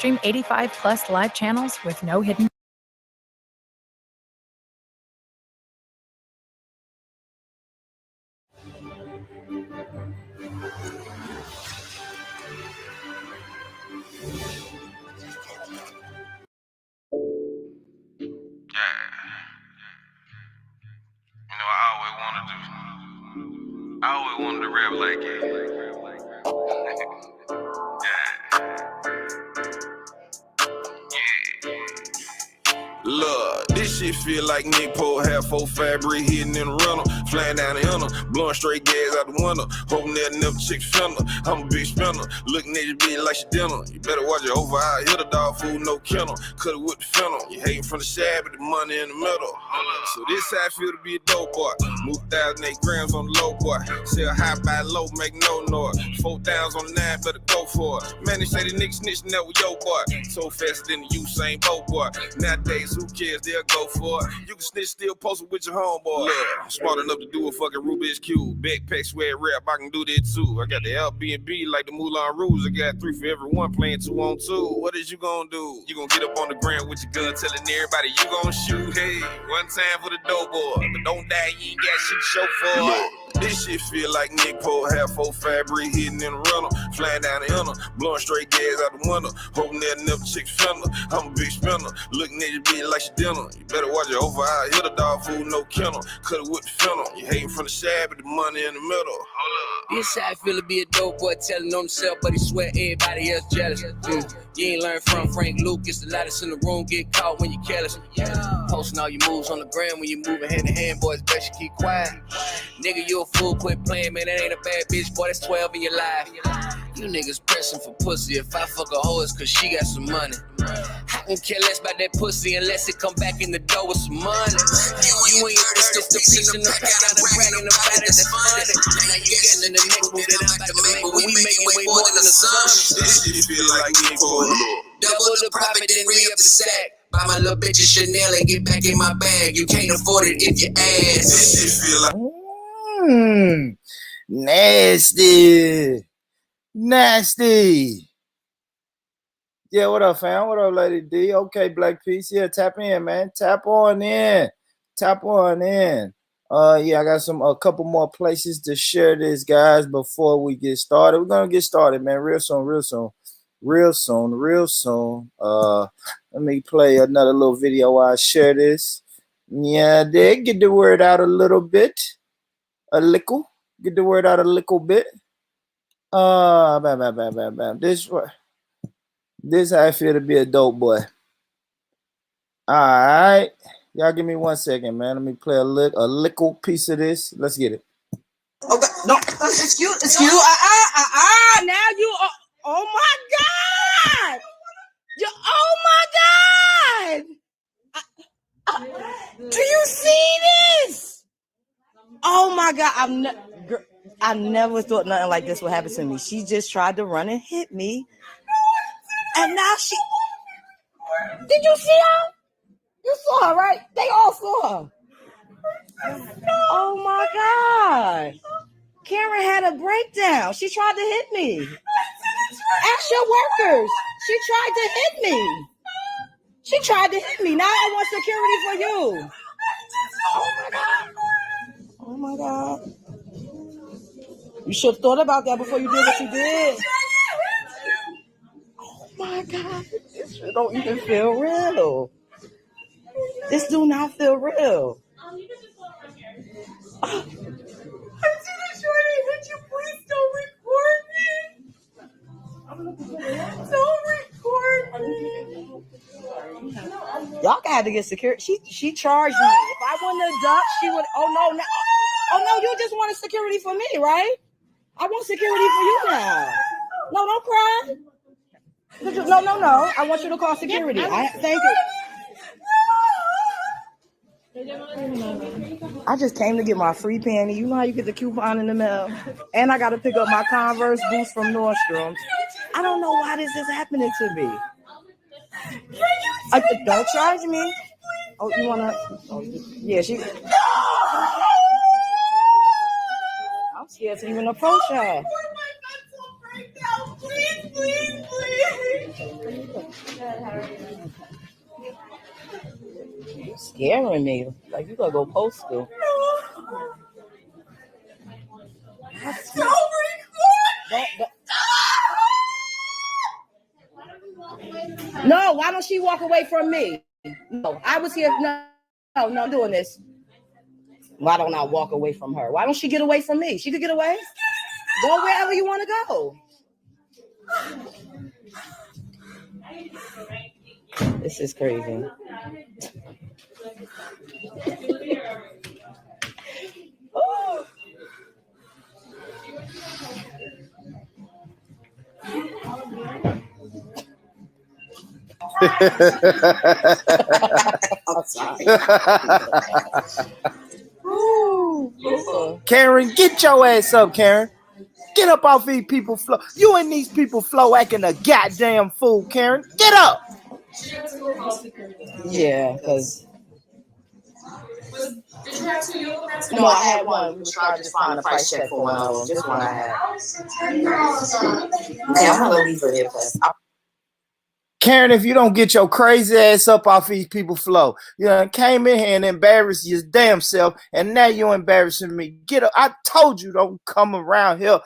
Stream 85 plus live channels with no hidden. I always wanted to rap like it. Look, this shit feel like Nick Poe, half full fabric hitting in the rental. Flying down the inner, blowing straight gas out the window. Hoping that never chick fender. I'm a big spender, looking at your bitch like she dinner. You better watch your over eye, hit a dog food, no kennel. Cut it with the fennel. You hating from the shad, but the money in the middle. So this how I feel to be a dope boy. Move 1,008 grams on the low boy. Sell high by low, make no noise. 4 downs on the 9, better go for it. Man, they say the niggas snitching that with your boy. So faster than the Usain Bolt boy. Nowadays, who cares? They'll go for it. You can snitch, still post it with your homeboy. Look, I'm smart enough to do a fucking Rubik's Cube. Backpack, sweat rap, I can do that too. I got the Airbnb like the Moulin Rouge. I got 3 for every one, playing 2 on 2. What is you gonna do? You gonna get up on the ground with your gun, telling everybody you gonna shoot. Hey, one time for the dope boy, but don't die, you ain't got shit to show for. Look, this shit feel like Nick Poe, half full fabric hitting in the rental. Flying down the inner, blowing straight gas out the window. Hoping that never chick fender. I'm a big spender, looking at your bitch like she dinner. You better watch your over eye, hit a dog food, no kennel. Cut it with the fennel. You hating from the shad, but the money in the middle. This how I feel to be a dope boy telling on himself, but he swear everybody else jealous. You ain't learn from Frank Lucas, the loudest in the room get caught when you careless. Posting all your moves on the gram when you moving hand to hand, boys, best you keep quiet. Nigga, you a fool, quit playing, man, that ain't a bad bitch, boy, that's 12 in your life. You niggas pressing for pussy, if I fuck a hoe, it's cause she got some money. I don't care less about that pussy unless it come back in the door with some money. You and your third is the piece in the pack, got a bragging about it, that's funny. Now you getting in the next move that I'm about to make, but we making way more than the sun. This shit feel like Nick Poe. Double the profit, then re-up the sack. Buy my little bitch a Chanel and get back in my bag. You can't afford it if you ass. This shit feel like Nasty. Yeah, what up, fam? What up, Lady D? Okay, Black Peace. Yeah, tap in, man. Tap on in. Yeah, I got a couple more places to share this, guys, before we get started. We're gonna get started, man, real soon. Let me play another little video while I share this. Yeah, they get the word out a little bit. Get the word out a little bit. Bam. This how I feel to be a dope boy. Alright. Y'all give me 1 second, man. Let me play a little piece of this. Let's get it. Okay, no, excuse. Now you, oh my God! Oh my God! Do you see this? Oh my God! I never thought nothing like this would happen to me. She just tried to run and hit me, and now she. Did you see her? You saw her, right? They all saw her. Oh my God! Karen had a breakdown. She tried to hit me. Ask your workers. She tried to hit me. Now I want security for you. Oh my God. You should have thought about that before you did what you did. Oh my God. This don't even feel real. This do not feel real. Would you please don't record me? Don't record me. Y'all got to get security. She charged me. If I wouldn't have ducked, she would. Oh no, you just wanted security for me, right? I want security for you now. No, don't cry. No. I want you to call security. Thank you. I just came to get my free panty. You know how you get the coupon in the mail? And I got to pick up my Converse boots from Nordstrom's. I don't know why this is happening to me. Don't charge me. Oh, you want to? Oh, yeah, she. I'm scared to even approach her. You scaring me. Like you gonna go postal. No, why don't she walk away from me? No, I was here. No, I'm doing this. Why don't I walk away from her? Why don't she get away from me? She could get away. Go wherever you want to go. This is crazy. Oh. I'm sorry. Karen, get your ass up, Karen. Get up off these people flow. You and these people flow acting a goddamn fool, Karen. Get up. Yeah, because no, I had one. We was trying to find a price check for one of them. Just one I had. Okay, I'm gonna leave her here first. Karen, if you don't get your crazy ass up off these people flow, you know, came in here and embarrassed your damn self, and now you're embarrassing me. Get up. I told you don't come around here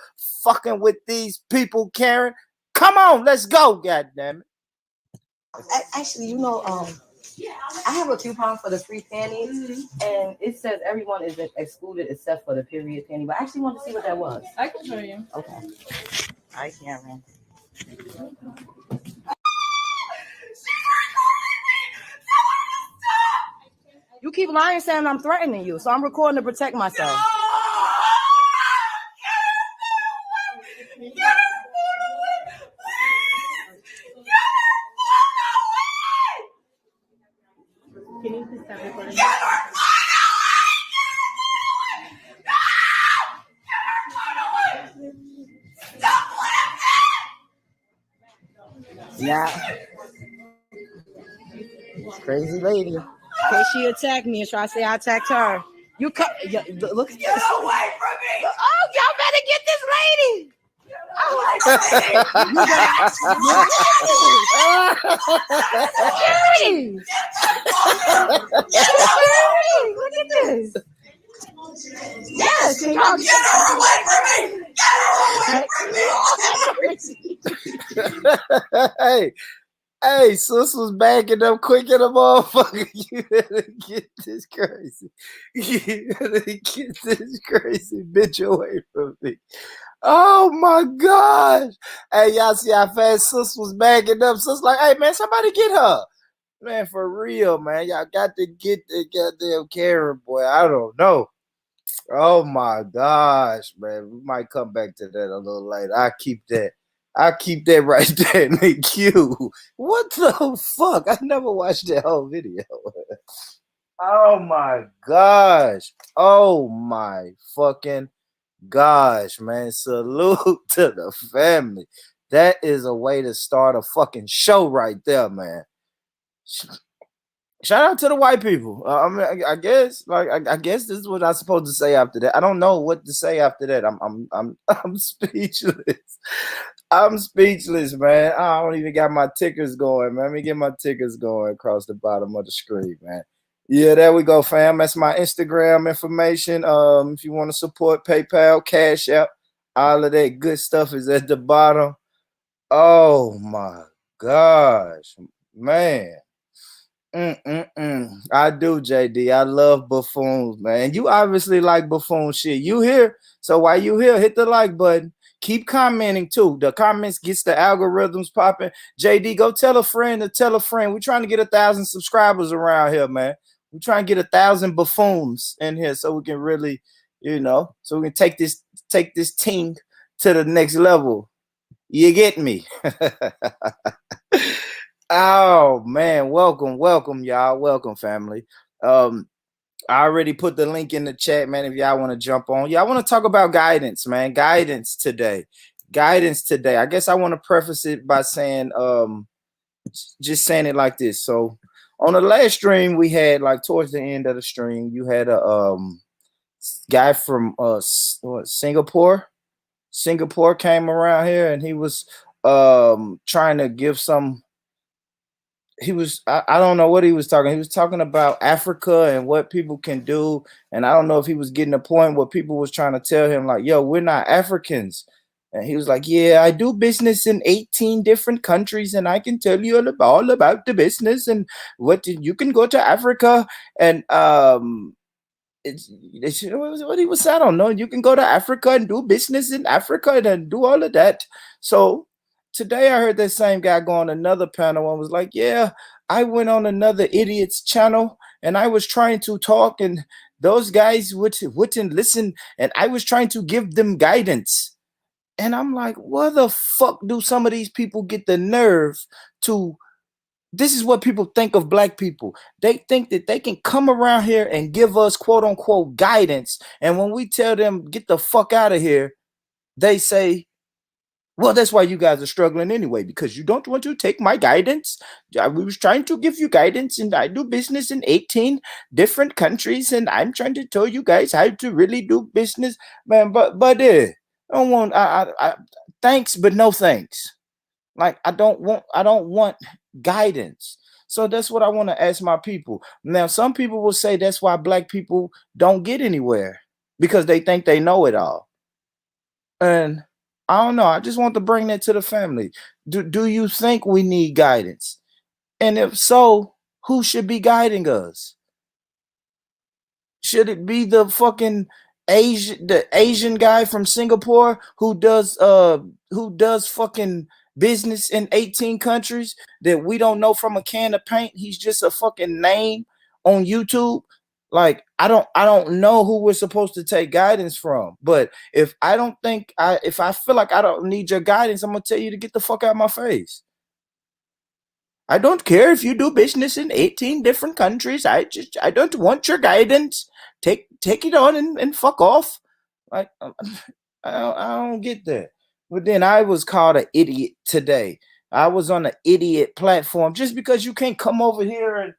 fucking with these people, Karen. Come on, let's go, goddammit. Actually, you know, I have a coupon for the free panties, and it says everyone is excluded except for the period panty. But I actually want to see what that was. I can show you. Okay. I can't run. You keep lying saying I'm threatening you, so I'm recording to protect myself. Can you please stop recording? Yeah. Crazy lady. Okay, she attacked me and try to say I attacked her. You cut. Look at this. Get away from me! Oh, y'all better get this lady. Look at this. Yes, y'all get her away from me. Get her away from me. Hey, sis was backing up quick in the motherfucker. You better get this crazy. You better get this crazy bitch away from me. Oh my gosh. Hey, y'all see how fast sis was backing up? Sis like, hey man, somebody get her. Man, for real, man. Y'all got to get the goddamn Karen, boy. I don't know. Oh my gosh, man. We might come back to that a little later. I keep that right there in the queue. What the fuck? I never watched that whole video. Oh my gosh. Oh my fucking gosh, man. Salute to the family. That is a way to start a fucking show right there, man. Shout out to the white people. I guess, I guess this is what I'm supposed to say after that. I don't know what to say after that. I'm speechless. I'm speechless, man. I don't even got my tickers going, man. Let me get my tickers going across the bottom of the screen, man. Yeah, there we go, fam. That's my Instagram information. If you want to support PayPal, Cash App, all of that good stuff is at the bottom. Oh my gosh, man. I do, JD. I love buffoons, man. You obviously like buffoon shit. You here? So while you here, hit the like button. Keep commenting too. The comments gets the algorithms popping. JD, go tell a friend to tell a friend. We're trying to get 1,000 subscribers around here, man. We're trying to get 1,000 buffoons in here so we can really, so we can take this team to the next level. You get me? Oh man, welcome, y'all. Welcome, family. I already put the link in the chat, man. If y'all want to jump on, I want to talk about guidance, man. Guidance today. I guess I want to preface it by saying, just saying it like this. So, on the last stream we had, like towards the end of the stream, you had a guy from Singapore. Singapore came around here, and he was trying to give some I don't know what he was talking. He was talking about Africa and what people can do. And I don't know if he was getting a point where people was trying to tell him like, yo, we're not Africans. And he was like, yeah, I do business in 18 different countries and I can tell you all about the business and you can go to Africa and what he was saying. I don't know. You can go to Africa and do business in Africa and do all of that. So today I heard that same guy go on another panel and was like, yeah, I went on another idiot's channel and I was trying to talk and those guys wouldn't listen and I was trying to give them guidance. And I'm like, where the fuck do some of these people get the nerve to? This is what people think of black people. They think that they can come around here and give us quote unquote guidance. And when we tell them get the fuck out of here, they say, well, that's why you guys are struggling anyway, because you don't want to take my guidance. I was trying to give you guidance and I do business in 18 different countries and I'm trying to tell you guys how to really do business. Man, but I don't want thanks, but no thanks. Like I don't want guidance. So that's what I want to ask my people. Now, some people will say that's why black people don't get anywhere because they think they know it all. And I don't know. I just want to bring that to the family. Do you think we need guidance? And if so, who should be guiding us? Should it be the fucking Asian guy from Singapore who does fucking business in 18 countries that we don't know from a can of paint? He's just a fucking name on YouTube. Like I don't know who we're supposed to take guidance from. But if I feel like I don't need your guidance, I'm gonna tell you to get the fuck out of my face. I don't care if you do business in 18 different countries. I don't want your guidance. Take it on and fuck off. Like I don't get that. But then I was called an idiot today. I was on an idiot platform just because you can't come over here and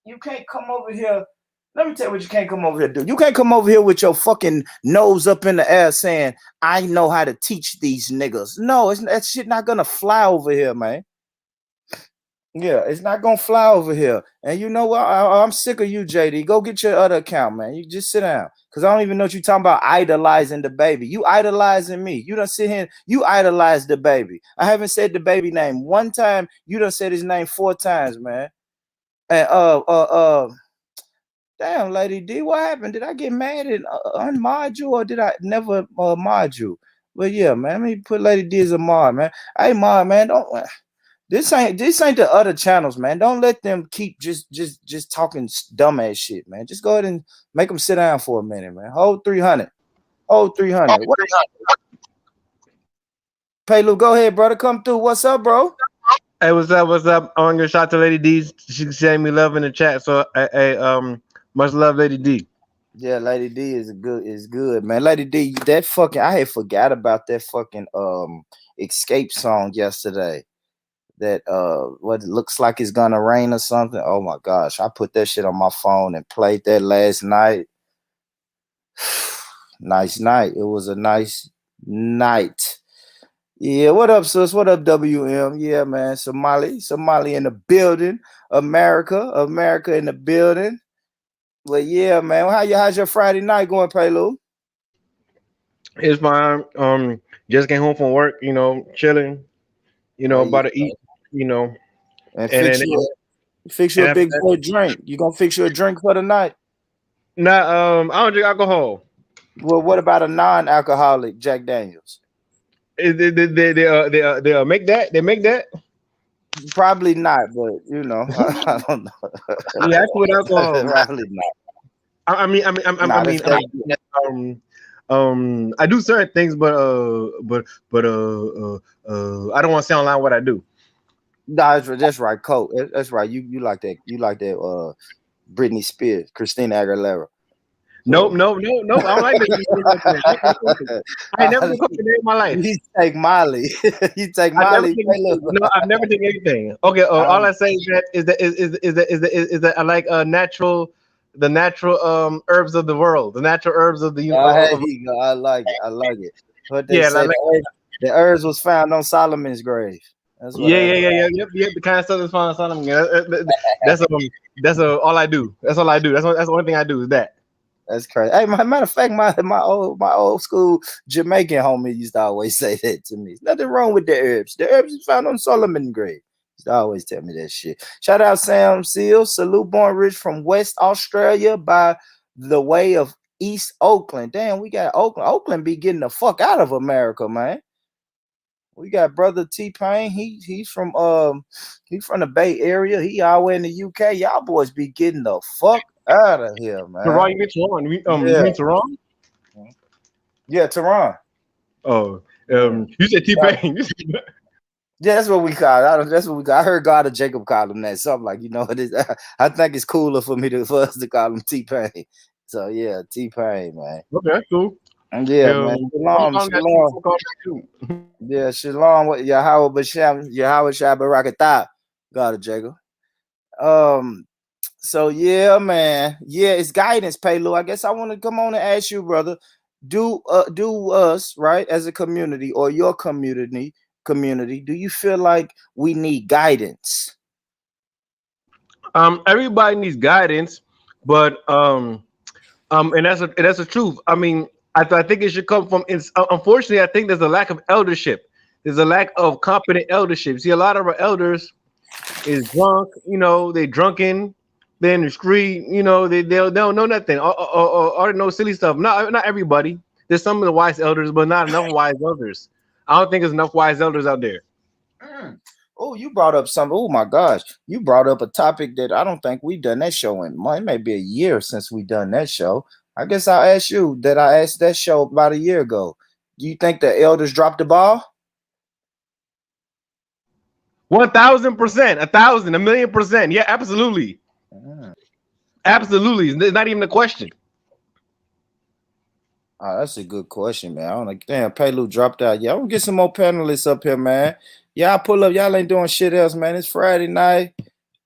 you can't come over here. Let me tell you what you can't come over here do. You can't come over here with your fucking nose up in the air saying, I know how to teach these niggas. No, that shit not gonna fly over here, man. Yeah, it's not gonna fly over here. And you know what? I'm sick of you, JD. Go get your other account, man. You just sit down. Cause I don't even know what you're talking about idolizing the baby. You idolizing me. You done sit here, you idolize the baby. I haven't said the baby name one time. You done said his name 4 times, man. And damn, Lady D, what happened? Did I get mad and unmod you or did I never mod you? Well, yeah, man. Let me put Lady D as a mod, man. Hey, mod, man, don't. This ain't the other channels, man. Don't let them keep just talking dumbass shit, man. Just go ahead and make them sit down for a minute, man. Hold 300. Hold 300. What? Paylu, go ahead, brother. Come through. What's up, bro? Hey, what's up? What's up? I want to give a shout out to Lady D. She sent me love in the chat. So, much love, Lady D. Yeah, Lady D is good, man. Lady D, that fucking I had forgot about that fucking Escape song yesterday. That what it looks like it's gonna rain or something. Oh my gosh, I put that shit on my phone and played that last night. Nice night. It was a nice night. Yeah, what up, sis? What up, WM? Yeah, man. Somali in the building. America in the building. Well, yeah, man. How's your Friday night going, Paylu? It's fine. Just came home from work, chilling, about to eat, and fix you a big boy drink. You gonna fix you a drink for the night? Nah, I don't drink alcohol. Well, what about a non-alcoholic Jack Daniels? They make that? They make that? Probably not, but I don't know. Yeah, that's what alcohol. Probably not. I do certain things, but I don't want to say online what I do. No, that's right, Colt. That's right. You like that? You like that? Britney Spears, Christina Aguilera. Nope. I don't like that. I never been cooking in my life. You take Molly. You take Molly. No, I've never taken anything. Okay. All I say is that I like the natural herbs of the world, the natural herbs of the universe. I like it. But they say the herbs was found on Solomon's grave. That's what Yeah. Yep. The kind of stuff that's fun. That's all I do. That's all I do. That's the only thing I do is that. That's crazy. Hey, matter of fact, my old school Jamaican homie used to always say that to me. Nothing wrong with the herbs. The herbs is found on Solomon grave. Used to always tell me that shit. Shout out Sam Seals, salute Born Rich from West Australia by the way of East Oakland. Damn, we got Oakland. Oakland be getting the fuck out of America, man. We got brother T-Pain. He's from the Bay Area. He all the way in the UK. Y'all boys be getting the fuck out of here, man. Teron, you mean Teron? You mean Teron? Yeah, Teron. Oh, you said T-Pain. Yeah, that's what we call it. That's what we call. I heard God or Jacob call him that. Something like, it is. I think it's cooler for us to call him T-Pain. So yeah, T-Pain, man. Okay, cool. And yeah, man. Shalom. Yeah, shalom. What Yahweh B'Shem, Yahweh Shabbarakatah, God of Jacob. So yeah, man. Yeah, it's guidance, Paylo. I guess I want to come on and ask you, brother. Do us, right, as a community or your community, do you feel like we need guidance? Everybody needs guidance, but and that's the truth. I mean, I think it should come from. Unfortunately, I think there's a lack of eldership. There's a lack of competent eldership. See, a lot of our elders is drunk. They drunken. They're in the street. They don't know nothing. Or know silly stuff. Not everybody. There's some of the wise elders, but not enough wise elders. I don't think there's enough wise elders out there. Oh, you brought up something. Oh my gosh, you brought up a topic that I don't think we've done that show in. It may be a year since we done that show. I guess I'll ask you that. I asked that show about a year ago. Do you think the elders dropped the ball? 1,000%, 1,000, 1,000,000%. Yeah, absolutely. Absolutely. It's not even a question. Oh, that's a good question, man. I don't know. Damn, Paylu dropped out. Yeah, I'm gonna get some more panelists up here, man. Y'all pull up. Y'all ain't doing shit else, man. It's Friday night.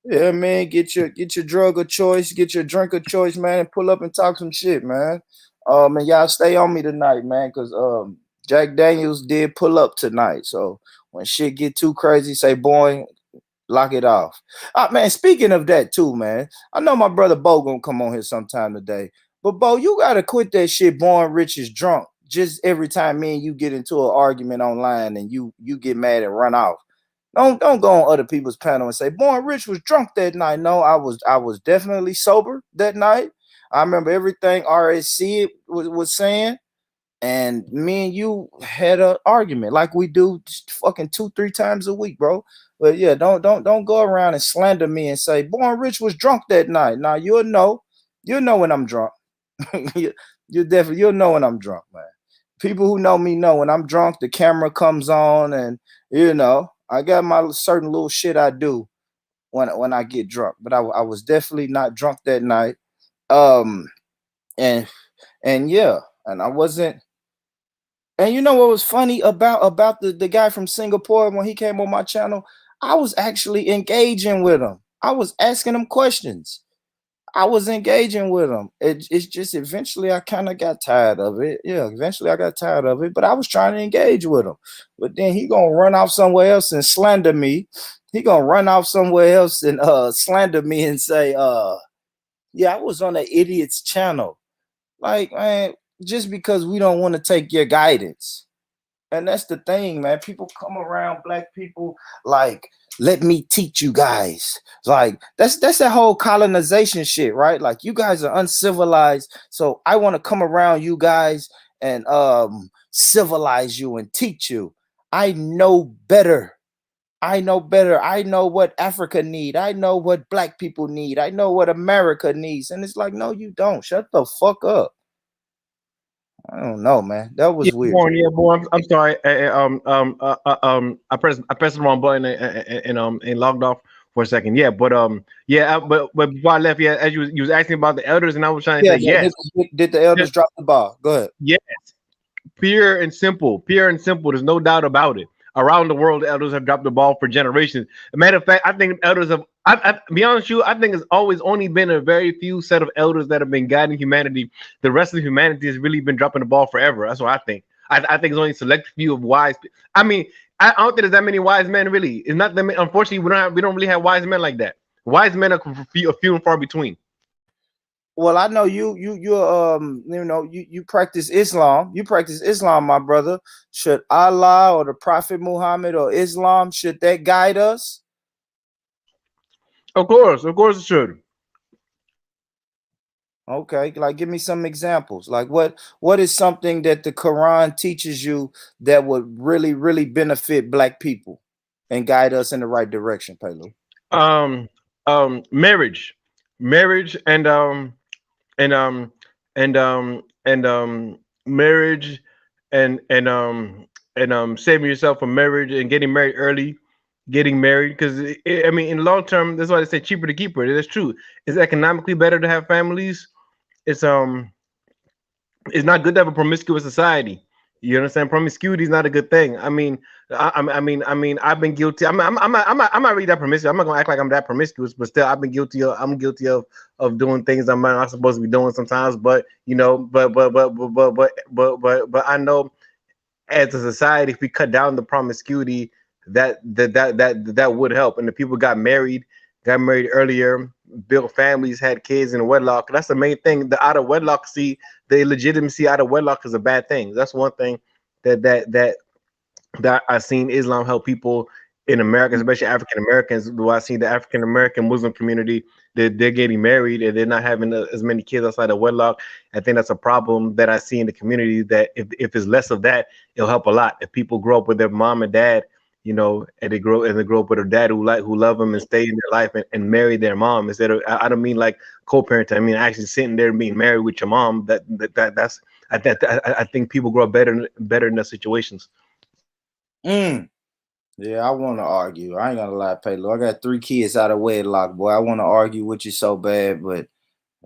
Yeah, man. Get your drug of choice, get your drink of choice, man, and pull up and talk some shit, man. And y'all stay on me tonight, man, because Jack Daniels did pull up tonight. So when shit get too crazy, say, boy, lock it off. Man, speaking of that too, man, I know my brother Bo gonna come on here sometime today. But Bo, you gotta quit that shit. Born Rich is drunk. Just every time me and you get into an argument online and you get mad and run off. Don't go on other people's panel and say Born Rich was drunk that night. No, I was definitely sober that night. I remember everything RSC was saying, and me and you had an argument like we do fucking 2-3 times a week, bro. But yeah, don't go around and slander me and say Born Rich was drunk that night. Now you'll know when I'm drunk. You'll know when I'm drunk, man. People who know me know when I'm drunk, the camera comes on, and I got my certain little shit I do when I get drunk. But I was definitely not drunk that night. And yeah, and I wasn't. And you know what was funny about the guy from Singapore when he came on my channel? I was actually engaging with him. I was asking him questions. I was engaging with him. It's just eventually I kind of got tired of it. Yeah, eventually I got tired of it, but I was trying to engage with him. But then he gonna run off somewhere else and slander me. He gonna run off somewhere else and slander me and say, yeah, I was on an idiot's channel. Like, man, just because we don't want to take your guidance. And that's the thing, man. People come around black people like, let me teach you guys. Like that's that whole colonization shit, right? Like you guys are uncivilized, so I want to come around you guys and civilize you and teach you. I know better. I know better. I know what Africa need. I know what black people need. I know what America needs. And it's like, no, you don't. Shut the fuck up. I don't know, man. That was weird. I'm sorry. I pressed the wrong button and logged off for a second. Yeah, but before I left, as you was asking about the elders, and I was trying to say yes. Did the elders drop the ball? Go ahead. Yes, pure and simple. There's no doubt about it. Around the world, the elders have dropped the ball for generations. As a matter of fact, I think elders have. I be honest with you, I think it's always only been a very few set of elders that have been guiding humanity. The rest of humanity has really been dropping the ball forever. That's what I think. I think it's only a select few of wise. I mean, I don't think there's that many wise men. Really, it's not that many. Unfortunately, we don't really have wise men like that. Wise men are few and far between. Well, I know you practice Islam. You practice Islam, my brother. Should Allah or the Prophet Muhammad or Islam, should that guide us? Of course, it should. Okay, like give me some examples. Like what is something that the Quran teaches you that would really benefit black people and guide us in the right direction, Pelu? Um, marriage, marriage, and marriage, and saving yourself from marriage and getting married early, getting married because I mean in long term that's why they say cheaper to keep her. That's true. It's economically better to have families. It's it's not good to have a promiscuous society. You understand? Promiscuity is not a good thing. I mean, I've been guilty. I'm not really that promiscuous. I'm not gonna act like I'm that promiscuous, but still, I've been guilty of. I'm guilty of doing things I'm not supposed to be doing sometimes. But you know, but I know as a society, if we cut down the promiscuity, that would help. And the people got married earlier, built families, had kids in wedlock. That's the main thing. The out of wedlock, see, the illegitimacy out of wedlock is a bad thing. That's one thing that that that that I've seen Islam help people in America, especially African Americans. Do I see the African American Muslim community that they're getting married and they're not having as many kids outside of wedlock? I think that's a problem that I see in the community. That if there's less of that, it'll help a lot. If people grow up with their mom and dad, you know, and they grow up with a dad who love them and stay in their life and marry their mom instead of I don't mean like co-parenting. I mean actually sitting there and being married with your mom. That's I think people grow up better in those situations. Yeah, I want to argue. I ain't gonna lie, Paylo. I got 3 kids out of wedlock, boy. I want to argue with you so bad, but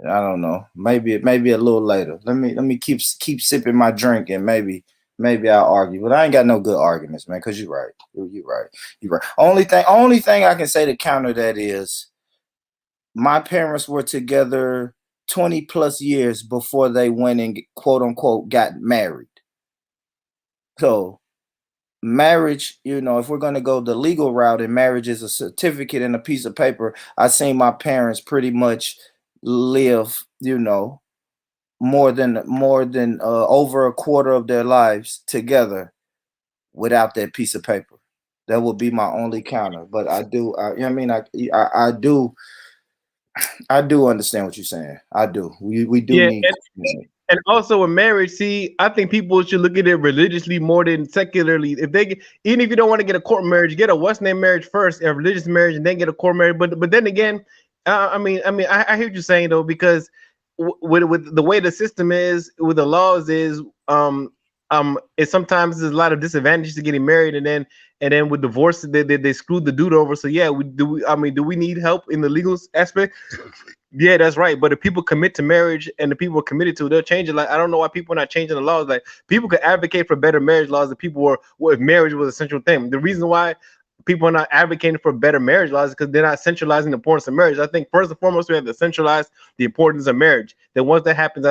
I don't know. Maybe a little later. Let me keep sipping my drink and maybe I'll argue. But I ain't got no good arguments, man. Cause you're right. You're right. You're right. Only thing I can say to counter that is my parents were together 20 plus years before they went and quote unquote got married. So marriage, you know, if we're going to go the legal route and marriage is a certificate and a piece of paper, I seen my parents pretty much live, you know, more than over a quarter of their lives together without that piece of paper. That would be my only counter. But I do, you know what I mean? I do understand what you're saying. I do. We do Yeah, need. and also in marriage, see, I think people should look at it religiously more than secularly. If they even if you don't want to get a court marriage, get a what's name marriage first, a religious marriage, and then get a court marriage. But then again, I hear what you're saying though, because with the way the system is, with the laws is, it sometimes there's a lot of disadvantages to getting married, and then with divorce, they screwed the dude over. So yeah, do we need help in the legal aspect? Yeah, that's right. But if people commit to marriage and the people are committed to it, they'll change it. Like I don't know why people are not changing the laws. Like people could advocate for better marriage laws if people were if marriage was a central thing. The reason why people are not advocating for better marriage laws is because they're not centralizing the importance of marriage. I think first and foremost we have to centralize the importance of marriage. Then once that happens,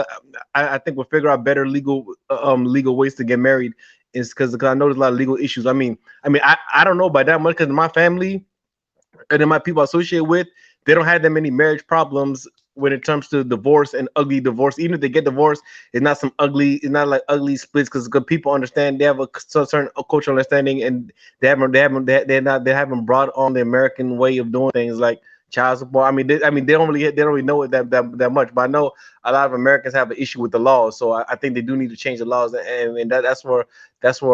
I think we'll figure out better legal ways to get married. Is because I know there's a lot of legal issues. I don't know about that much because my family and then my people I associate with, they don't have that many marriage problems when it comes to divorce and ugly divorce. Even if they get divorced, it's not like ugly splits because people understand they have a certain cultural understanding and they haven't brought on the American way of doing things like child support. They don't really know it that much. But I know a lot of Americans have an issue with the laws, so I think they do need to change the laws, and that's where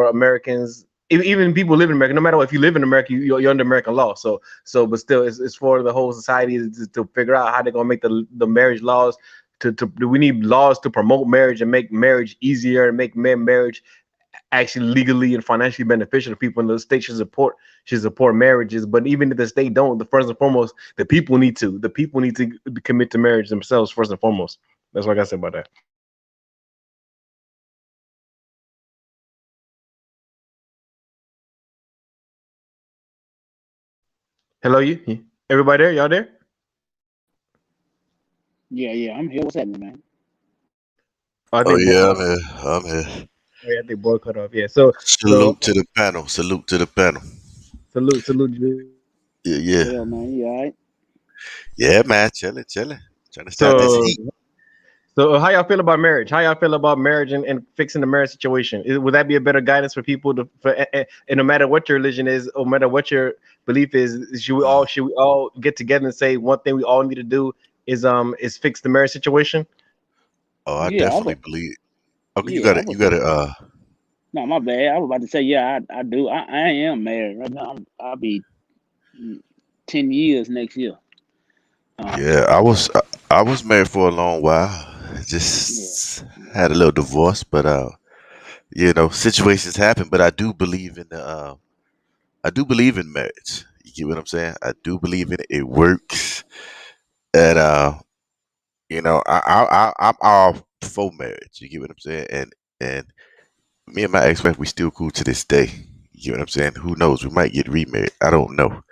Americans, even people live in America, no matter what, if you live in America, you're under American law. But still, it's for the whole society to figure out how they're gonna make the marriage laws. We need laws to promote marriage and make marriage easier and make marriage actually legally and financially beneficial to people. And the state should support marriages. But even if the state don't, the first and foremost, the people need to commit to marriage themselves first and foremost. That's what I got to say about that. Hello, everybody there? Y'all there? Yeah, I'm here. What's happening, man? I Oh think yeah, I'm here. I'm here. Yeah, they boycott off. Yeah. So Salute to the panel. Salute to the panel. salute. Yeah, yeah. What up, man? You all right? Yeah, man. Chilling, chilling. Trying to stop this So heat. how y'all feel about marriage? How y'all feel about marriage and fixing the marriage situation? Would that be a better guidance for people and no matter what your religion is, or no matter what your belief is, should we all get together and say one thing we all need to do is fix the marriage situation? Oh, I Yeah, I definitely would. believe. Okay, you Yeah, got I it. You would got say. it. No, my bad. I was about to say, yeah, I do. I am married right now. I'll be 10 years next year. Yeah, I was married for a long while. Yeah, Just yeah, had a little divorce, but situations happen. But I do believe in marriage. You get what I'm saying? I do believe in it. It works, and I'm all for marriage. You get what I'm saying? And me and my ex-wife, we still cool to this day. You get what I'm saying? Who knows? We might get remarried. I don't know.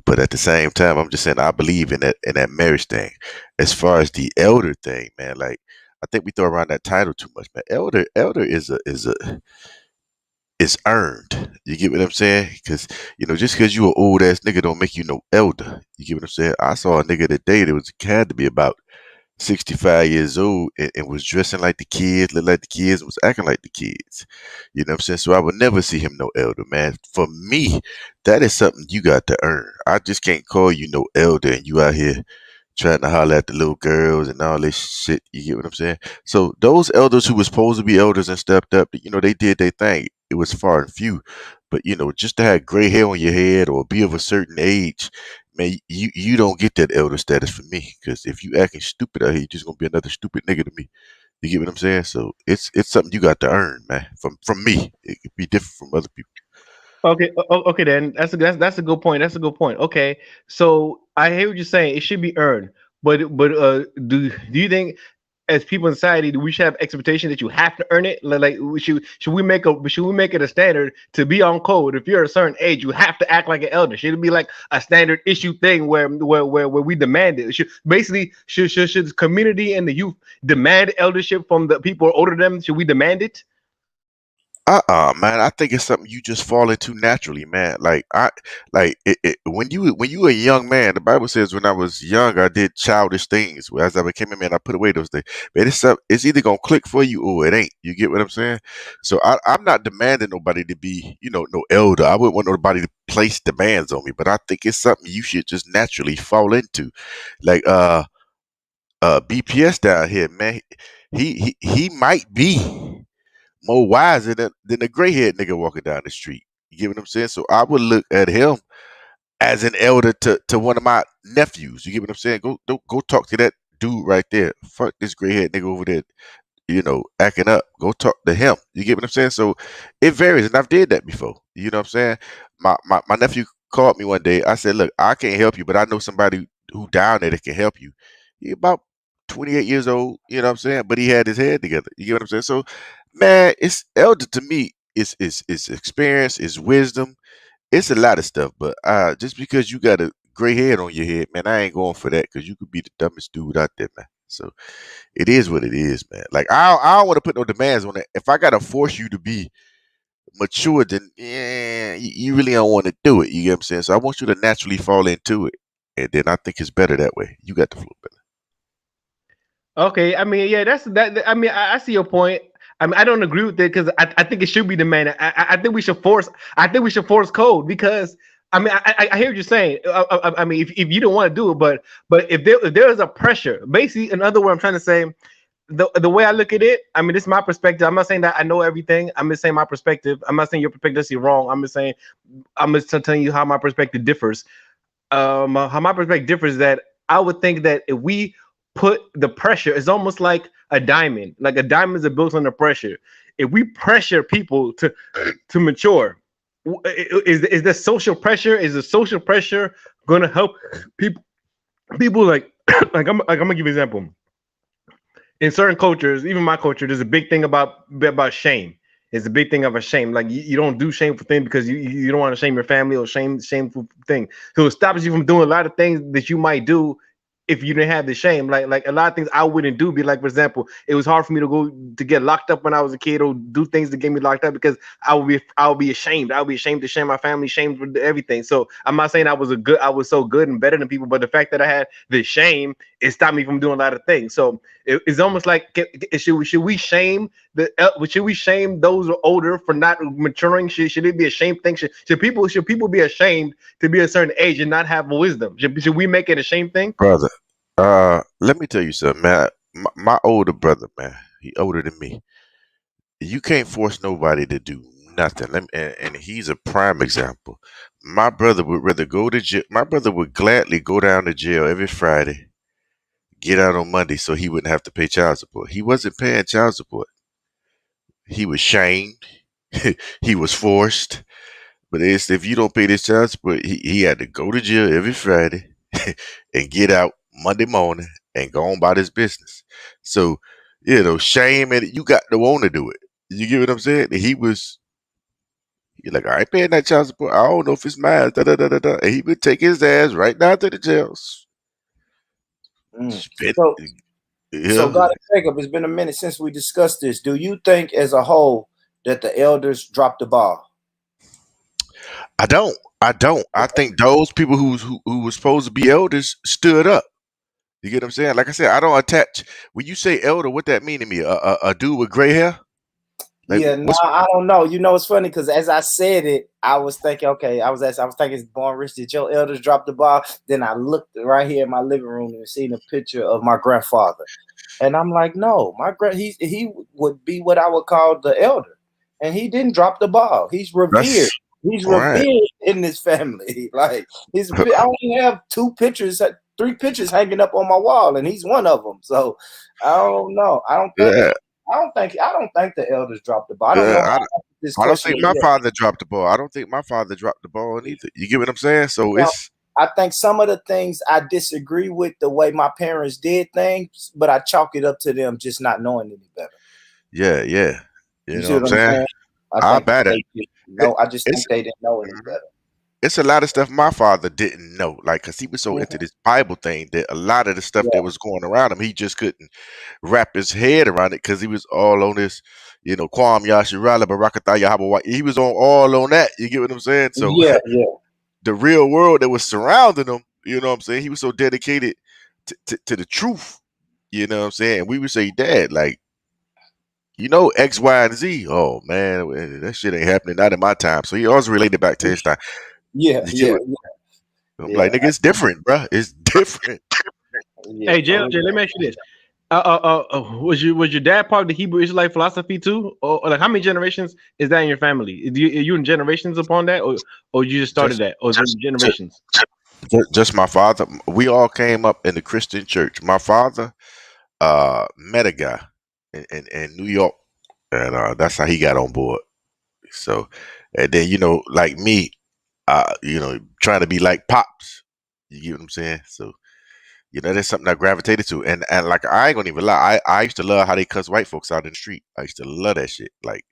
But at the same time, I'm just saying I believe in that marriage thing. As far as the elder thing, man, like I think we throw around that title too much, man. Elder is earned. You get what I'm saying? Because just because you an old ass nigga don't make you no elder. You get what I'm saying? I saw a nigga today that had to be about 65 years old and was dressing like the kids, looked like the kids, and was acting like the kids. You know what I'm saying? So I would never see him no elder, man. For me, that is something you got to earn. I just can't call you no elder and you out here trying to holler at the little girls and all this shit. You get what I'm saying? So those elders who were supposed to be elders and stepped up, they did their thing. It was far and few. But just to have gray hair on your head or be of a certain age, man, you don't get that elder status for me. Because if you acting stupid out here, you're just gonna be another stupid nigga to me. You get what I'm saying? So it's something you got to earn, man. From me, it could be different from other people. Okay, okay, then that's a good point. That's a good point. Okay, so I hear what you're saying. It should be earned, but do you think as people in society, do we should have expectation that you have to earn it? Like should we make it a standard to be on code? If you're a certain age, you have to act like an elder. Should it be like a standard issue thing where we demand it? Should the community and the youth demand eldership from the people older than them? Should we demand it? Man. I think it's something you just fall into naturally, man. When you a young man, the Bible says when I was young, I did childish things. As I became a man, I put away those things. But it's either gonna click for you or it ain't. You get what I'm saying? So I'm not demanding nobody to be, no elder. I wouldn't want nobody to place demands on me. But I think it's something you should just naturally fall into. Like BPS down here, man. He might be more wiser than a gray haired nigga walking down the street. You get what I'm saying? So I would look at him as an elder to one of my nephews. You get what I'm saying? Go talk to that dude right there. Fuck this gray haired nigga over there, acting up. Go talk to him. You get what I'm saying? So it varies, and I've did that before. You know what I'm saying? My nephew called me one day. I said, "Look, I can't help you, but I know somebody who down there that can help you." He about 28 years old. You know what I'm saying? But he had his head together. You get what I'm saying? So, man, it's elder to me. It's experience, it's wisdom, it's a lot of stuff. But just because you got a gray head on your head, man, I ain't going for that because you could be the dumbest dude out there, man. So it is what it is, man. Like I don't want to put no demands on it. If I gotta force you to be mature, then yeah, you really don't want to do it. You get what I'm saying? So I want you to naturally fall into it, and then I think it's better that way. You got the flow better. Okay, I mean, yeah, that's that. I mean, I see your point. I mean, I don't agree with it because I think it should be demanded. I think we should force. I think we should force code because I mean, I hear what you're saying. I mean, if you don't want to do it, but if there is a pressure, basically, in other words, I'm trying to say the way I look at it. I mean, this is my perspective. I'm not saying that I know everything. I'm just saying my perspective. I'm not saying your perspective is wrong. I'm just telling you how my perspective differs. How my perspective differs is that I would think that if we put the pressure, it's almost like a diamond. Like a diamond is built under pressure. If we pressure people to mature, is the social pressure? Is the social pressure going to help people? People like I'm gonna give you an example. In certain cultures, even my culture, there's a big thing about shame. It's a big thing of a shame. Like you don't do shameful things because you don't want to shame your family or shameful thing. So it stops you from doing a lot of things that you might do if you didn't have the shame. Like a lot of things I wouldn't do. Be like, for example, it was hard for me to go to get locked up when I was a kid or do things to get me locked up because I would be ashamed. I would be ashamed to shame my family, shamed with everything. So I'm not saying I was so good and better than people, but the fact that I had the shame, it stopped me from doing a lot of things. So it's almost like should we shame should we shame those older for not maturing? Should it be a shame thing? Should people be ashamed to be a certain age and not have wisdom? Should we make it a shame thing? brother. Let me tell you something, man. My older brother, man, he older than me. You can't force nobody to do nothing. And he's a prime example. My brother would rather go to jail. My brother would gladly go down to jail every Friday, get out on Monday, so he wouldn't have to pay child support. He wasn't paying child support. He was shamed. He was forced. But if you don't pay this child support, he had to go to jail every Friday and get out Monday morning and go on about his business. So, shame, and you got to want to do it. You get what I'm saying? He like, I ain't paying that child support. I don't know if it's mine. Da, da, da, da, da. And he would take his ass right down to the jails. Spit. So, Yeah. God and Jacob, it's been a minute since we discussed this. Do you think, as a whole, that the elders dropped the ball? I don't. I think those people who were supposed to be elders stood up. You get what I'm saying? Like I said, I don't attach. When you say elder, what that mean to me? A dude with gray hair? Like, Yeah, no, I don't know. You know, it's funny because as I said it, I was thinking, okay, I was thinking, Born Rich, did your elders drop the ball? Then I looked right here in my living room and seen a picture of my grandfather, and I'm like, no, he would be what I would call the elder, and he didn't drop the ball. He's revered. That's He's right. revered in this family. Like I only have 3 pictures hanging up on my wall, and he's one of them. So I don't know. I don't think the elders dropped the ball. I don't know how this I don't question. think my father dropped the ball. I don't think my father dropped the ball either. You get what I'm saying? So I think some of the things I disagree with the way my parents did things, but I chalk it up to them just not knowing any better. yeah. You know see what I'm saying? I think bet it. I just think they didn't know any better. It's a lot of stuff my father didn't know, like, cause he was so into this Bible thing that a lot of the stuff that was going around him, he just couldn't wrap his head around it, cause he was all on this, Kwam Yashirala Barakataya Habawa. He was all on that. You get what I'm saying? So Yeah. the real world that was surrounding him, you know what I'm saying? He was so dedicated to the truth. You know what I'm saying? We would say, Dad, like, X, Y, and Z. Oh man, that shit ain't happening not in my time. So he always related back to his time. Yeah. I'm like, nigga, it's different, bro. It's different. Hey, JLJ, let me ask you this: was your dad part of the Hebrew Israelite philosophy too, or like how many generations is that in your family? Are you in generations upon that, or you just started that, or just generations? Just my father. We all came up in the Christian church. My father met a guy in New York, and that's how he got on board. So, and then like me, trying to be like pops. You get what I'm saying? So, that's something I gravitated to, and like I ain't gonna even lie, I used to love how they cuss white folks out in the street. I used to love that shit. Like,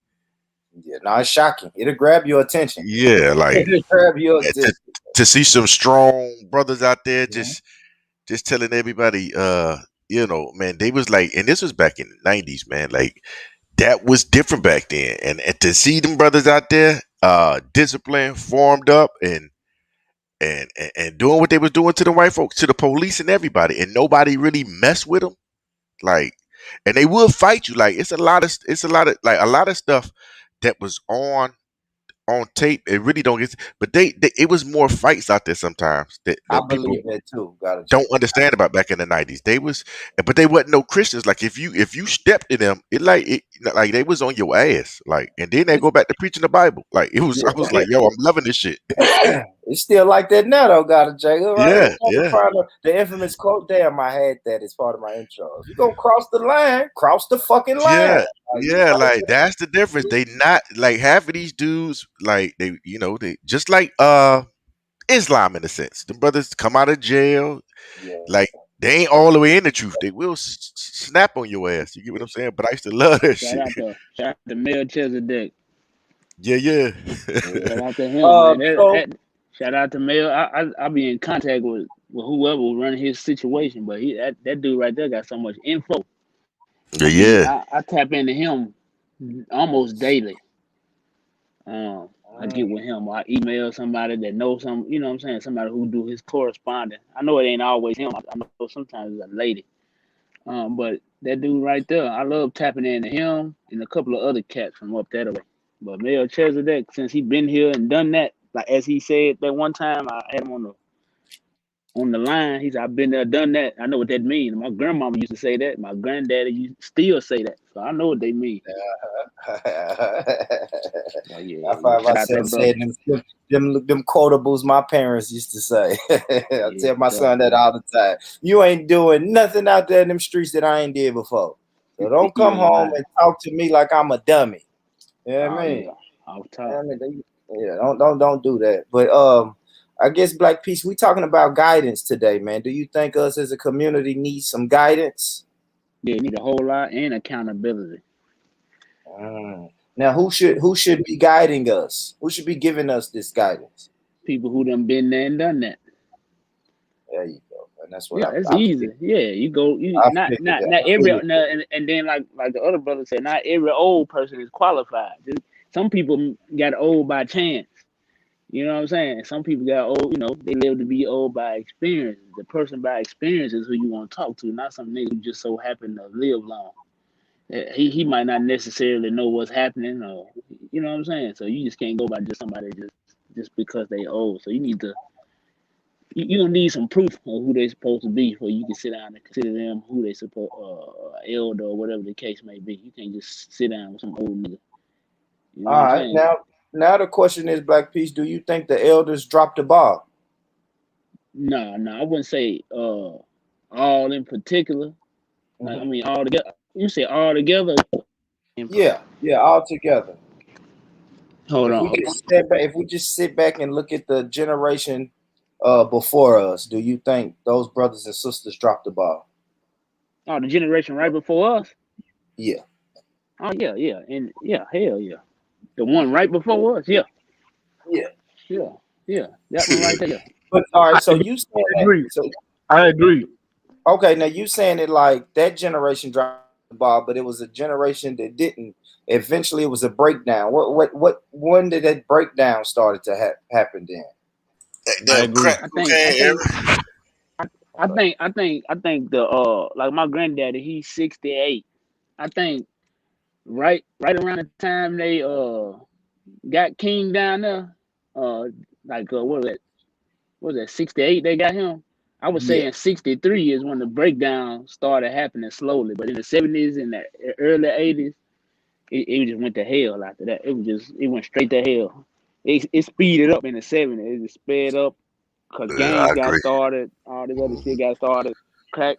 it's shocking. It'll grab your attention. Yeah, like It'll grab your attention. To see some strong brothers out there, just telling everybody, man, they was like, and this was back in the '90s, man. Like, that was different back then, and to see them brothers out there, disciplined, formed up, and doing what they was doing to the white folks, to the police and everybody, and nobody really messed with them. Like, and they will fight you. Like, it's a lot of like a lot of stuff that was on tape. It really don't get, but it was more fights out there sometimes that I people believe that too. don't understand about back in the '90s. But they wasn't no Christians. Like, if you stepped to them, like they was on your ass. Like, and then they go back to preaching the Bible. Like, it was, I was like, yo, I'm loving this shit. It's still like that now, though, God and Jacob, right? Yeah. The infamous quote. Damn, I had that as part of my intro. If you gonna cross the line, cross the fucking line. Like that's the difference. They not like half of these dudes, like they just like Islam in a sense. The brothers come out of jail, like they ain't all the way in the truth. They will snap on your ass. You get what I'm saying? But I used to love that shit. Shout out to Melchizedek. Yeah. Shout out to him, man. Shout out to Mel. I be in contact with with whoever was running his situation. But that dude right there got so much info. Yeah. I tap into him almost daily. I get with him. I email somebody that knows some, you know what I'm saying, somebody who do his corresponding. I know it ain't always him. I know sometimes it's a lady. But that dude right there, I love tapping into him and a couple of other cats from up that way. But Melchizedek, since he been here and done that, like as he said that one time, I had him on the line. He said, "I've been there, done that. I know what that means." My grandmama used to say that. My granddaddy used still say that. So I know what they mean. Oh I yeah. find Shout out to myself that brother. saying them quotables my parents used to say. I Yeah, tell my son that definitely. all the time. You ain't doing nothing out there in them streets that I ain't did before. So don't You come ain't home lying. and talk to me like I'm a dummy. You know what Oh I mean? yeah. Off I top. mean, yeah, don't do that. But I guess Black Peace, we talking about guidance today, man. Do you think us as a community need some guidance? Yeah, you need a whole lot and accountability. Now, who should be guiding us? Who should be giving us this guidance? People who done been there and done that. There you go, and that's what Yeah, it's I figured. easy. Yeah, you go. You I not figured not that. not I every figured that. and then like the other brother said, not every old person is qualified. Some people got old by chance. You know what I'm saying? Some people got old. You know, they live to be old by experience. The person by experience is who you want to talk to, not some nigga who just so happen to live long. He might not necessarily know what's happening, or you know what I'm saying. So you just can't go by just somebody just because they old. So you need to you gonna need some proof of who they supposed to be before you can sit down and consider them who they supposed elder or whatever the case may be. You can't just sit down with some old nigga. You know what All I'm right, saying? now the question is, Black Peace, do you think the elders dropped the ball? Nah, I wouldn't say all in particular. Like I Mhm. mean all together. You say all together. Yeah, all together. Hold If we on. just step back, if we just sit back and look at the generation before us, do you think those brothers and sisters dropped the ball? Oh, the generation right before us. Yeah, Oh yeah, and yeah, hell yeah. The one right before us. Yeah, yeah. yeah, yeah. That one right there. But all right, I so you saying that? agree. So I agree. okay, now you saying it like that generation dropped the ball, but it was a generation that didn't. Eventually, it was a breakdown. When did that breakdown started to happen? Then That I damn agree. crack I think I cocaine think era. I think the like my granddaddy, he's 68. I think right around the time they got King down there, uh like what was that 68 they got him. I would say yeah. in 63 is when the breakdown started happening slowly, but in the 70s and the early 80s, it just went to hell after that. It went straight to hell. It speeded up in the 70s. It just sped up because Yeah, I gangs got agree. started, all this other shit got started, crack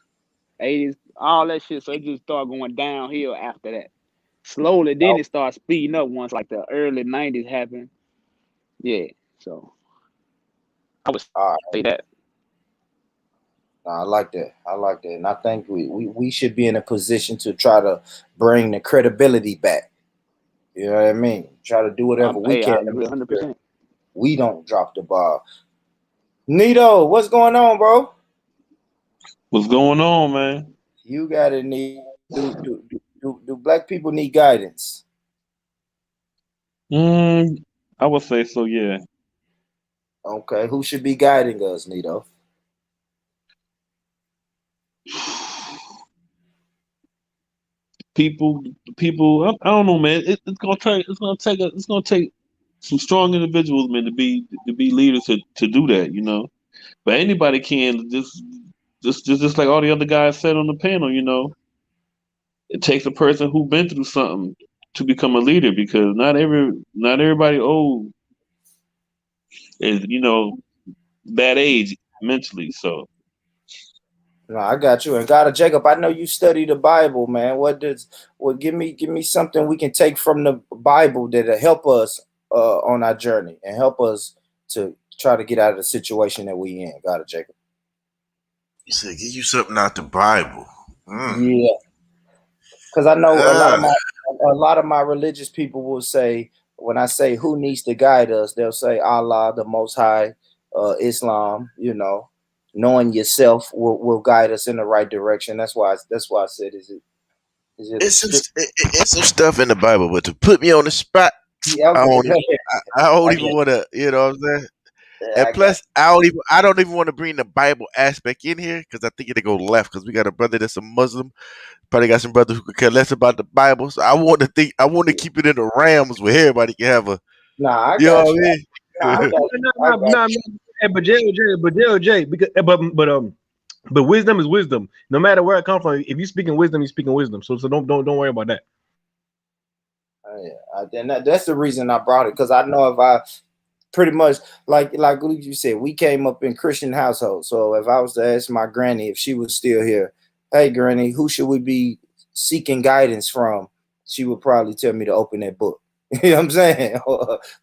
80s, all that shit. So it just started going downhill after that. Slowly, then it started speeding up once like the early 90s happened. Yeah, so I would All say that. I like that. I like that. And I think we should be in a position to try to bring the credibility back. You know what I mean? Try to do whatever we Hey, can I to agree make sure 100%. we don't drop the ball. Nito, what's going on, bro? What's going on, man? You gotta need do black people need guidance? Mm, I would say so, yeah. Okay, who should be guiding us, Nito? People, people. I don't know, man. It's gonna take some strong individuals, man, to be leaders to do that, you know. But anybody can just like all the other guys said on the panel, you know. It takes a person who's been through something to become a leader because not everybody old is, you know, that age mentally. So No, I got you. And God of Jacob, I know you study the Bible, man. Give me something we can take from the Bible that'll help us on our journey and help us to try to get out of the situation that we in, God of Jacob. You said give you something out the Bible. Mm. Yeah. Because I know Uh, a lot of my religious people will say, when I say who needs to guide us, they'll say Allah, the Most High, Islam, you know. knowing yourself will guide us in the right direction. That's why I said, is it It's some stuff in the Bible, but to put me on the spot, yeah, I don't, okay. I don't I even get want to, you know what I'm saying? yeah, And I got plus, I don't even want to bring the Bible aspect in here because I think it'll go left. Because we got a brother that's a Muslim, probably got some brothers who could care less about the Bible. So I want to keep it in the realms where everybody can have a, nah, I you know got what you. Nah, I I mean? got you. I got No, but JOJ, because but wisdom is wisdom. No matter where it comes from, if you're speaking wisdom, you're speaking wisdom. So don't worry about that. and that's the reason I brought it, because I know if I pretty much like you said, we came up in Christian household. So if I was to ask my granny if she was still here, hey granny, who should we be seeking guidance from? She would probably tell me to open that book. You know what I'm saying?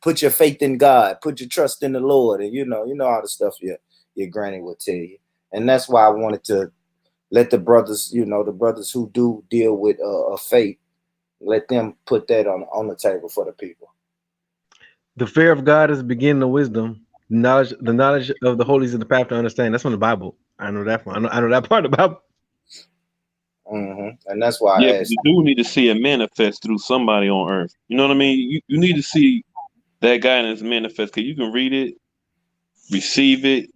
Put your faith in God, put your trust in the Lord, and you know all the stuff your granny would tell you. And that's why I wanted to let the brothers, the brothers who do deal with a faith, let them put that on the table for the people. The fear of God is the beginning of wisdom. The knowledge of the holies is the path to understand. That's from the Bible. I know that one. I know that part of the Bible. And that's why Yeah, I because asked. you do need to see it manifest through somebody on earth. You know what I mean? You need to see that guidance manifest because you can read it, receive it,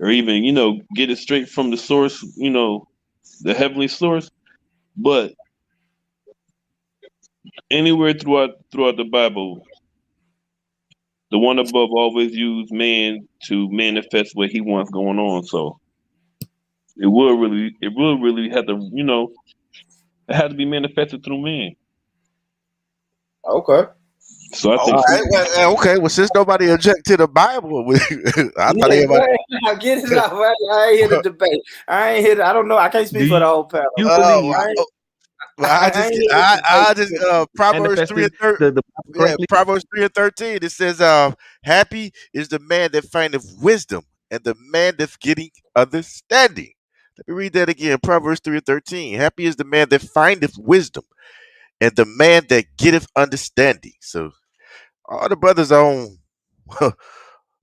or even, get it straight from the source, the heavenly source. But anywhere throughout the Bible, the one above always used man to manifest what he wants going on. So it will really have to, it has to be manifested through man. Okay. So I think Okay, okay. Well, since nobody object to the Bible, I thought Yeah, go everybody. ahead. Now get it out. I ain't here to debate. I ain't here. I don't know. I can't Do speak for the whole panel. you Oh, believe I ain't, well, I ain't here to I debate. just Proverbs 3 manifested and 13. the Bible Yeah, correctly? Proverbs 3 and 13. It says, happy is the man that findeth wisdom, and the man that's getting understanding. Let me read that again. Proverbs 3 and 13. Happy is the man that findeth wisdom, and the man that getteth understanding. So all the brothers are on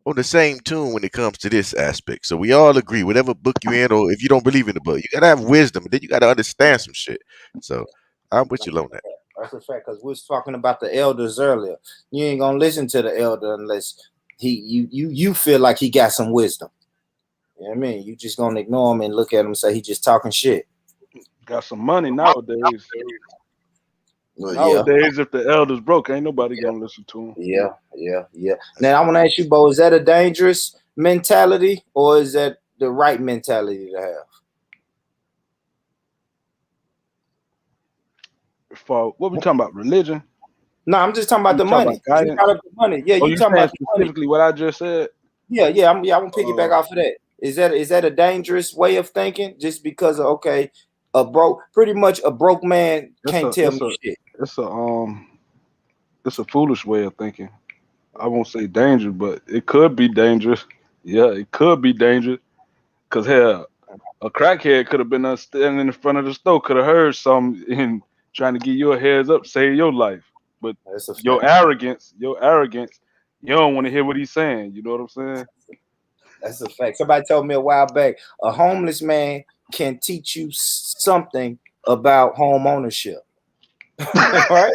on the same tune when it comes to this aspect. So we all agree, whatever book you in, or if you don't believe in the book, you gotta have wisdom, and then you gotta understand some shit. So I'm with you on that. That's a fact, because we was talking about the elders earlier. You ain't gonna listen to the elder unless you feel like he got some wisdom. You know what I mean? You just gonna ignore him and look at him and say he just talking shit. Got some money nowadays. Well, yeah, Nowadays, if the elders broke, ain't nobody gonna listen to him. yeah. Now I want to ask you, Bo, is that a dangerous mentality or is that the right mentality to have? For what we talking about, religion? No, I'm just talking about You the talking money. about You guidance? brought up the money. Yeah, Oh, you you talking saying about the money. specifically what I just said? Yeah. I'm gonna piggyback Uh, off of that. Is that a dangerous way of thinking? Just because of, okay, pretty much a broke man it's can't a tell it's me a shit. it's a it's a foolish way of thinking. I won't say dangerous, but it could be dangerous. Yeah, it could be dangerous. Cause hell, a crackhead could have been standing in front of the store, could have heard something and trying to give you a heads up, save your life. But That's a your fact. arrogance, you don't want to hear what he's saying. You know what I'm saying? That's a fact. Somebody told me a while back, a homeless man can teach you something about home ownership. Right?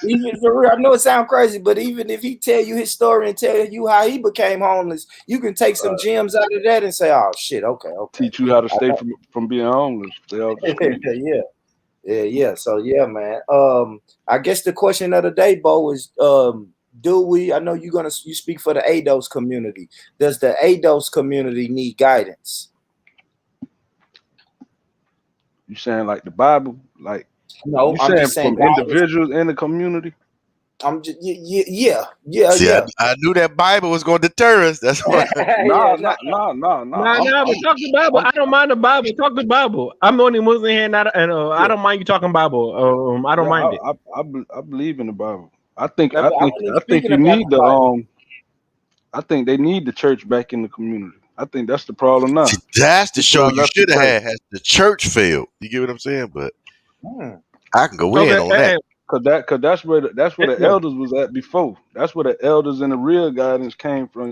Even for real, I know it sounds crazy, but even if he tell you his story and tell you how he became homeless, you can take some gems out of that and say, "Oh shit, okay." Teach you how to stay from being homeless, stay off the street. Yeah. So yeah, man. I guess the question of the day, Bo, is do we? I know you speak for the ADOS community. Does the ADOS community need guidance? You saying like the Bible, like No, you I'm saying just saying from guidance. individuals in the community? I'm just yeah. See, I knew that Bible was going to deter us. That's why. Nah, No. nah. Nah, but talk the Bible. I'm I don't mind the Bible. Talk the Bible. I'm the only Muslim here, and I yeah, don't mind you talking Bible. I don't yeah. mind it. I believe in the Bible. I think I I think wasn't even I think speaking you about need the Bible. I think they need the church back in the community. I think that's the problem See, now. that's the People show are you left the should have church had. Has the church failed? You get what I'm saying? But Hmm. I can go in Okay, on that. because that's where the yeah. elders was at before. That's where the elders and the real guidance came from.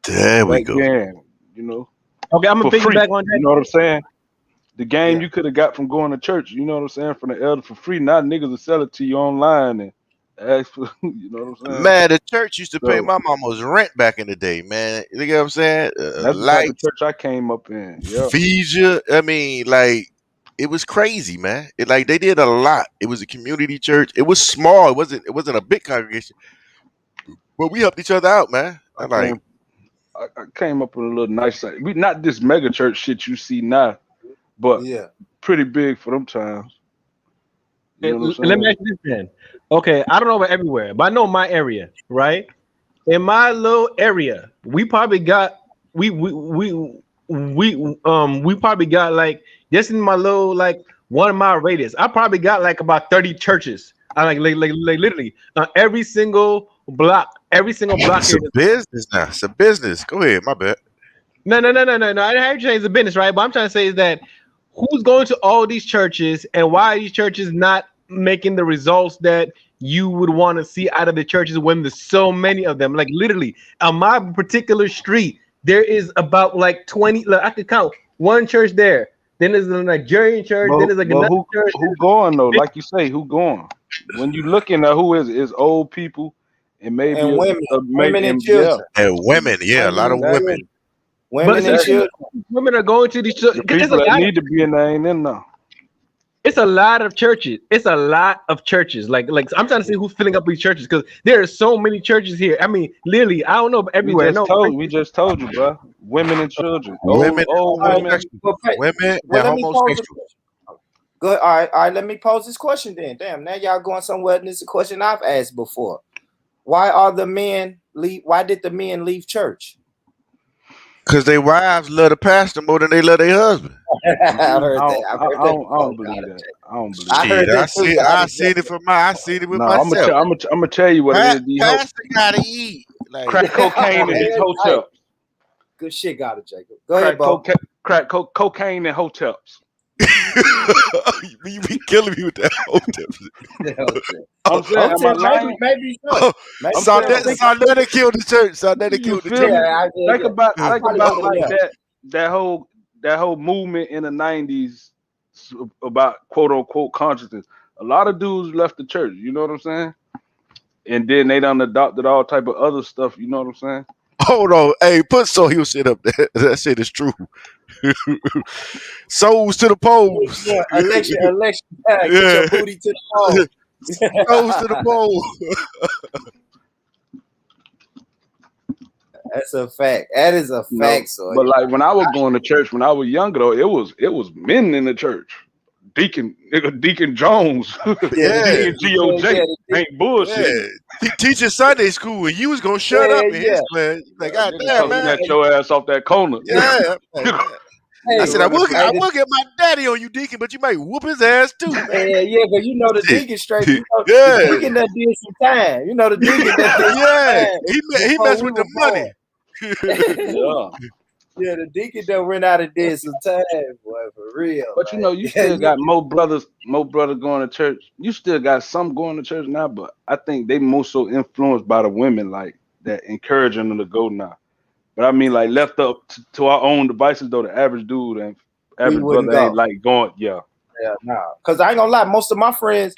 There we Back go. then. You know. Okay, I'm gonna for free. piggyback on You that. know what I'm saying? The game Yeah. you could have got from going to church. You know what I'm saying? From the elder for free. Now niggas will sell it to you online and ask for. You know what I'm saying? Man, the church used to pay So my mama's rent back in the day, man. You know what I'm saying? that's the type of Lights, church I came up in. Yeah. fees you. I mean, like it was crazy, man. It like they did a lot. It was a community church. It was small. It wasn't a big congregation, but we helped each other out, man. I I like came I came up in a little nice side. We not this mega church shit you see now, but Yeah. pretty big for them times. You know what I'm Let me saying? ask you this then. Okay, I don't know about everywhere, but I know my area, right? In my little area, we probably got we probably got like just in my little like 1 mile radius. I probably got like about 30 churches. I like literally every single block it's a here. business now. It's a business. Go ahead, my bad. No. I didn't have you change the business, right? But I'm trying to say is that who's going to all these churches and why are these churches not making the results that you would want to see out of the churches when there's so many of them? Like literally on my particular street, there is about like 20. Look, I could count one church there. Then there's a Nigerian church. Then there's like But another church. who going though? Like you say, who going? When you looking at who is old people and maybe And women, maybe women and yeah. children. And women, yeah, a lot of Exactly. women. But Women so and the thing children. is, women are going to these churches. The people that need to be in there ain't in there. It's a lot of churches. It's a lot of churches. Like I'm trying to see who's filling up these churches because there are so many churches here. I mean, literally, I don't know about everywhere. No, We just told you, bro. Women and children, Women and old All right. women. homosexuals. Well, Women well, and let me pose a homosexuals. good. All right. Let me pose this question then. Damn, now y'all going somewhere, and this is a question I've asked before. Why are the men leave? Why did the men leave church? Because their wives love the pastor more than they love their husband. I heard that. I've heard that. I don't believe that. I don't believe I that. heard Shit, that too. I seen it from I seen it with No, I'm myself. gonna tell you what it is. These hoes Pastor gotta eat. Like crack cocaine in these hotels. Good shit, got it, Jacob. Go ahead, Crack Bo. cocaine in hotels. you be killing me with that hotel. I'm saying, am I lying? Maybe so. Maybe Sarnetta killed the church. Sarnetta You killed the feel church. me? Think about like yeah. that whole movement in the '90s about quote unquote consciousness. A lot of dudes left the church. You know what I'm saying? And then they done adopted all type of other stuff. You know what I'm saying? Hold on. Hey, put Soul shit up there. That shit is true. Souls to the poles. Yeah, election. Get your booty to the wall. Souls to the pole. That's a fact. That is a fact. So, but like when I was going to church when I was younger though, it was men in the church. Deacon Jones, Yeah. G.O.J. ain't bullshit. Yeah. Teaching Sunday school and you was gonna shut up in his class. Like, God damn, man. Get your ass off that corner. Yeah. I said, I will get my daddy on you, Deacon, but you might whoop his ass too. Yeah, but you know the Deacon straight. You know, Yeah. the Deacon that did some time. You know the Deacon that did some time. He messed with the money. Yeah, the Deacon that went out and did some time, boy, for real. But you know, you still got more brothers going to church. You still got some going to church now, but I think they more so influenced by the women, like that encouraging them to go now. But I mean, like left up to our own devices, though, the average dude and average brother ain't like going, Because I ain't gonna lie, most of my friends,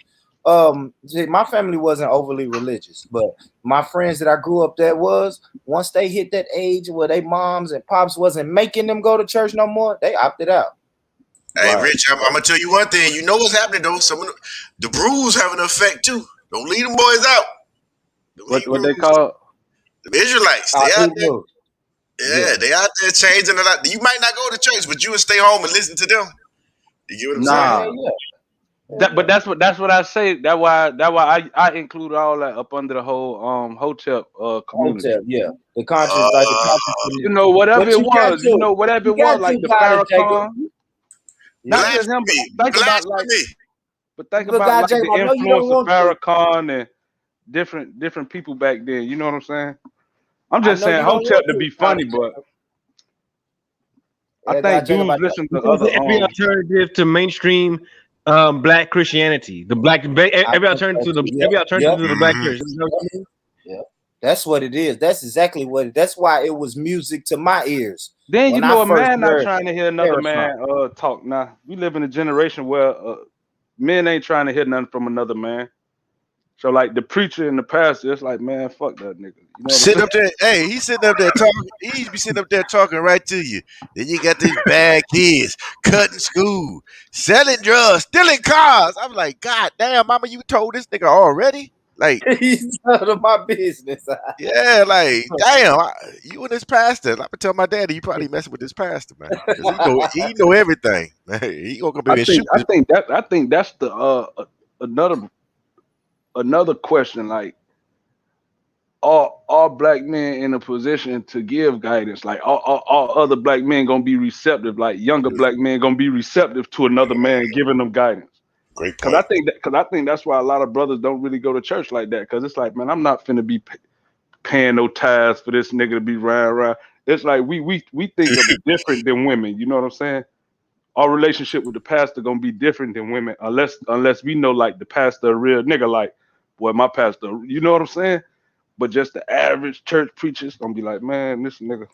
my family wasn't overly religious, but my friends that I grew up that was, once they hit that age where they moms and pops wasn't making them go to church no more, they opted out. Hey, Rich, I'm gonna tell you one thing. You know what's happening though. Some of the brews have an effect too. Don't leave them boys out. What they call the Israelites? They out there. Yeah, they out there changing a lot. You might not go to church, but you would stay home and listen to them. You get what I'm saying? Yeah. But that's what I say. That's why I include all that up under the whole hotel community. Hotel, the conscious, like the conscious. You know, whatever it was, like the Farrakhan. Not just him, but think about like the influence of Farrakhan and different people back then. You know what I'm saying? I'm just saying hotel to be funny, but I think dudes listen to other every alternative to mainstream black Christianity. Every alternative to the black church. Yeah. That's what it is. That's exactly what. That's why it was music to my ears. Then you When know I a first man not heard trying to hear another Terrifying. man talk. Now we live in a generation where men ain't trying to hear nothing from another man. So like the preacher and the pastor, it's like, man, fuck that nigga. You know what I'm Sit saying? up there, hey, he's sitting up there talking. He's be sitting up there talking right to you. Then you got these bad kids cutting school, selling drugs, stealing cars. I'm like, God damn, mama, you told this nigga already? Like, He's out of my business. yeah, like, damn, you and this pastor. I'm gonna tell my daddy you probably messing with this pastor, man, because he know everything. He gonna come in I and think shoot I this. think that I think that's the another question. Like, are black men in a position to give guidance? Like, are other black men gonna be receptive? Like, younger black men gonna be receptive to another man giving them guidance? Great Because I point. think that's why a lot of brothers don't really go to church like that. Because it's like, man, I'm not finna be paying no tithes for this nigga to be around. It's like we think of it different than women. You know what I'm saying? Our relationship with the pastor gonna be different than women, unless we know like the pastor a real nigga. Like, boy, my pastor. You know what I'm saying? But just the average church preacher's gonna be like, man, this nigga.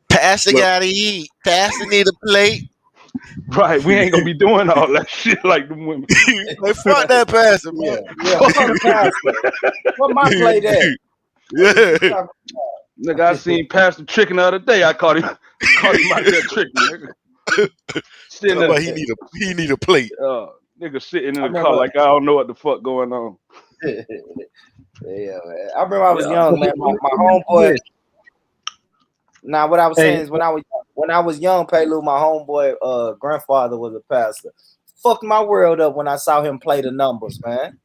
Pastor Well, gotta eat. Pastor need a plate. right, we ain't gonna be doing all that shit like them women. Like, fuck that pastor, Yeah, man. yeah. Fuck the pastor. What my play that? What is you Yeah. talking Nigga, I seen Pastor tricking the other day. I caught him out there tricking, nigga. Sitting Talking there, about he need a plate. nigga sitting in I the car remember. like I don't know what the fuck going on. Yeah, man. I remember I was Yeah, young, man. My homeboy. Now, what I was saying Hey, is when I was young, Pelu, my homeboy grandfather was a pastor. Fucked my world up when I saw him play the numbers, man.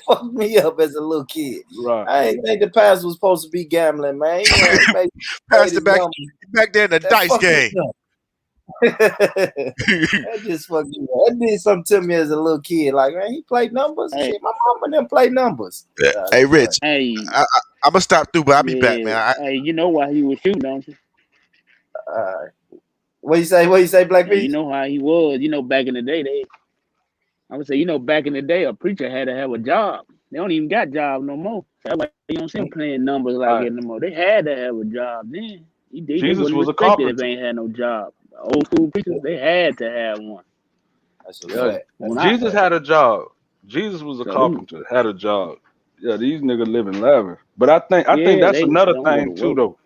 Fucked me up as a little kid. right. I ain't think the pastor was supposed to be gambling, man. You know, he made played Pastor his numbers. back there in the That dice fucked me game. up. That just fucked me up. That did something to me as a little kid. Like, man, he played numbers. Hey, Shit, my mama didn't play numbers. Hey, Rich, hey, I'm gonna stop through, but I'll be back, yeah. man. Hey, you know why he was shooting, don't you? What you say? What you say, Black Yeah, you Peach? know how he was. You know, back in the day, I would say, back in the day, a preacher had to have a job. They don't even got job no more. That's why you don't see them playing numbers like Right. that no more. They had to have a job then. They Jesus wasn't was a respected if carpenter. they ain't had no job. The old school preachers, they had to have one. That's a Yeah. fact. When I Jesus had a job. Jesus was a so them, carpenter, had a job. Yeah, these niggas living lavish. But I think yeah, that's they another don't go to thing too, work. though.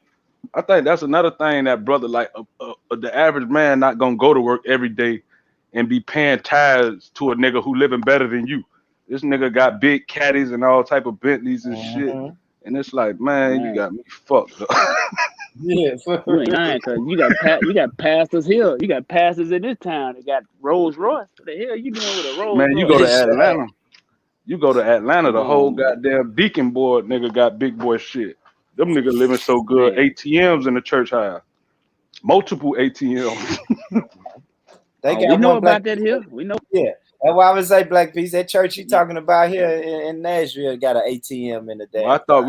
I think that's another thing that brother, like the average man, not gonna go to work every day and be paying tithes to a nigga who living better than you. This nigga got big caddies and all type of Bentleys and shit, Mhm. and it's like, man, you Man, got me fucked up. Yeah. you ain't lying because you got pastors here. You got pastors in this town that got Rolls Royce. What the hell you doing with a Rolls Man, you go Royce? to Atlanta. You go to Atlanta, Come the whole on, man. goddamn deacon board nigga got big boy shit. Them niggas living so good. Man, ATMs in the church house. Multiple ATMs. They we got know one Black about that Peace. here. We know. Yeah. That's why I would say Black Peace. That church you talking about here in Nashville got an ATM in the Well, I damn thought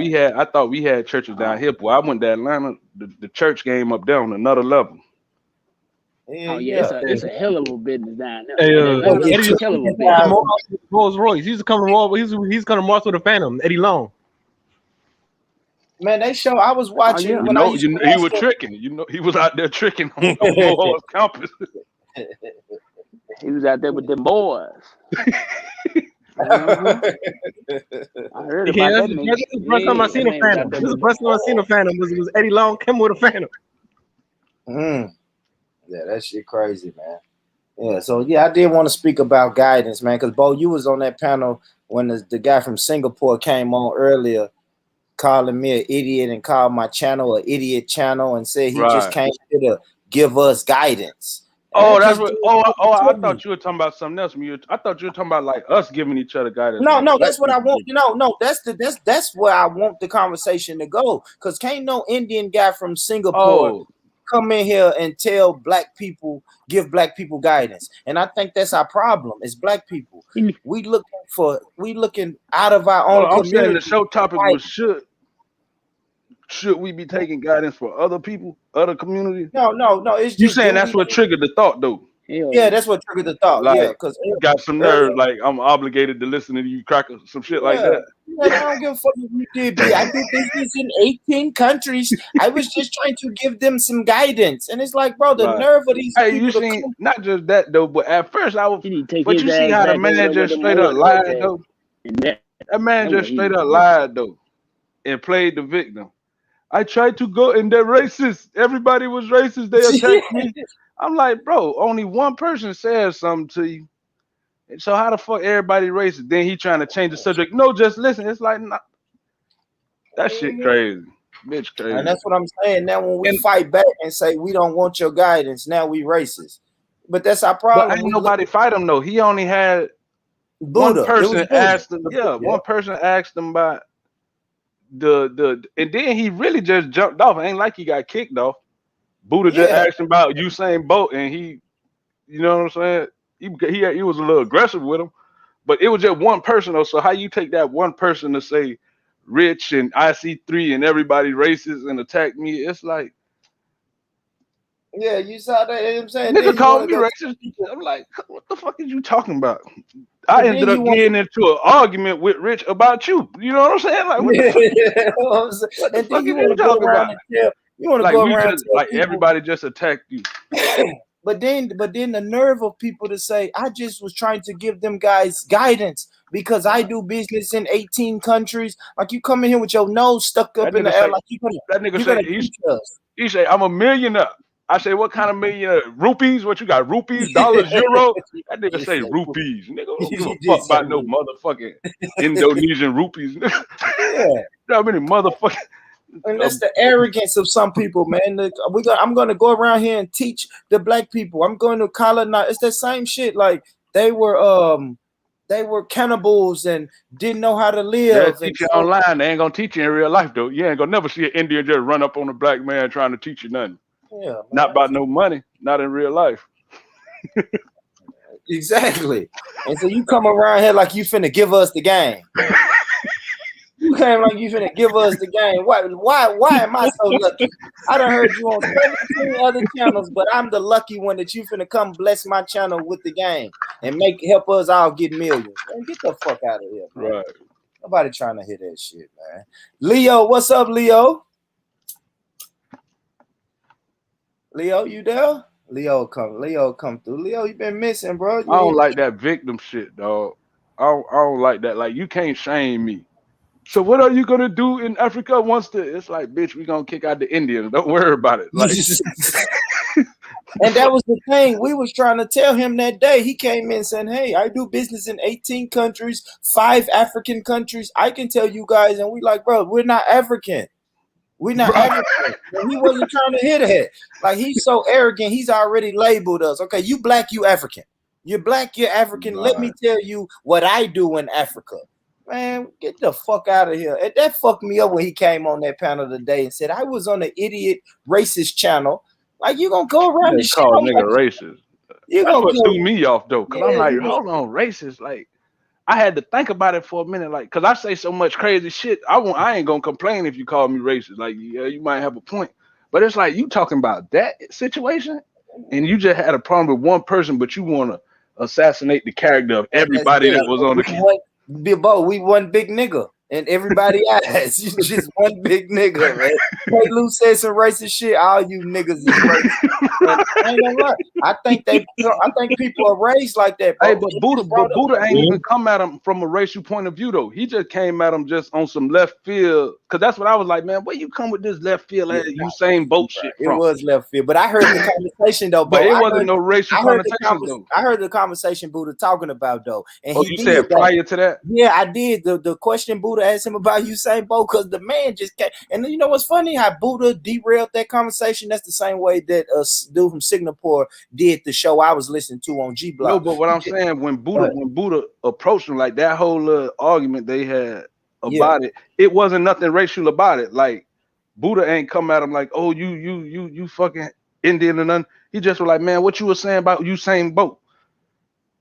thing. we had churches down here. Boy, I went to Atlanta. The church game up there on another level. Yeah, Oh yeah, yeah. it's a hell of a business down there. hey, In Atlanta, It's it's Eddie a hell of a come business. to 2,000. Rolls Royce. He's coming to Roll. He's gonna march with the Phantom. Eddie Long. Man, they show I was Oh watching yeah. when I used to He was watch tricking. He was out there tricking on them. Mohawk campus. He was out there with them boys. Uh-huh. I heard about Yeah, that nigga. that's the first time I Yeah, that seen a man was out Phantom. there This is with the them first time I seen a boys. Phantom. Was Eddie Long came with a Phantom. Yeah, that shit crazy, man. Yeah, so yeah, I did want to speak about guidance, man, because Bo, you was on that panel when the guy from Singapore came on earlier, calling me an idiot and called my channel an idiot channel and said he just Right. came here to give us guidance. And Oh, that that's just what. did I something to me. thought you were talking about something else. I thought you were talking about like us giving each other guidance, No, like no, black that's what I people want. giving. No, that's where I want the conversation to go. Because can't no Indian guy from Singapore Oh, come in here and tell black people, give black people guidance. And I think that's our problem. It's black people. He- We looking out of our own I'm saying the community. show topic was should we be taking guidance for other people, other communities? No. It's You just saying do that's we? what triggered the thought though? Hell Yeah, no. that's what triggered the thought. Yeah, Like, because you got some earlier, nerve. Like, I'm obligated to listen to you crack some shit like yeah, that. like, I don't give a fuck if you did, B. I do business in 18 countries. I was just trying to give them some guidance. And it's like, bro, the Right. nerve of these Hey, you people to seen come. not just that though, but at first I was, He need to take but his you see ass how the back over there manager where them straight up oil drugs lied at. though. And that That man that's what just he straight need up to do. lied though and played the victim. I tried to go and they're racist. Everybody was racist. They attacked me. I'm like, bro, only one person said something to you. So how the fuck everybody racist? Then he trying to change the subject. No, just listen. It's like, nah, that shit crazy. Bitch And crazy. that's what I'm saying. Now, when we And fight back and say we don't want your guidance, now we racist. But that's our but problem. ain't We look nobody at fight him though. He only had one Buddha. It was person Buddha. asked him, yeah, one person asked him about the and then he really just jumped off. It ain't like he got kicked off. Buddha just Yeah. asked him about Usain Bolt, and he, you know what I'm saying? He was a little aggressive with him, but it was just one person though. So how you take that one person to say Rich and IC3 and everybody racist and attack me? It's like, Yeah, you saw that. You know what I'm saying? nigga Then you want called to me go to racist. people. I'm like, what the fuck is you talking about? I But then ended you up want getting into an argument with Rich about you. You know what I'm saying? Like, what the fuck? What the and then fuck you is want you to go talking around about? and tell Like we and just tell like people. everybody just attacked you. But then the nerve of people to say, I just was trying to give them guys guidance because I do business in 18 countries. Like, you come in here with your nose stuck That up in nigga the air, say like that nigga you're say gonna teach us. he say I'm a millionaire. I say what kind of millionaire? Rupees? What you got? Rupees, dollars, euro? That nigga Just say say, rupees. Nigga don't give a you fuck just say, about no motherfucking Indonesian rupees. Nigga. yeah. You know how many motherfucking And that's the arrogance of some people, man. I'm gonna go around here and teach the black people. I'm going to colonize. It's the same shit. Like they were cannibals and didn't know how to they'll live. And teach you so, online. They ain't gonna teach you in real life though. You ain't gonna never see an Indian just run up on a black man trying to teach you nothing. yeah, Not man. about no money. Not in real life. Exactly. And so you come around here like you finna give us the game. You came like you finna give us the game. Why am I so lucky? I done heard you on 17 other channels, but I'm the lucky one that you finna come bless my channel with the game and help us all get millions. Man, get the fuck out of here, man. Right. Nobody trying to hear that shit, man. Leo, what's up, Leo? Leo, you there? Leo come through. Leo, you been missing, bro. I don't like that victim shit, dog. I don't like that. Like, you can't shame me. So what are you gonna do in Africa once it's like, bitch, we gonna kick out the Indians. Don't worry about it. Like, and that was the thing. We was trying to tell him that day. He came in saying, hey, I do business in 18 countries, 5 African countries. I can tell you guys. And we like, bro, we're not African. We're not African. And he wasn't trying to hear that. Like, he's so arrogant. He's already labeled us. Okay, you black, you African. You're black, you're African. Let me tell you what I do in Africa. Man, get the fuck out of here. And that fucked me up when he came on that panel today and said, I was on an idiot racist channel. Like, you gonna go around the shit. Call a nigga racist. You That's gonna what go, threw me off though. Cause I'm yeah, like, hold on, racist. Like, I had to think about it for a minute. Like, cause I say so much crazy shit. I ain't gonna complain if you call me racist. Like, yeah, you might have a point. But it's like you talking about that situation, and you just had a problem with one person, but you wanna assassinate the character of everybody that was on the we one big nigga and everybody eyes. You just one big nigga, man. Hey, Lou said some racist shit. All you niggas is racist. And I ain't gonna lie. I think people are raised like that, bro. Hey, but Buddha ain't even come at him from a racial point of view though. He just came at him just on some left field. Cause that's what I was like, man. Where you come with this left field Usain Bolt shit from? It was left field, but I heard the conversation though. But it wasn't no racial connotation though. I heard the conversation Buddha talking about though, and you said prior to that? Yeah, I did. The question Buddha asked him about Usain Bolt, because the man just came. And you know what's funny? How Buddha derailed that conversation. That's the same way that a dude from Singapore did the show I was listening to on G Block. No, but what I'm saying, when Buddha approached him, like that whole argument they had about it wasn't nothing racial about it. Like, Buddha ain't come at him like, oh, you fucking Indian or nothing. He just was like, man, what you were saying about Usain Bolt?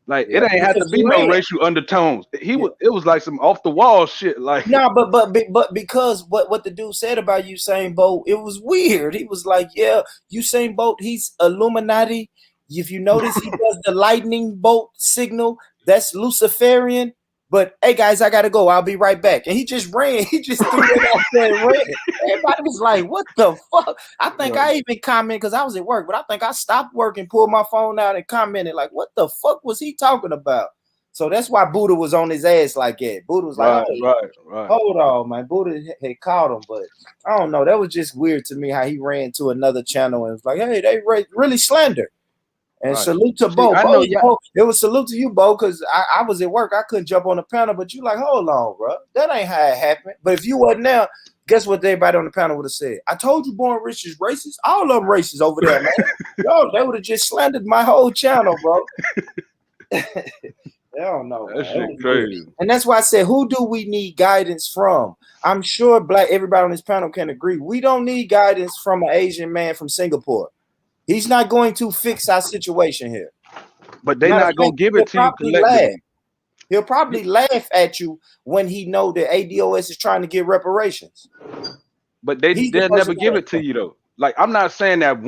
Like, it ain't had to be no racial undertones. It was like some off the wall shit. Like, no, but because what the dude said about Usain Bolt, it was weird. He was like, yeah, Usain Bolt, he's Illuminati. If you notice, he does the lightning bolt signal. That's Luciferian. But hey, guys, I gotta go. I'll be right back. And he just ran. He just threw it out there and ran. Everybody was like, "What the fuck?" I think I even commented because I was at work, but I think I stopped work and pulled my phone out and commented like, "What the fuck was he talking about?" So that's why Buddha was on his ass like that. Buddha was like, right. Hold on, man. Buddha had caught him, but I don't know. That was just weird to me how he ran to another channel and was like, hey, they really slander. And salute to Bo. I know, yeah. Bo. It was salute to you, Bo, because I was at work. I couldn't jump on the panel, but you like, hold on, bro. That ain't how it happened. But if you wasn't there, guess what everybody on the panel would have said? I told you Born Rich is racist. All of them racist over there, man. Yo, they would have just slandered my whole channel, bro. I don't know. That shit crazy. And that's why I said, who do we need guidance from? I'm sure everybody on this panel can agree. We don't need guidance from an Asian man from Singapore. He's not going to fix our situation here. But they're not going to give it to you collectively. He'll probably laugh at you when he know that ADOS is trying to get reparations. But they'll never give it to you, though. Like, I'm not saying that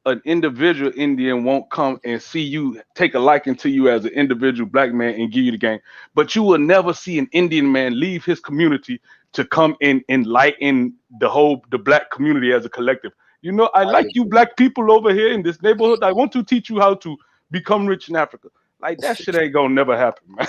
an individual Indian won't come and see you, take a liking to you as an individual black man and give you the game. But you will never see an Indian man leave his community to come and enlighten the black community as a collective. You know, I like you black people over here in this neighborhood. I want to teach you how to become rich in Africa. Like, that shit ain't gonna never happen, man.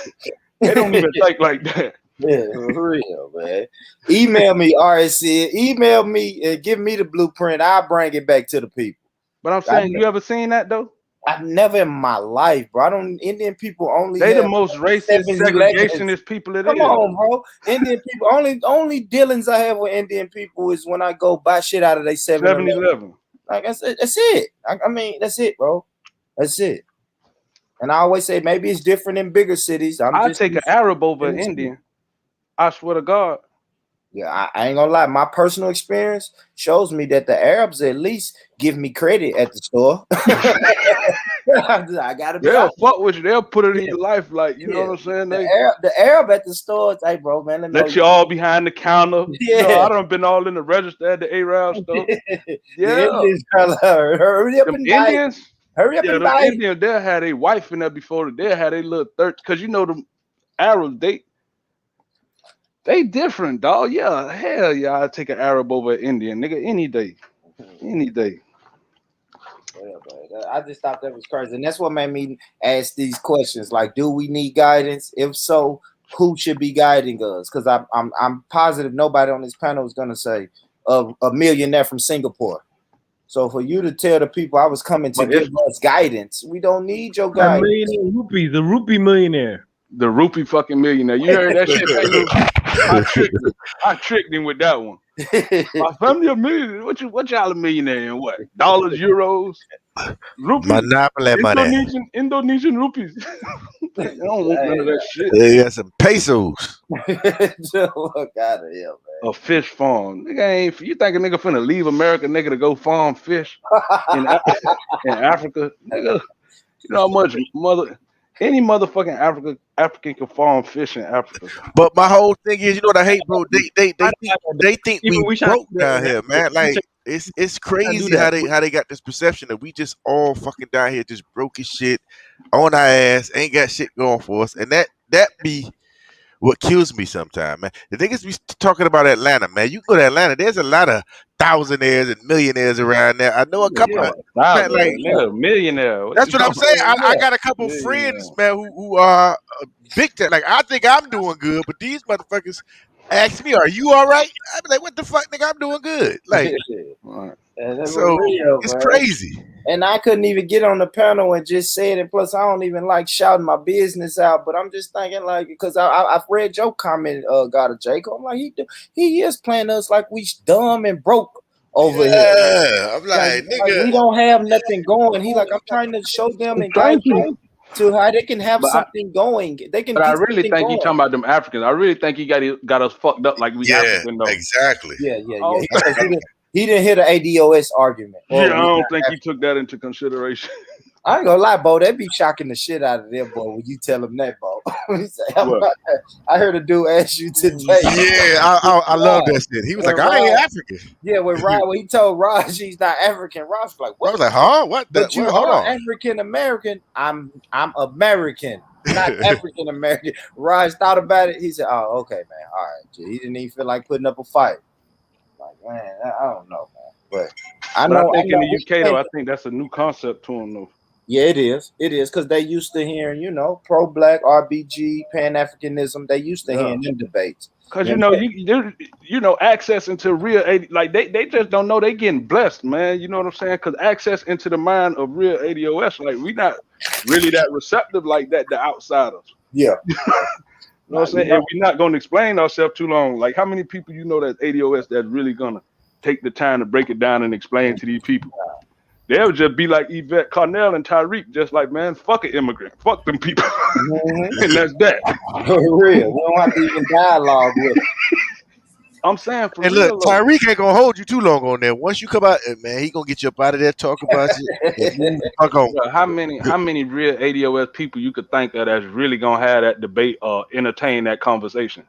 They don't even think like that. Yeah, for real, man. Email me, RSC. Email me and give me the blueprint. I'll bring it back to the people. But I'm saying, you ever seen that though? I've never in my life, bro. Indian people only. They the most racist, segregationist people it is. Come on, bro. Indian people, only dealings I have with Indian people is when I go buy shit out of their 7-Eleven. Like, that's it. I mean, that's it, bro. That's it. And I always say maybe it's different in bigger cities. I'll take an Arab over an Indian. I swear to God. Yeah, I ain't gonna lie. My personal experience shows me that the Arabs at least give me credit at the store. I gotta be honest. Fuck with you. They'll put it in your life, like, you know what I'm saying? The Arab at the store, hey, bro, man. Let you all behind the counter. Yeah, you know, I done been all in the register at the Arab store. Hurry up and Indians. Hurry up and buy. Indians, they'll have a wife in there before they'll have a little third. Because you know the Arabs, they different, dog. Yeah, hell yeah, I'd take an Arab over an Indian, nigga, any day. Any day. Yeah, I just thought that was crazy. And that's what made me ask these questions. Like, do we need guidance? If so, who should be guiding us? Because I'm positive nobody on this panel is gonna say a millionaire from Singapore. So for you to tell the people I was coming to give us guidance, we don't need your guidance. The rupee millionaire. The rupee fucking millionaire. You heard that shit? I tricked him with that one. My family a millionaire. What y'all a millionaire in what? Dollars, euros, rupees. Monopoly money. Indonesian rupees. They don't want none of that shit. They got some pesos. Look out of here, man. A fish farm. Nigga you think a nigga finna leave America, nigga, to go farm fish in Africa? Nigga, you know how much any motherfucking African can farm fish in Africa. But my whole thing is, you know what I hate, bro? They think we broke down here, man. Like it's crazy how they got this perception that we just all fucking down here just broke as shit on our ass, ain't got shit going for us, and that be what kills me sometimes, man. The thing is, we talking about Atlanta, man. You go to Atlanta, there's a lot of thousandaires and millionaires around there. I know a couple of millionaire. That's what I'm saying. I got a couple friends, man, who are big time. Like, I think I'm doing good, but these motherfuckers ask me, "Are you all right?" I be like, "What the fuck, nigga? I'm doing good." Like, so it's crazy. And I couldn't even get on the panel and just say it. And plus, I don't even like shouting my business out. But I'm just thinking, like, because I've read your comment, God of Jacob. I'm like, he is playing us like we dumb and broke over here. I'm like, nigga, like, we don't have nothing going. He like, I'm trying to show them and guide them to how they can have something going. They can. But I really think you talking about them Africans. I really think he got us fucked up like we African though. Exactly. Yeah. He didn't hear the ADOS argument. Yeah, I don't think he took that into consideration. I ain't gonna lie, Bo. They be shocking the shit out of them, boy, when you tell them that, Bo. He said, What? I heard a dude ask you today. Yeah, I love that shit. He was like, I ain't African. Yeah, when he told Raj he's not African, Raj was like, I what? was like, huh? What? But you Hold are on. African American. I'm American, not African American. Raj thought about it. He said, oh, okay, man. All right. He didn't even feel like putting up a fight. Like, man, I don't know, man. But I But I know. think in the we UK though, I think- think that's a new concept to them though. yeah, it is. It is because they used to hearing, pro-black, RBG, Pan-Africanism. They used to hearing them debates. Cause access into real like they just don't know they getting blessed, man. You know what I'm saying? Cause access into the mind of real ADOS, like we not really that receptive like that to outsiders. Yeah. You know what I'm saying? And we're not gonna explain ourselves too long. Like how many people that ADOS that's really gonna take the time to break it down and explain to these people? They'll just be like Yvette Carnell and Tyreek, just like, man, fuck an immigrant, fuck them people, and that's that. For real, we don't have to even dialogue with them. I'm saying for And real. look, Tyreek ain't gonna hold you too long on there. Once you come out, man, he gonna get you up out of there, talk about it. Fuck on. How many real ADOS people you could think of that's really gonna have that debate or entertain that conversation?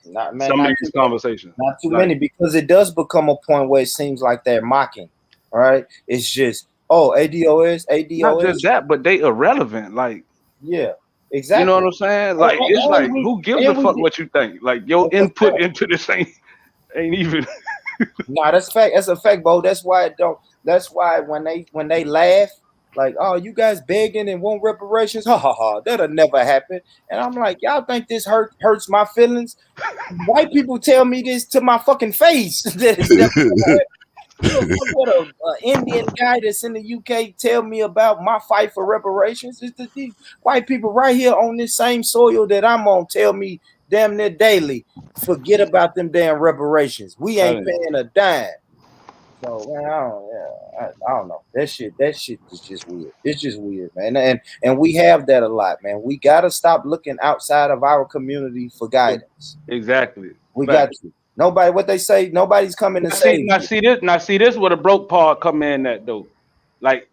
Some of these conversations. Not too many, because it does become a point where it seems like they're mocking, right? It's just, ADOS. Not just that, but they irrelevant. Like, yeah, exactly. You know what I'm saying? Like, it's like, who gives a fuck what you think? Like, your input into this ain't even. Nah, that's fact. That's a fact, Bo. That's why it don't. That's why when they laugh, like, oh, you guys begging and want reparations, ha ha ha, that'll never happen. And I'm like, y'all think this hurts my feelings? White people tell me this to my fucking face. That it's never gonna happen. What a Indian guy that's in the UK tell me about my fight for reparations. It's these white people right here on this same soil that I'm on tell me damn near daily, forget about them damn reparations. We ain't paying a dime. So man, I don't know. That shit is just weird. It's just weird, man. And we have that a lot, man. We gotta stop looking outside of our community for guidance. Exactly. We got to. Nobody, what they say, nobody's coming to save you. Now see this where the broke part come in at though. Like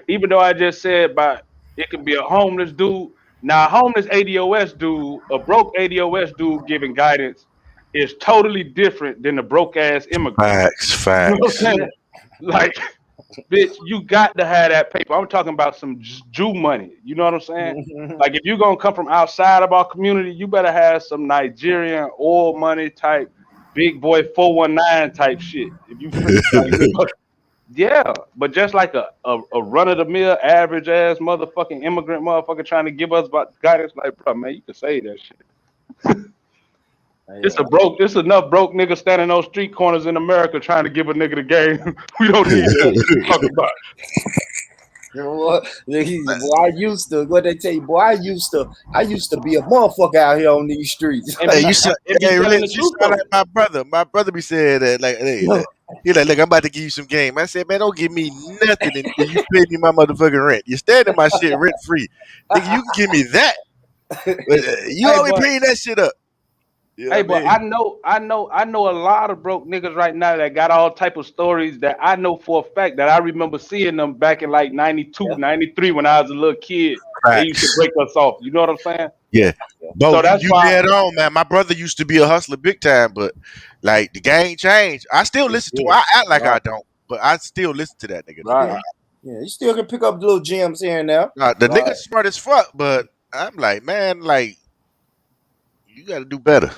even though I just said about it could be a homeless dude. Now a homeless ADOS dude, a broke ADOS dude giving guidance is totally different than a broke ass immigrant. Facts. You know what I'm saying? Like, bitch, you got to have that paper. I'm talking about some Jew money. You know what I'm saying? Like, if you're gonna come from outside of our community, you better have some Nigerian oil money type, big boy 419 type shit. If you yeah, but just like a run of the mill, average ass motherfucking immigrant motherfucker trying to give us about guidance, like, bro, man, you can say that shit. It's enough broke niggas standing on street corners in America trying to give a nigga the game. We don't need that. Talk about it. You know what? Boy, I used to. What they tell you, boy? I used to be a motherfucker out here on these streets. Hey, you sound like my brother. My brother be saying that, like, he like, look, I'm about to give you some game. I said, man, don't give me nothing until you pay me my motherfucking rent. You're staying in my shit rent free, nigga. You can give me that. You always paying that shit up. You know but I know a lot of broke niggas right now that got all type of stories that I know for a fact that I remember seeing them back in like 92, 93 when I was a little kid. They used to break us off. You know what I'm saying? Yeah. Bo, so that's you why dead on, man. My brother used to be a hustler big time, but like the game changed. I still listen to it. I act like I don't, but I still listen to that nigga. Right. Yeah, you still can pick up little gems here and there. The nigga's smart as fuck, but I'm like, man, like, you got to do better.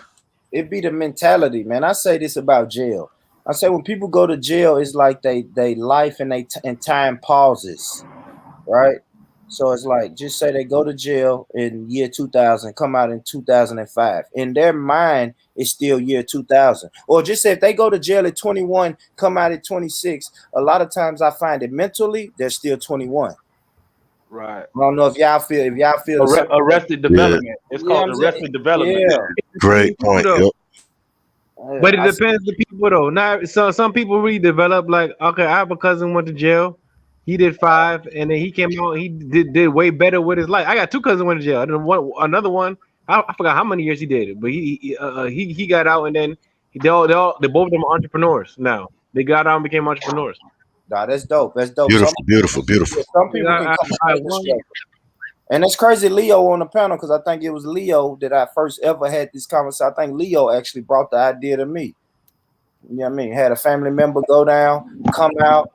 It be the mentality, man. I say this about jail. I say when people go to jail, it's like they life and time pauses, right? So it's like, just say they go to jail in year 2000, come out in 2005. In their mind, it's still year 2000. Or just say if they go to jail at 21, come out at 26. A lot of times I find it mentally, they're still 21. Right. I don't know if y'all feel Arrested Development. It's called Arrested Development. Yeah. Great point. Yep. But it depends on the people though. Now, so some people really develop like, okay, I have a cousin went to jail. He did 5, and then he came out. He did way better with his life. I got 2 cousins went to jail. And then another one, I forgot how many years he did, but he got out, and then they both of them are entrepreneurs now. They got out and became entrepreneurs. Nah, that's dope. That's dope. Beautiful. Some people can come out of the struggle. And it's crazy Leo on the panel because I think it was Leo that I first ever had this conversation. I think Leo actually brought the idea to me. You know what I mean? Had a family member go down, come out,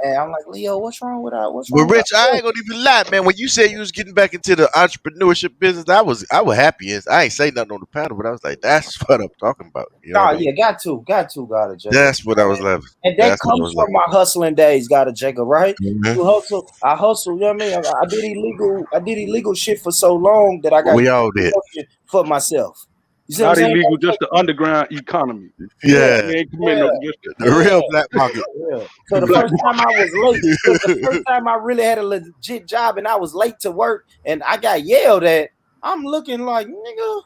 and I'm like, Leo, what's wrong with that? What's But wrong with Rich, I that? ain't gonna even lie, man. When you said you was getting back into the entrepreneurship business, I was happy. I ain't say nothing on the panel, but I was like, that's what I'm talking about. You know what Nah, I mean? yeah, got to, gotta Jacob. That's what I was loving. And that That's what I comes was from loving. my hustling days, gotta Jacob, right? Mhm. You hustle, I hustle, you know what I mean? I did illegal shit for so long that I got We all did. for myself. You see what I'm Not saying? illegal, just the underground economy. Yeah, Yeah, We ain't committing yeah, no just the yeah. real black market. Yeah. So the the black first time I market. was late, look, the first time I really had a legit job and I was late to work and I got yelled at, I'm looking like, nigga,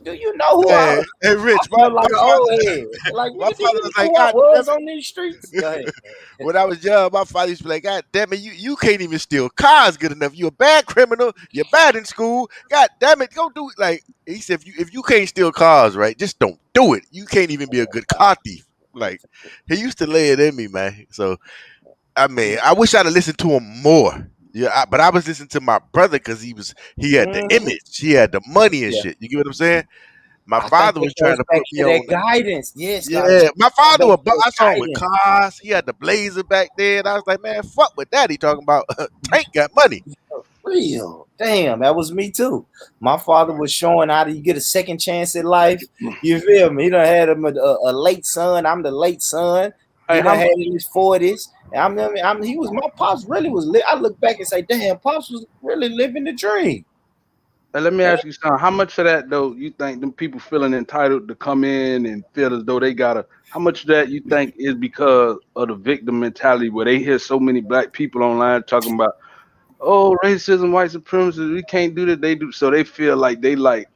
do you know who I Hey, hey, I Rich, felt like an old head. Like, my nigga, do father you was know like, who I God damn was it. on these streets? Go ahead. When I was young, my father used to be like, God damn it, you can't even steal cars good enough. You're a bad criminal. You're bad in school. God damn it, go do it. Like he said, if you can't steal cars, right, just don't do it. You can't even be a good car thief. Like he used to lay it in me, man. So I mean, I wish I'd have listened to him more. Yeah, but I was listening to my brother because he had the Mhm. image, he had the money and Yeah. shit. You get what I'm saying? My I think father it was trying goes to back put me to that on. guidance. Yes, God. Yeah, my father Back was. to that I saw him with guidance. cars. He had the Blazer back then. I was like, man, fuck with that. He talking about Tank got money. Real. Damn, that was me too. My father was showing how do you get a second chance at life. You feel me? He done had him a late son. I'm the late son. Hey, He done how had in his 40s. He was my pops really was I look back and say, damn, pops was really living the dream. let me ask you something. How much of that though you think them people feeling entitled to come in and feel as though they gotta? How much of that you think is because of the victim mentality where they hear so many black people online talking about, oh, racism, white supremacy, we can't do that. They do so they feel like they like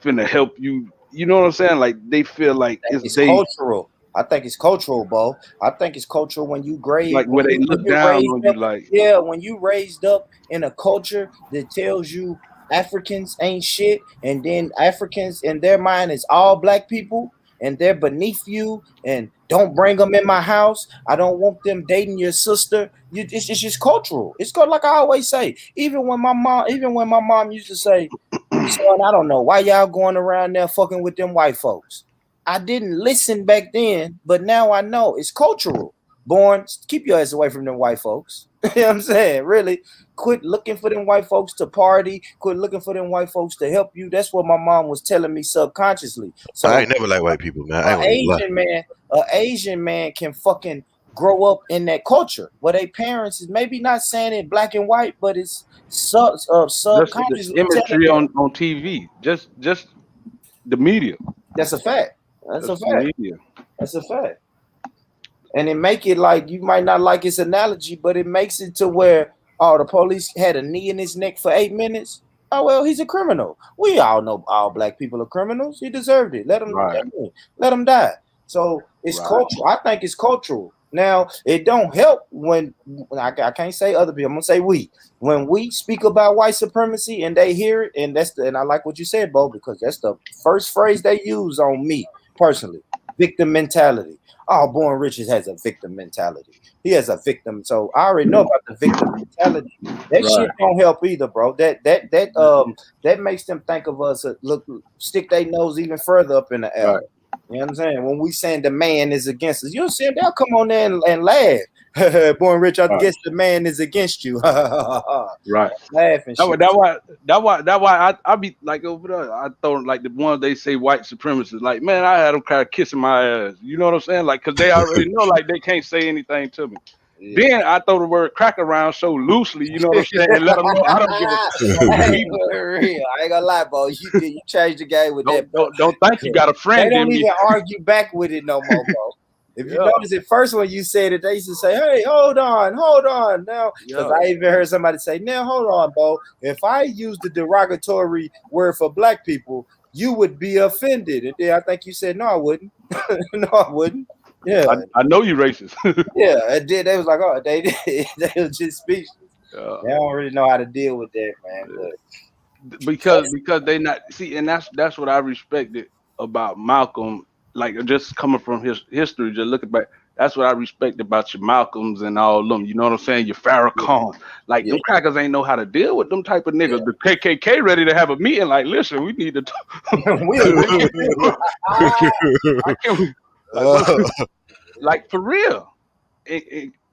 finna help you. You know what I'm saying? Like they feel like Think it's it's they cultural. I think it's cultural, Bo. I think it's cultural when you grade like where they when look you down raised on you. up. Like Yeah, when you raised up in a culture that tells you Africans ain't shit, and then Africans in their mind is all black people, and they're beneath you, and don't bring them in my house. I don't want them dating your sister. It's just cultural. It's called like I always say. Even when my mom used to say, son, I don't know why y'all going around there fucking with them white folks. I didn't listen back then, but now I know it's cultural. Born, keep your ass away from them white folks. You know what I'm saying? Really, quit looking for them white folks to party. Quit looking for them white folks to help you. That's what my mom was telling me subconsciously. I So ain't never like white people, man. I a ain't gonna even lie. Asian man can fucking grow up in that culture where they parents is maybe not saying it black and white, but it's just the subconsciously telling imagery them. on TV, just the media, That's a fact. That's a just the fact. media. That's a fact. And it make it like you might not like its analogy, but it makes it to where the police had a knee in his neck for 8 minutes. Oh well, he's a criminal. We all know all black people are criminals. He deserved it. Right, Let him die. So it's right. cultural. I think it's cultural. Now it don't help when I can't say other people. I'm gonna say we. When we speak about white supremacy and they hear it, and I like what you said, Bo, because that's the first phrase they use on me personally. Victim mentality. Oh, Born Riches has a victim mentality. He has a victim. So I already know about the victim mentality. That Right. shit don't help either, bro. That makes them think of us look stick their nose even further up in the air. Right. You know what I'm saying? When we saying the man is against us, you know what I'm saying? They'll come on there and laugh. Born Rich, I Right. guess the man is against you. Laugh Right. and shit. That why I be like over there. I thought like the ones they say white supremacists. Like man, I had them kind of kissing my ass. You know what I'm saying? Like because they already know like they can't say anything to me. Yeah. Then I throw the word crack around so loosely. You know what I'm saying? And let them know I don't give a fuck Hey, either. for real. I ain't gonna lie, bro. You changed the game with that, bro. Don't think you got a They friend don't in me. even argue back with it no more, bro. If you Yeah. notice it first when you said it, they used to say, "Hey, hold on now," because Yeah. I even heard somebody say, "Now, hold on, Bo. If I use the derogatory word for black people, you would be offended." And then I think you said, "No, I wouldn't. No, I wouldn't." Yeah, I know you racist. yeah. And then they was like, "Oh, they they was just speechless." Yeah. They don't really know how to deal with that, man. But Because they not see, and that's what I respected about Malcolm. Like just coming from his history, just looking back, That's what I respect about your Malcolms and all them. You know what I'm saying? Your Farrakhan. Like Yeah. them crackers ain't know how to deal with them type of niggas. The KKK ready to have a meeting. Like, listen, we need to. I can't. Like, like for real.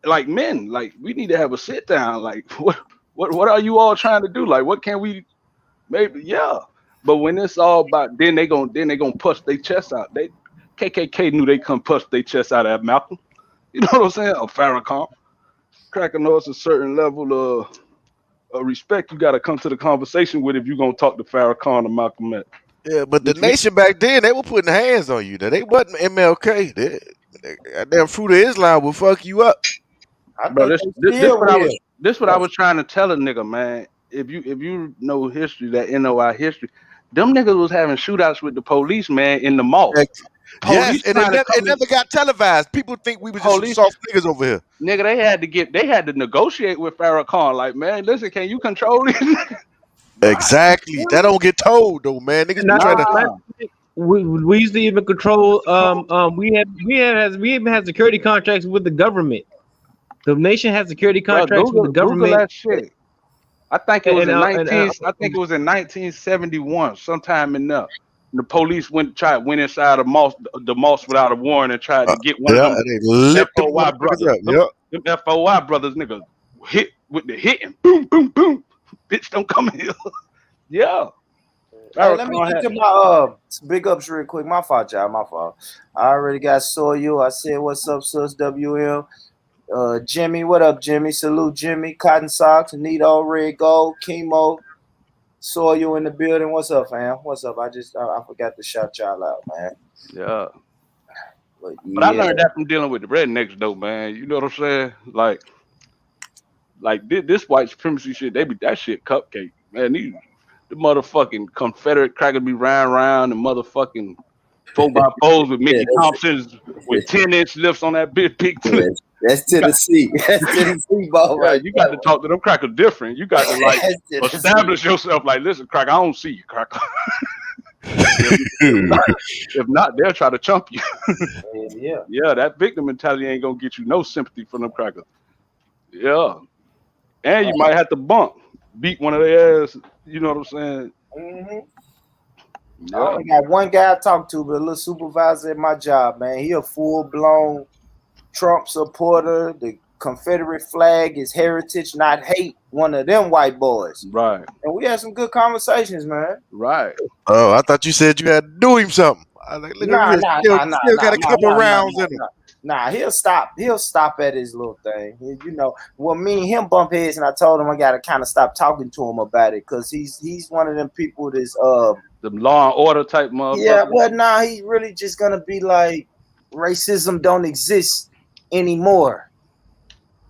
Like men. Like we need to have a sit down. Like what are you all trying to do? Like what can we? Maybe yeah. But when it's all about then they gonna push their chest out. They KKK knew they couldn't push their chest out at Malcolm. You know what I'm saying? Or Farrakhan. Cracker knows a certain level of respect you got to come to the conversation with if you're going to talk to Farrakhan or Malcolm X. Yeah, but the nation back then, they were putting hands on you. They wasn't MLK. Damn Fruit of Islam will fuck you up. Bro, this what I was trying to tell a nigga, man. If you know history, that NOI history, them niggas was having shootouts with the police, man, in the mall. Yes, and it never got televised. People think we was just some soft niggas over here. Nigga, they had to negotiate with Farrakhan. Like, man, listen, can you control these niggas? Exactly. That don't get told though, man. Niggas be trying to. We used to even control. We even had security contracts with the government. The nation has security contracts with the government. Google that shit. I think it was in 1971, sometime in there. The police went inside the mosque without a warrant and tried to get one of them FOI brothers. Them FOI brothers, niggas, hit with the hitting. Boom, boom, boom. Bitch, don't come here. Yeah. Hey, let me get to my big ups real quick. My fault, y'all. My fault. I already got Soil. I said, what's up, sus? WM. Jimmy, what up, Jimmy? Salute, Jimmy. Cotton Socks, Nito, Red Gold, Chemo, Soil in the building. What's up, fam? What's up? I forgot to shout y'all out, man. Yeah. But I learned that from dealing with the rednecks, though, man. You know what I'm saying? Like this white supremacy shit, that shit cupcake, man. The motherfucking Confederate crackers be riding around the motherfucking 4x4s with Mickey Thompsons with 10-inch lifts on that big That's Tennessee. That's Tennessee ball, right? You got to talk to them crackers different. You got to like establish yourself. Like, listen, cracker, I don't see you, cracker. If not, they'll try to chump you. Yeah, that victim mentality ain't gonna get you no sympathy from them crackers. Yeah, and you might have to beat one of their ass. You know what I'm saying? Mm-hmm. Yeah. I only got one guy I talk to, but a little supervisor at my job, man. He a full-blown Trump supporter. The Confederate flag is heritage, not hate. One of them white boys. Right. And we had some good conversations, man. Right. Oh, I thought you said you had to do him something. I like, look still got a couple rounds in him. Nah, he'll stop at his little thing. You know, well, me and him bump heads, and I told him I gotta kind of stop talking to him about it because he's one of them people that's the law and order type motherfucker. Yeah, well, nah, he's really just gonna be like, racism don't exist anymore.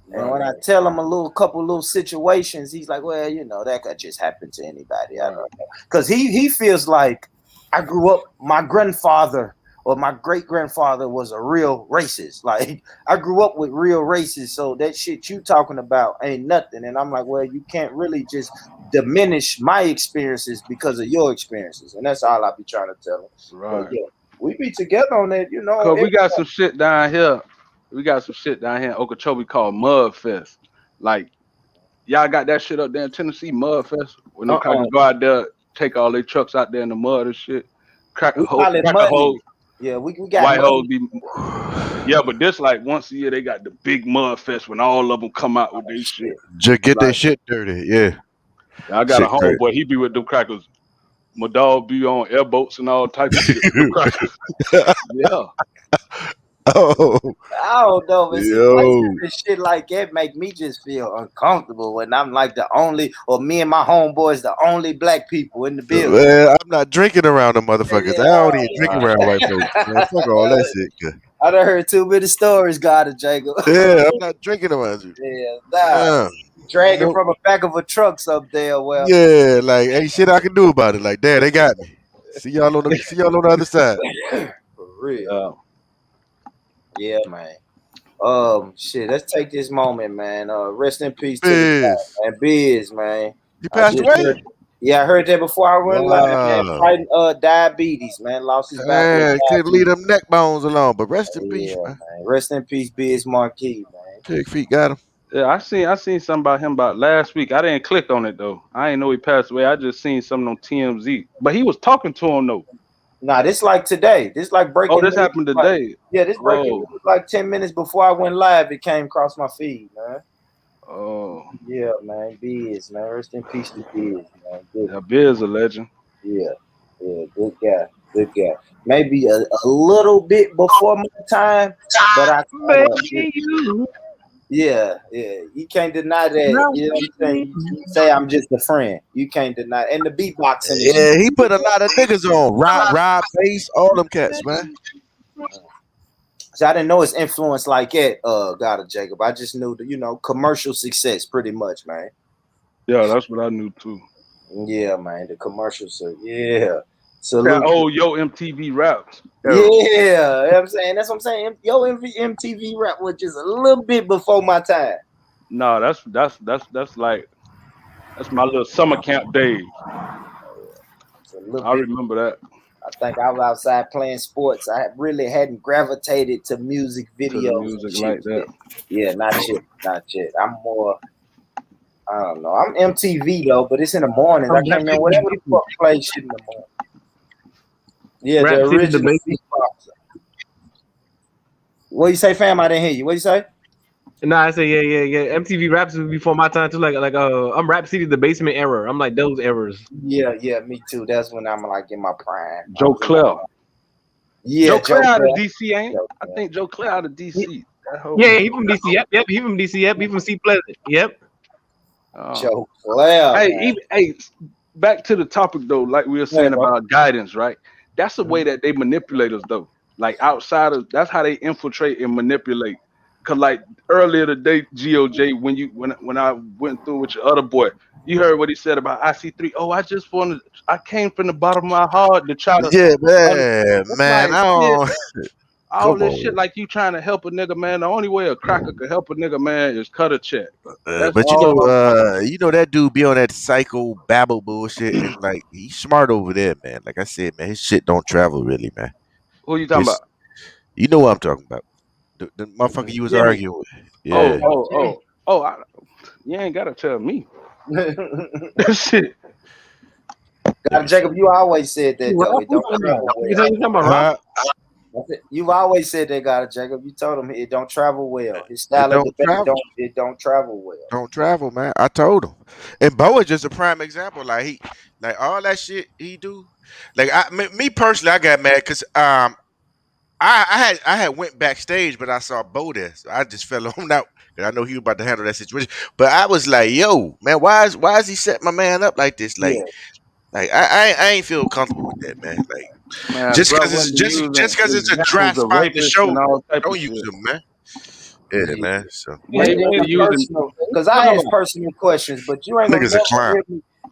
Right. And when I tell him a couple little situations, he's like, well, you know, that could just happen to anybody. I don't know, because he feels like I grew up, my grandfather or my great-grandfather was a real racist. Like, I grew up with real racists, so that shit you talking about ain't nothing. And I'm like, well, you can't really just diminish my experiences because of your experiences. And that's all I be trying to tell him. Right. But yeah, we be together on that, you know. Because we got some shit down here. We got some shit down here in Okeechobee called Mud Fest. Like, y'all got that shit up there in Tennessee, Mud Fest? When them crackers go out there, take all their trucks out there in the mud and shit. Cracker holes. Yeah, we got white hoes be. Yeah, but this like once a year they got the big Mud Fest when all of them come out with their shit. Just get their shit dirty, yeah. I got a homeboy, he be with them crackers. My dog be on airboats and all types of shit. Yeah. Oh, I don't know, but shit like that make me just feel uncomfortable when I'm like the only, or me and my homeboys the only black people in the building. Well, I'm not drinking around them motherfuckers. I don't even drink around white folks. Man, fuck all that shit. I done heard too many stories, God and Jacob. Yeah, I'm not drinking around you. Yeah, dragging from the back of a truck up there. Well, yeah, like ain't shit I can do about it. Like, damn, they got me. See y'all on the other side. For real. Yeah, man. Shit. Let's take this moment, man. Rest in peace to the guy, man. Biz, man. He passed away. Yeah, I heard that before I went live, man. Wow. Fighting diabetes, man. Lost his battle with Man, couldn't leave diabetes. them neck bones alone. But rest in peace, Yeah, man. man. Rest in peace, Biz Marquis, man. Pig feet got him. Yeah, I seen something about him about last week. I didn't click on it though. I didn't know he passed away. I just seen something on TMZ. But he was talking to him though. Nah, this like today. This like Oh, breaking this news. happened Like, today. yeah, this breaking Oh, news like 10 minutes before I went live. It came across my feed, man. oh, Yeah, man. Biz, man. Rest in peace to Biz, man. Good. yeah, Biz a legend. Yeah, yeah. Good guy. Good guy. Maybe a little bit before my time, but I kind of. Baby, you Yeah, yeah. You can't deny that. love You know what I'm saying? me. You say I'm just a friend. You can't deny. And the beatboxing is. Yeah, he put a lot of niggas on. Rob, Face, all them cats, man. So I didn't know his influence like that. God of Jacob. I just knew the commercial success pretty much, man. Yeah, that's what I knew too. Yeah, man. The commercials. Yeah. That Salute. old Yo MTV raps. Yeah, you know what I'm saying. That's what I'm saying. Yo, MTV rap was just a little bit before my time. No, that's like that's my little summer camp days. It's a little I bit. remember that. I think I was outside playing sports. I really hadn't gravitated to music To the videos music and shit like that. yet. Yeah, not yet. I'm more. I don't know. I'm MTV though, but it's in the mornings. I can't remember whatever the fuck play shit in the morning. Yeah, Rap the City, the original Basement. What you say, fam? I didn't hear you. What you say? Nah, I say yeah. MTV Raps was before my time too. I'm Rap City, the Basement era. I'm like those errors. Yeah, me too. That's when I'm like in my prime. Joe Claire. Yeah, Joe Claire out of Claire. DC, ain't? I think Joe Claire out of DC. Yeah, he from DC. Yep. He from DC. Yep. He from C Pleasant. Yep. Joe Claire. Hey, back to the topic though, like we were saying about guidance, right? That's the way that they manipulate us though. Like outside of that's how they infiltrate and manipulate. Cause like earlier today, GOJ, when I went through with your other boy, you heard what he said about IC3. Oh, I came from the bottom of my heart to try to Man, like, I don't. all this shit like you trying to help a nigga, man. The only way a cracker could help a nigga, man, is cut a check. That's But all. that dude be on that psycho babble bullshit, and like he's smart over there, man. Like I said, man, his shit don't travel really, man. Who you talking about? You know what I'm talking about. The motherfucker you was arguing with. Yeah. You ain't gotta tell me. Shit. God, Jacob, you always said that though. It don't travel well. You've always said that, God, Jacob. You told him it don't travel well. His style of debate don't travel well. Don't travel, man. I told him. And Bo is just a prime example. Like all that shit he do. Like me personally, I got mad because I had went backstage, but I saw Bo there, so I just fell on out because I know he was about to handle that situation. But I was like, "Yo, man, why is he setting my man up like this? Like I ain't feel comfortable with that, man. Like man, just because it's a dry spot in the show, don't use him, man. Yeah, man. So because I ask personal questions, but you ain't gonna niggas a clown.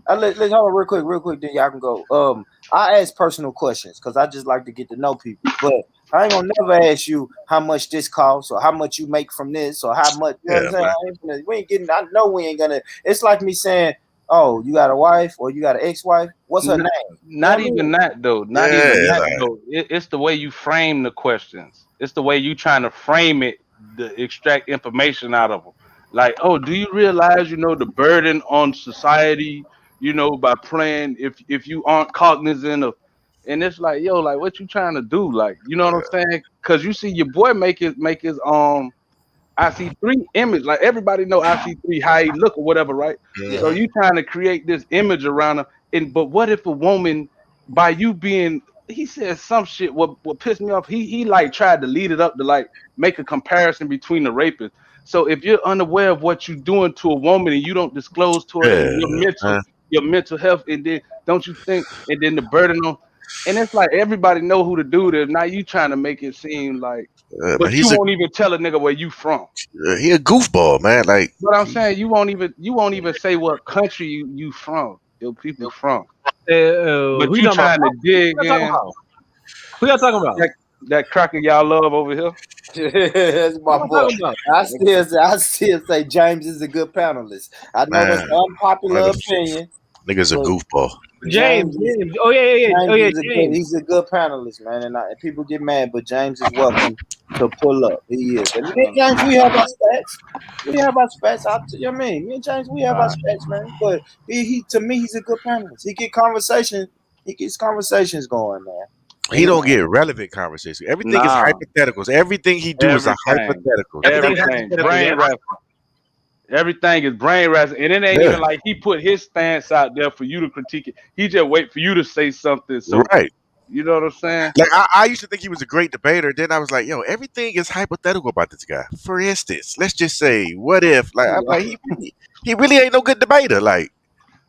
Let's hold on real quick, then y'all can go. I ask personal questions because I just like to get to know people, but I ain't gonna never ask you how much this costs or how much you make from this or how much. You know what I'm saying? We ain't getting. I know we ain't gonna. It's like me saying, "Oh, you got a wife or you got an ex-wife? What's her name?" Not even that though. It's the way you frame the questions. It's the way you trying to frame it to extract information out of them. Like, oh, do you realize the burden on society? By playing if you aren't cognizant of, and it's like, yo, like what you trying to do? Like, you know what I'm saying? Because you see your boy make his IC3 image, like everybody know IC3 how he look or whatever, right? Yeah. So you trying to create this image around him, but what if a woman, by you being, he said some shit what pissed me off. He like tried to lead it up to like make a comparison between the rapists. So if you're unaware of what you're doing to a woman and you don't disclose to her your mental health, and then don't you think, and then the burden on, and it's like everybody know who the dude is. Now you trying to make it seem like, but you won't even tell a nigga where you from. He a goofball, man. Like, but I'm saying you won't even say what country you from, your people from. But you trying to dig in. Who y'all talking about? That cracker y'all love over here. That's my boy. I still say James is a good panelist. I know that's an unpopular opinion, Nigga's a But goofball. James. James Oh yeah. Oh yeah, is a good. James. He's a good panelist, man. And people get mad, but James is welcome to pull up. He is. And me and James, we have our spats. We have our spats. You know what I mean? Me and James, we have our spats, man. But he to me, he's a good panelist. He gets conversations going, man. He don't get relevant conversation. Everything is Nah, hypotheticals. Everything he do is a hypothetical. Everything's everything, hypothetical, brain yeah. wrestling. Everything is brain wrestling, and it ain't even like he put his stance out there for you to critique it. He just wait for you to say something. So Right. you know what I'm saying? Like I used to think he was a great debater. Then I was like, yo, everything is hypothetical about this guy. For instance, let's just say, what if? Like I'm like, he really ain't no good debater. Like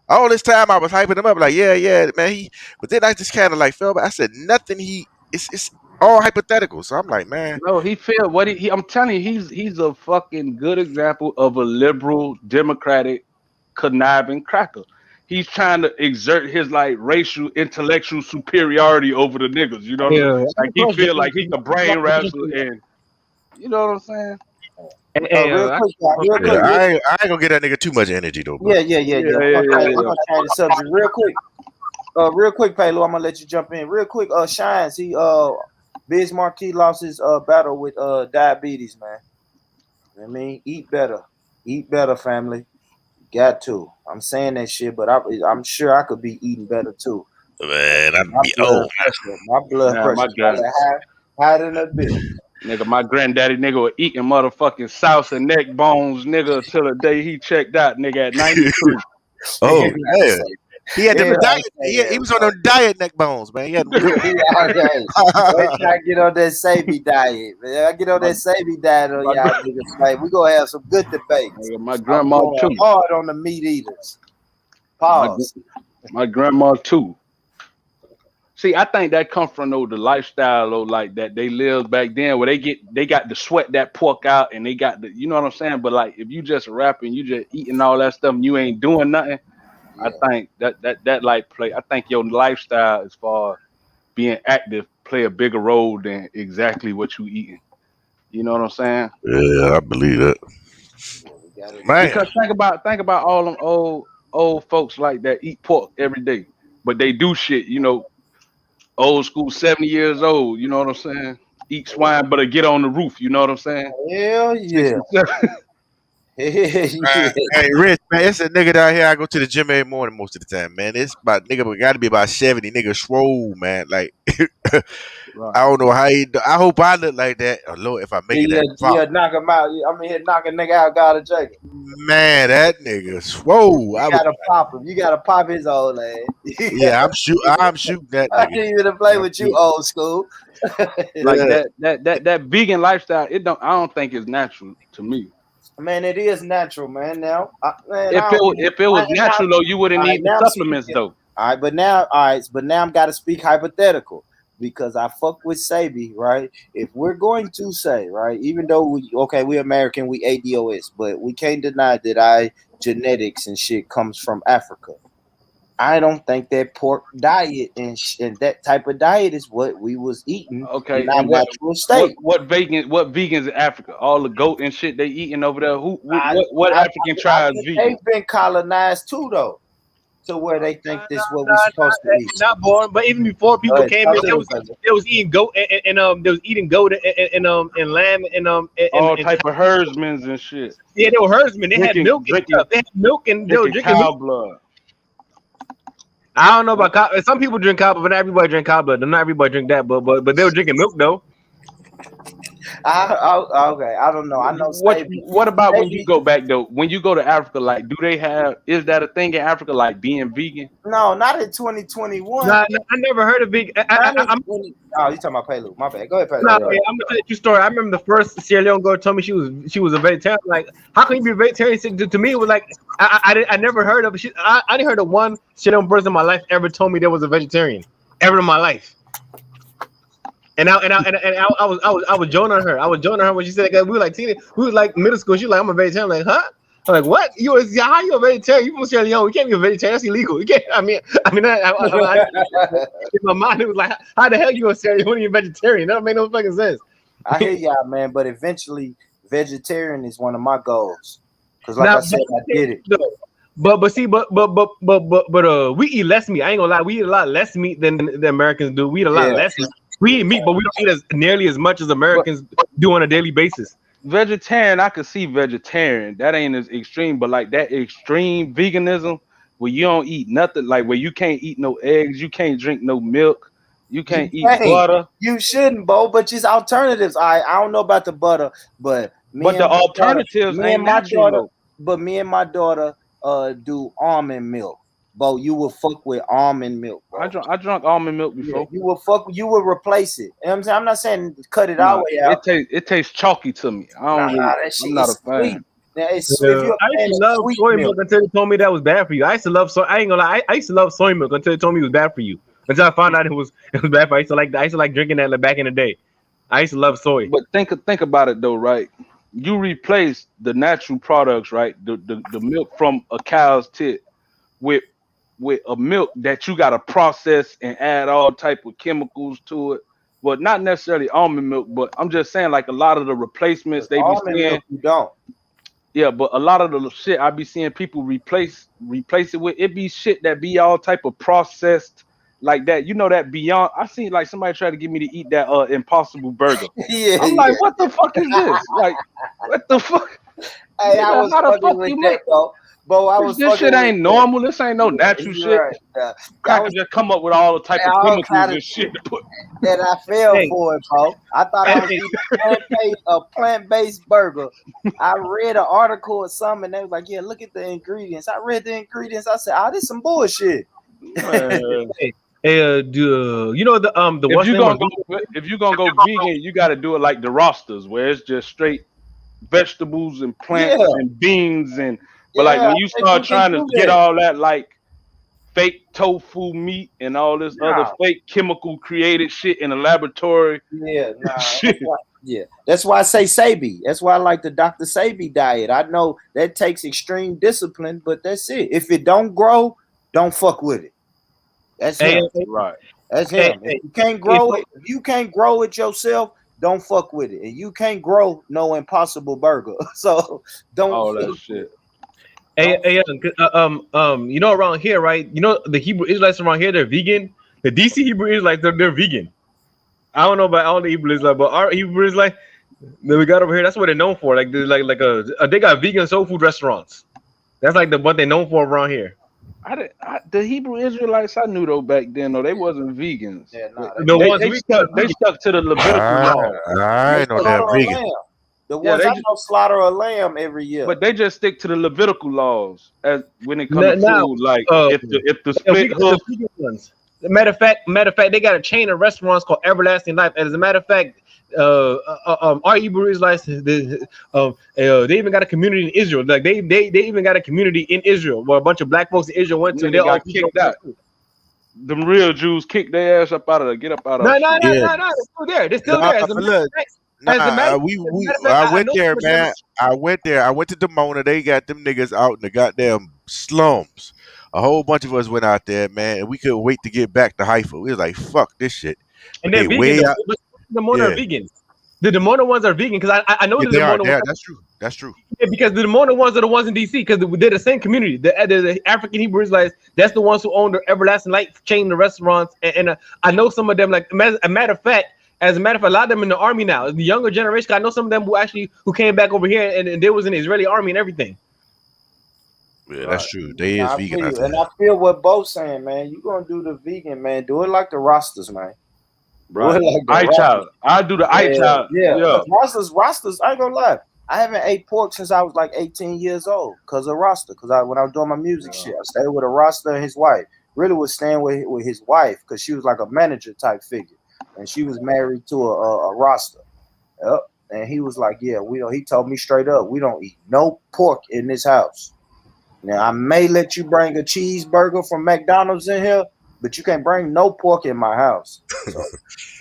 all this time I was hyping him up, like, yeah, man. But then I just kind of like fell back. I said nothing. It's all hypothetical. So I'm like, man, No, he feel what he. I'm telling you, he's a fucking good example of a liberal, democratic, conniving cracker. He's trying to exert his like racial, intellectual superiority over the niggas. You know what I'm saying? Yeah. Like he feel like he can brain wrestle, and you know what I'm saying? Real quick, real yeah, quick. I ain't gonna get that nigga too much energy though. Bro. Yeah. I'm gonna change the subject real quick. Real quick, Paylo, I'm gonna let you jump in. Real quick, Shines, Biz Marquis lost his battle with diabetes, man. I mean, eat better, family. Got to. I'm saying that shit, but I'm sure I could be eating better too. Man, My blood Nah, pressure, my God. higher than a bitch. Nigga, my granddaddy nigga was eating motherfucking sauce and neck bones, nigga, till the day he checked out, nigga, at 93. Oh yeah. He had different diet. Yeah, He was on them diet neck bones, man. He had them good ones. Wait till I get on that Sabi diet, man. I get on that Sabi diet on y'all niggas, man. We gonna have some good debates. Nigga, my grandma too. Hard on the meat eaters. Pause. My grandma too. See, I think that comes from the lifestyle like that they lived back then, where they got to sweat that pork out, and they got the, you know what I'm saying. But like, if you just rapping, you just eating all that stuff, and you ain't doing nothing. Yeah. I think that like play. I think your lifestyle, as far as being active, play a bigger role than exactly what you eating. You know what I'm saying? Yeah, I believe that. Man. Because think about all them old folks like that eat pork every day, but they do shit, you know. Old school, 70 years old, you know what I'm saying? Eat swine, but get on the roof, you know what I'm saying? Hell yeah. Hey, Rich, man, it's a nigga down here. I go to the gym every morning most of the time, man. It's about nigga, got to be about 70. Nigga, swole, man. Like, right. I don't know how he. I hope I look like that. Oh, Lord, if I make it, yeah, knock him out. I mean, knock a nigga out, gotta check it. Man, that nigga swole. You gotta pop him. You gotta pop his old ass. Yeah, I'm shooting that nigga. I can't even play with you, old school. Like that vegan lifestyle. I don't think it's natural to me. Man, it is natural, man. Now, if it was natural though, you wouldn't need the supplements though. All right, but now I'm got to speak hypothetical because I fuck with Sabi, right? If we're going to say, right, even though we're American, we ADOS, but we can't deny that genetics and shit comes from Africa. I don't think that pork diet and that type of diet is what we was eating. Okay, in our natural state. What vegans in Africa? All the goat and shit they eating over there. What African tribes vegan? They've been colonized too, though, to where they think this is what we're supposed to eat. Not born, but even before people came in, they was eating goat and they was eating goat and lamb and all type of herdsmen and shit. Yeah, they were herdsmen. They had milk and stuff. They had milk and they were drinking cow milk. blood. I don't know about cow. Some people drink cow, but not everybody drink cow blood. Not everybody drink that, but they were drinking milk though. Okay, I don't know. I know. What about when you go back though? When you go to Africa, like, is that a thing in Africa, like being vegan? No, not in 2021. Nah, I never heard of vegan. Oh, you talking about Paylo? My bad. Go ahead, Paylo. No, I'm gonna tell you a story. I remember the first Sierra Leone girl told me she was a vegetarian. Like, how can you be a vegetarian? To me, it was like I never heard of. I didn't heard of one Sierra Leone person in my life ever told me there was a vegetarian ever in my life. And I was joining her. I was joining her when she said that. We were like middle school. She was like, I'm a vegetarian. I'm like, huh? I'm like, what? How you a vegetarian? You from Sierra Leone? You can't be a vegetarian. That's illegal. You can't. In my mind, it was like, how the hell you a Sierra Leone vegetarian? That don't make no fucking sense. I hear y'all, man, but eventually, vegetarian is one of my goals. Because, like I said, I did it. we eat less meat. I ain't gonna lie, we eat a lot less meat than the Americans do. We eat a lot Yeah. less meat. We eat meat, but we don't eat as nearly as much as Americans do on a daily basis. Vegetarian, I could see vegetarian. That ain't as extreme, but like that extreme veganism where you don't eat nothing, like where you can't eat no eggs, you can't drink no milk, you You can't eat can't. butter. You shouldn't, Bo. But just alternatives. I don't know about the butter, but But the alternatives me and ain't my natural daughter, though. but me and my daughter do almond milk. Bo, you will fuck with almond milk, I bro. drunk almond milk Yeah, before. you will replace it. You know what I'm saying? I'm not saying cut it all Nah, way out. it tastes chalky to me. I don't really. That shit I'm not a is sweet. fan. Now, if you're I a used fan to of love sweet soy milk, milk until they told me that was bad for you. I used to love soy. I ain't gonna lie. I used to love soy milk until they told me it was bad for you. Until I found out it was bad for. I used to like drinking that like back in the day. I used to love soy. But think about it though, right? You replace the natural products, right? The milk from a cow's tit with a milk that you gotta process and add all type of chemicals to it. Well, not necessarily almond milk, but I'm just saying like a lot of the replacements they be almond seeing. milk you don't. Yeah, but a lot of the shit I be seeing people replace it with, it be shit that be all type of processed like that. You know that beyond. I seen like somebody try to get me to eat that Impossible Burger. Yeah, I'm like, what the fuck is this? Like, what the fuck, Hey, I nigga? was How the fucking fuck with you that make though. Bo, I this? was This fucking shit with ain't that. normal. This ain't no Yeah, natural you're shit. right. I Cracker was just come up with all the type of all chemicals kind of and shit to put. and I fell Hey, for it, bro. I thought I was hey, eating a plant-based burger. I read an article or something, and they was like, "Yeah, look at the ingredients." I read the ingredients. I said, "Oh, this some bullshit." Man, you know the if what's you name gonna of go if you gonna go vegan, you got to do it like the rosters, where it's just straight vegetables and Yeah, plants and beans and. But like yeah. when you I think start we can trying to do get that. all that like fake tofu meat and all this other Nah, fake chemical created shit in a laboratory, yeah, nah. shit. That's why I say Sabi. That's why I like the Dr. Sabi diet. I know that takes extreme discipline, but that's it. If it don't grow, don't fuck with it. That's hey, him. Right. That's hey, him. If hey, you can't if, grow it, if you can't grow it yourself, don't fuck with it. And you can't grow no Impossible Burger. So don't All fuck that with shit. it. Don't you know around here, right? You know the Hebrew Israelites around here, they're vegan. The DC Hebrew Israelites, they're vegan. I don't know about all the Hebrew Israelites, but our Hebrew Israelites that we got over here, that's what they're known for. Like they got vegan soul food restaurants. That's like the what they're known for around here. The Hebrew Israelites I knew though back then though they wasn't vegans. yeah, nah, The ones we They stuck to the Levitical I law. I they ain't no slaughter damn a vegan. lamb. The Yeah, ones I know slaughter a lamb every year. but they just stick to the Levitical laws as when it comes to now, food. Like if the yeah, we split got the hoof, vegan ones. Matter of fact, they got a chain of restaurants called Everlasting Life. As a matter of fact, our Hebrew Israelites, they even got a community in Israel. Like they even got a community in Israel where a bunch of black folks in Israel went to. And they nigga all got kicked out. Them real Jews kicked their ass up out of there. Get up out of no, our no, shit. no, Yeah, no, no. They're still there. They're still nah, there. but look, As a matter, we of fact, I I went know there, some of them. man. I went there. I went to Demona. They got them niggas out in the goddamn slums. A whole bunch of us went out there, man, and we couldn't wait to get back to Haifa. We was like, "Fuck this shit," but And they're they vegan way though. out. But the Mona are Yeah, vegan. The Demona ones are vegan because I know yeah, the they are. Demona ones. There, that's true. That's true. Yeah, because the Demona ones are the ones in DC because they're the same community. The African Hebrew Israelites, that's the ones who own the Everlasting Light chain, the restaurants, and I know some of them. Like a matter of fact, a lot of them in the army now. The younger generation, I know some of them who came back over here and they was in the Israeli army and everything. Yeah, that's Right. true. They is I vegan feel out you, there. and I feel what Bo's saying, man. You gonna do the vegan, man. Do it like the rosters, man. Do Right. it like the I rosters. child. I do the I Yeah, child. yeah. Yeah. Because rosters. I ain't gonna lie. I haven't ate pork since I was like 18 years old because of roster. Because when I was doing my music shit, I stayed with a roster and his wife. Really was staying with his wife because she was like a manager type figure, and she was married to a roster. Yep. And he was like, "Yeah, we don't." He told me straight up, "We don't eat no pork in this house." Now I may let you bring a cheeseburger from McDonald's in here, but you can't bring no pork in my house. So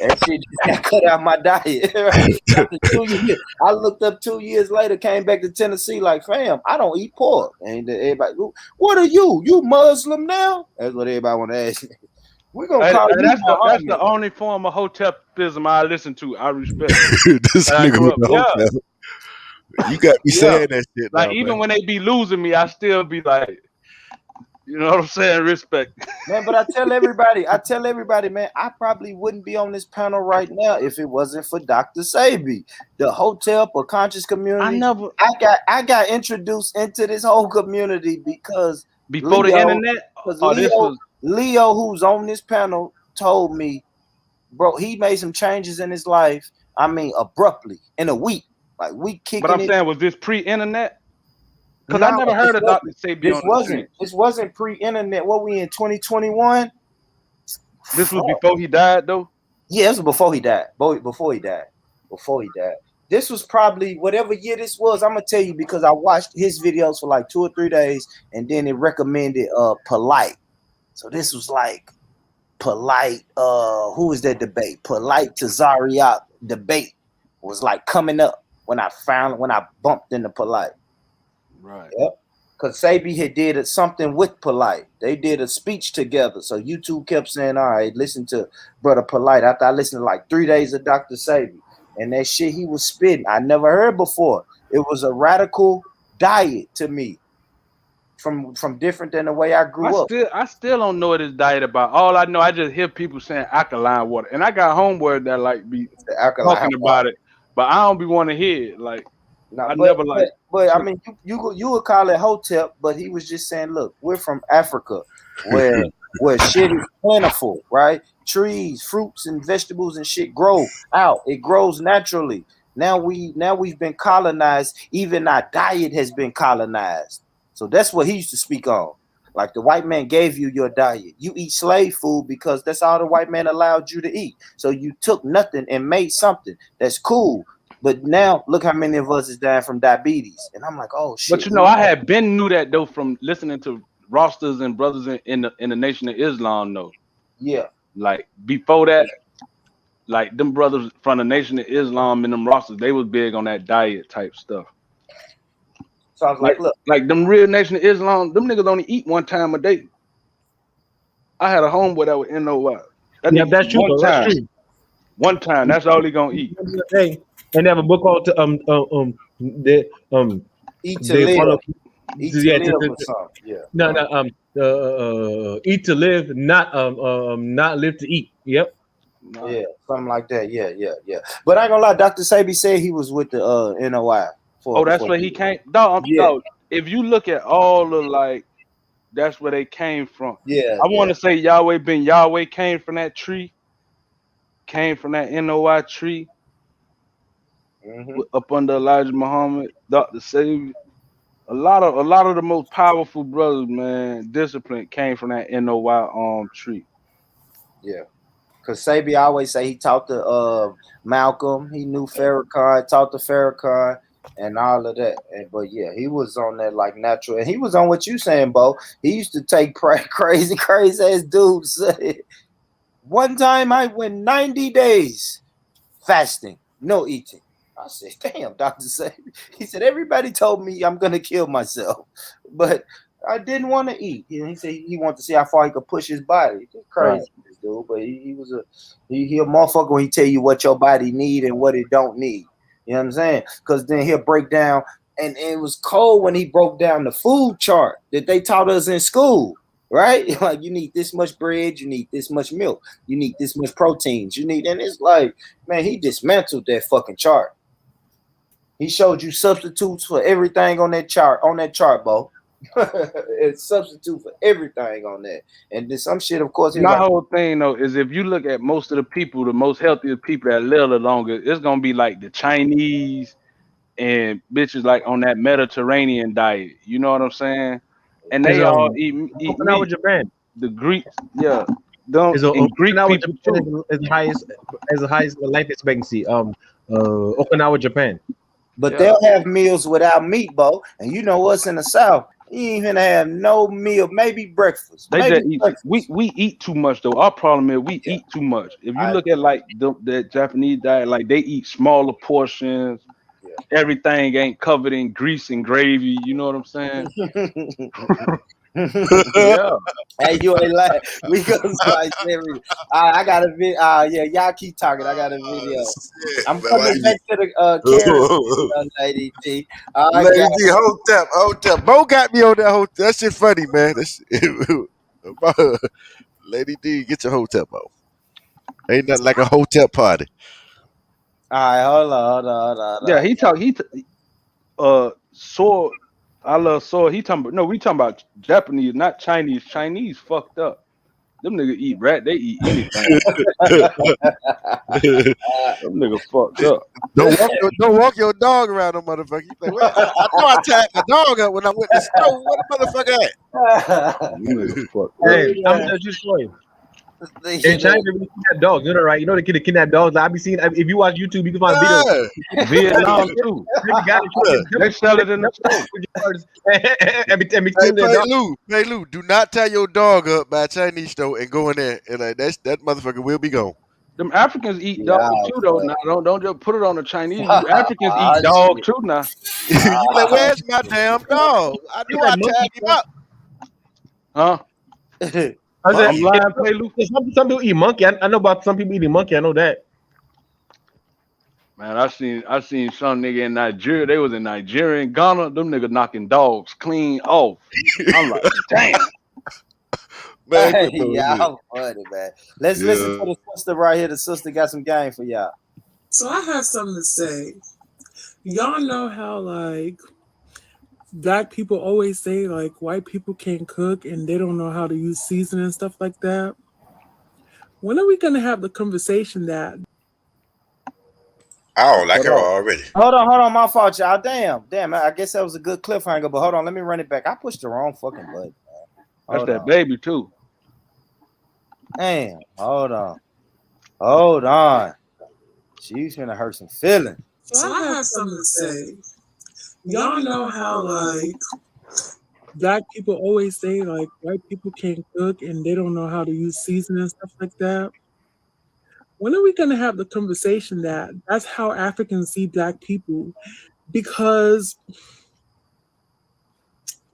that shit just got cut out my diet. Right? After 2 years, I looked up 2 years later, came back to Tennessee, like, fam, I don't eat pork. And everybody, what are you? You Muslim now? That's what everybody want to ask me. We're gonna call you That's Muhammad. the only form of hotepism I listen to. I respect. This And I nigga grew with up. the Yeah. hotel. You got me Yeah. saying that shit Like now, even man. when they be losing me, I still be like, You know what I'm saying? Respect. Man, but I tell everybody, man, I probably wouldn't be on this panel right now if it wasn't for Dr. Sabi. The Hotel for Conscious I community. never I got introduced into this whole community because before the internet. Oh, this was Leo, who's on this panel, told me, bro, he made some changes in his life. I mean, abruptly in a week, like we But kicking I'm it. saying, was this pre-internet? Because I No, never heard of Dr. Sabi on the street. This wasn't pre-internet. What we in 2021? This was before he died, though. Yeah, this was before he died. Before he died. Before he died. This was probably whatever year this was. I'm gonna tell you because I watched his videos for like 2 or 3 days, and then it recommended Polite. So this was like Polite. Who was that debate? Polite to Zariak debate was like coming up when I bumped into Polite. Right. Yep. Because Sabi had did something with Polite. They did a speech together. So YouTube kept saying, all right, listen to Brother Polite. After I listened to like 3 days of Dr. Sabi. And that shit he was spitting, I never heard before. It was a radical diet to me. From different than the way I grew up. I still don't know what his diet about. All I know, I just hear people saying alkaline water. And I got homeboys that like be talking about it. But I don't be want to hear it. Like But I mean, you would call it Hotep, but he was just saying, look, we're from Africa, where shit is plentiful, right? Trees, fruits, and vegetables and shit grow out. It grows naturally. Now we've been colonized. Even our diet has been colonized. So that's what he used to speak on. Like the white man gave you your diet. You eat slave food because that's all the white man allowed you to eat. So you took nothing and made something. That's cool. But now look how many of us is dying from diabetes. And I'm like, oh shit. But you know, I had been knew that though from listening to rosters and brothers in the Nation of Islam though. Yeah. Like before that, like them brothers from the Nation of Islam and them rosters, they was big on that diet type stuff. So I was like, look, like them real Nation of Islam, them niggas only eat 1 time a day. I had a homeboy that was NOI. Yeah, that's true. That's true. 1 time, that's all he gonna eat. Hey, and they have a book called Eat to Live. Eat to live or something. Yeah. No, eat to live, not live to eat. Yep. Yeah, something like that. Yeah. But I ain't gonna lie, Dr. Sabi said he was with the NOI. That's where he came. Dog, if you look at all the like, that's where they came from. Yeah. I want to say Yahweh came from that tree. Came from that NOI tree. Up under Elijah Muhammad, Dr. Sabi. A lot of the most powerful brothers, man, discipline came from that NOI tree. Yeah. Because Sabi always say he taught to Malcolm, he knew Farrakhan, taught to Farrakhan, and all of that. But yeah, he was on that like natural, and he was on what you saying, Bo. He used to take crazy ass dudes. One time I went 90 days fasting, no eating. I said, damn, Dr. Sabi. He said, everybody told me I'm gonna kill myself, but I didn't want to eat. He said he wanted to see how far he could push his body. He's crazy, this dude, but he was he a motherfucker when he tell you what your body need and what it don't need. You know what I'm saying? Because then he'll break down, and it was cold when he broke down the food chart that they taught us in school. Right? Like you need this much bread, you need this much milk, you need this much proteins, and it's like, man, he dismantled that fucking chart. He showed you substitutes for everything on that chart, Bo. It's substitute for everything on that. And then some shit, of course. My whole thing though is if you look at most of the people, the most healthiest people that live the longest, it's gonna be like the Chinese and bitches like on that Mediterranean diet. You know what I'm saying? And they all eat meat. Japan. The Greeks, yeah. Greek people too. Is the highest life expectancy. Okinawa, Japan. But they'll have meals without meat, Bo. And you know us in the South, you ain't even have no meal, maybe breakfast. We eat too much though. Our problem is we eat too much. If you look at like the Japanese diet, like they eat smaller portions. Everything ain't covered in grease and gravy. You know what I'm saying? Yeah. Hey, you ain't lying. We go slice every. I got a video. Yeah, y'all keep talking. I got a video. Shit, I'm man, coming back to the Karen, Lady G. I Lady got D, Hotep. Bo got me on that Hotep. That shit funny, man. That shit. Lady D, get your Hotep on. Ain't nothing like a Hotep party. All right, hold on. Yeah, Sword. I love Sword. He talking about no. We talking about Japanese, not Chinese. Chinese fucked up. Them niggas eat rat. They eat anything. Them niggas fucked up. Don't walk your dog around no motherfucker. You like, where? I know I tied my dog up when I went to the store. Where the motherfucker at? Them niggas fucked up. Hey, I'm gonna tell you a story. In China, they really kidnap dogs. You know, right? You know, they kidnap dogs. Like, I be seeing. If you watch YouTube, you can find videos. Yeah. Vietnam too. They sell it in the store. Hey Lou, do not tie your dog up by a Chinese store and go in there and like that motherfucker will be gone. Them Africans eat dog too though. Now don't just put it on the Chinese. You Africans eat Oh, dog shit. too now. You be like, where's my damn dog? I know I tied him up. Huh? I said, I'm lying, Pelu. some people eat monkey. I know about some people eating monkey. I know that. Man, I seen some nigga in Nigeria. They was in Nigeria and Ghana. Them niggas knocking dogs clean off. I'm like, damn. Man, Hey, y'all funny, man. Let's listen to Yeah. the sister right here. The sister got some game for y'all. So I have something to say. Y'all know how like black people always say like white people can't cook and they don't know how to use seasoning and stuff like that. When are we gonna have the conversation that I don't like her already. Hold on. My fault, y'all. Damn. I guess that was a good cliffhanger, but hold on. Let me run it back. I pushed the wrong fucking button. That's that baby too. Damn. Hold on. She's gonna hurt some feelings. So I have something to say. Y'all know how like black people always say like white people can't cook and they don't know how to use seasoning and stuff like that. When are we gonna have the conversation that that's how Africans see black people? Because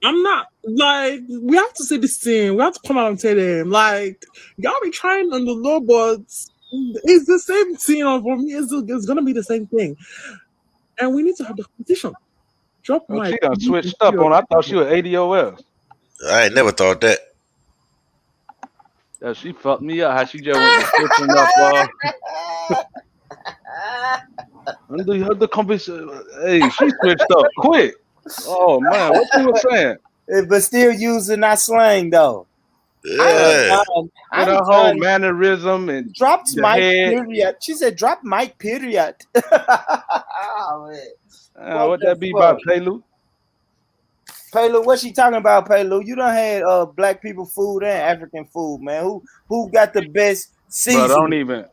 I'm not like we have to say this thing. We have to come out and tell them like y'all be trying on the low, but it's the same thing. For me, it's gonna be the same thing, and we need to have the competition. Drop Oh, mic. she done switched up on. I thought she was ADOS. I ain't never thought that. Yeah, she fucked me up. How she just went to switching up. Under the conversation. Hey, she switched up quick. Oh man, what you was saying? But still using that slang though. Yeah. With her whole mannerism and dropped the mic head. period. She said drop mic period. Oh, man. What that be about, Pelu? Pelu, what she talking about, Pelu? You done had black people food and African food, man. Who got the best season?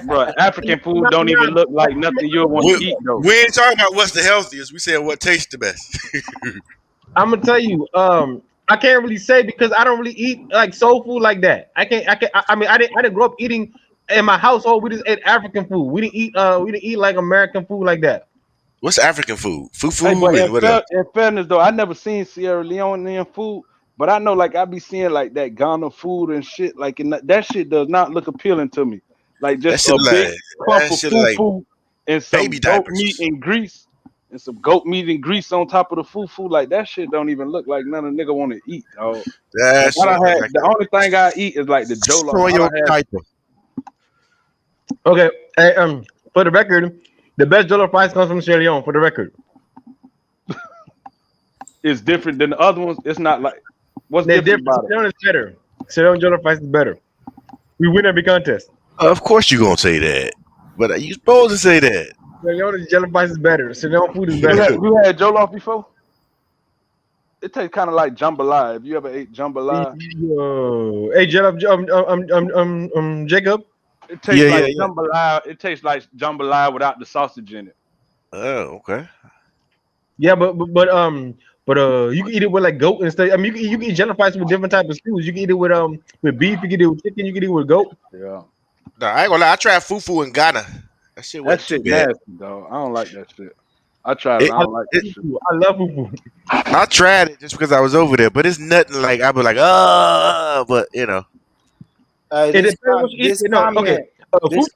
Bro, African food don't even look like nothing you'll want to eat though. We ain't talking about what's the healthiest. We said what tastes the best. I'm gonna tell you, I can't really say because I don't really eat like soul food like that. I didn't grow up eating in my household. We just ate African food. We didn't eat like American food like that. What's African food? Fufu Hey, but and what else? in fairness though, I never seen Sierra Leonean food, but I know like I be seeing like that Ghana food and shit. Like that shit does not look appealing to me. Like just a big clump of fufu and some goat meat and grease. And some goat meat and grease on top of the fufu, like that shit don't even look like none of nigga want to eat, dog. The only thing I eat is like the jollof. Okay, hey, for the record, the best jollof rice comes from Sierra Leone. For the record, it's different than the other ones. It's not like what's different about it? Sierra Leone is better. Sierra Leone jollof rice is better. We win every contest. Of course you gonna say that, but you supposed to say that. Sierra Leone jollof rice is better. Sierra Leone food is better. You had jollof before? It tastes kind of like jambalaya. Have you ever ate jambalaya? Hey, Jacob. It tastes like jambalaya. It tastes like jambalaya without the sausage in it. Oh, okay. Yeah, but you can eat it with like goat and stuff. I mean, you can eat jollof rice with different types of stews. You can eat it with beef. You can eat it with chicken. You can eat it with goat. Yeah. No, I ain't gonna lie. I tried fufu in Ghana. That shit nasty, dog. I don't like that shit. I tried it. I don't like I that shit. love fufu. I tried it just because I was over there, but it's nothing like I be like, but you know. It depends what you eat. This No, okay. comment, Fufu, this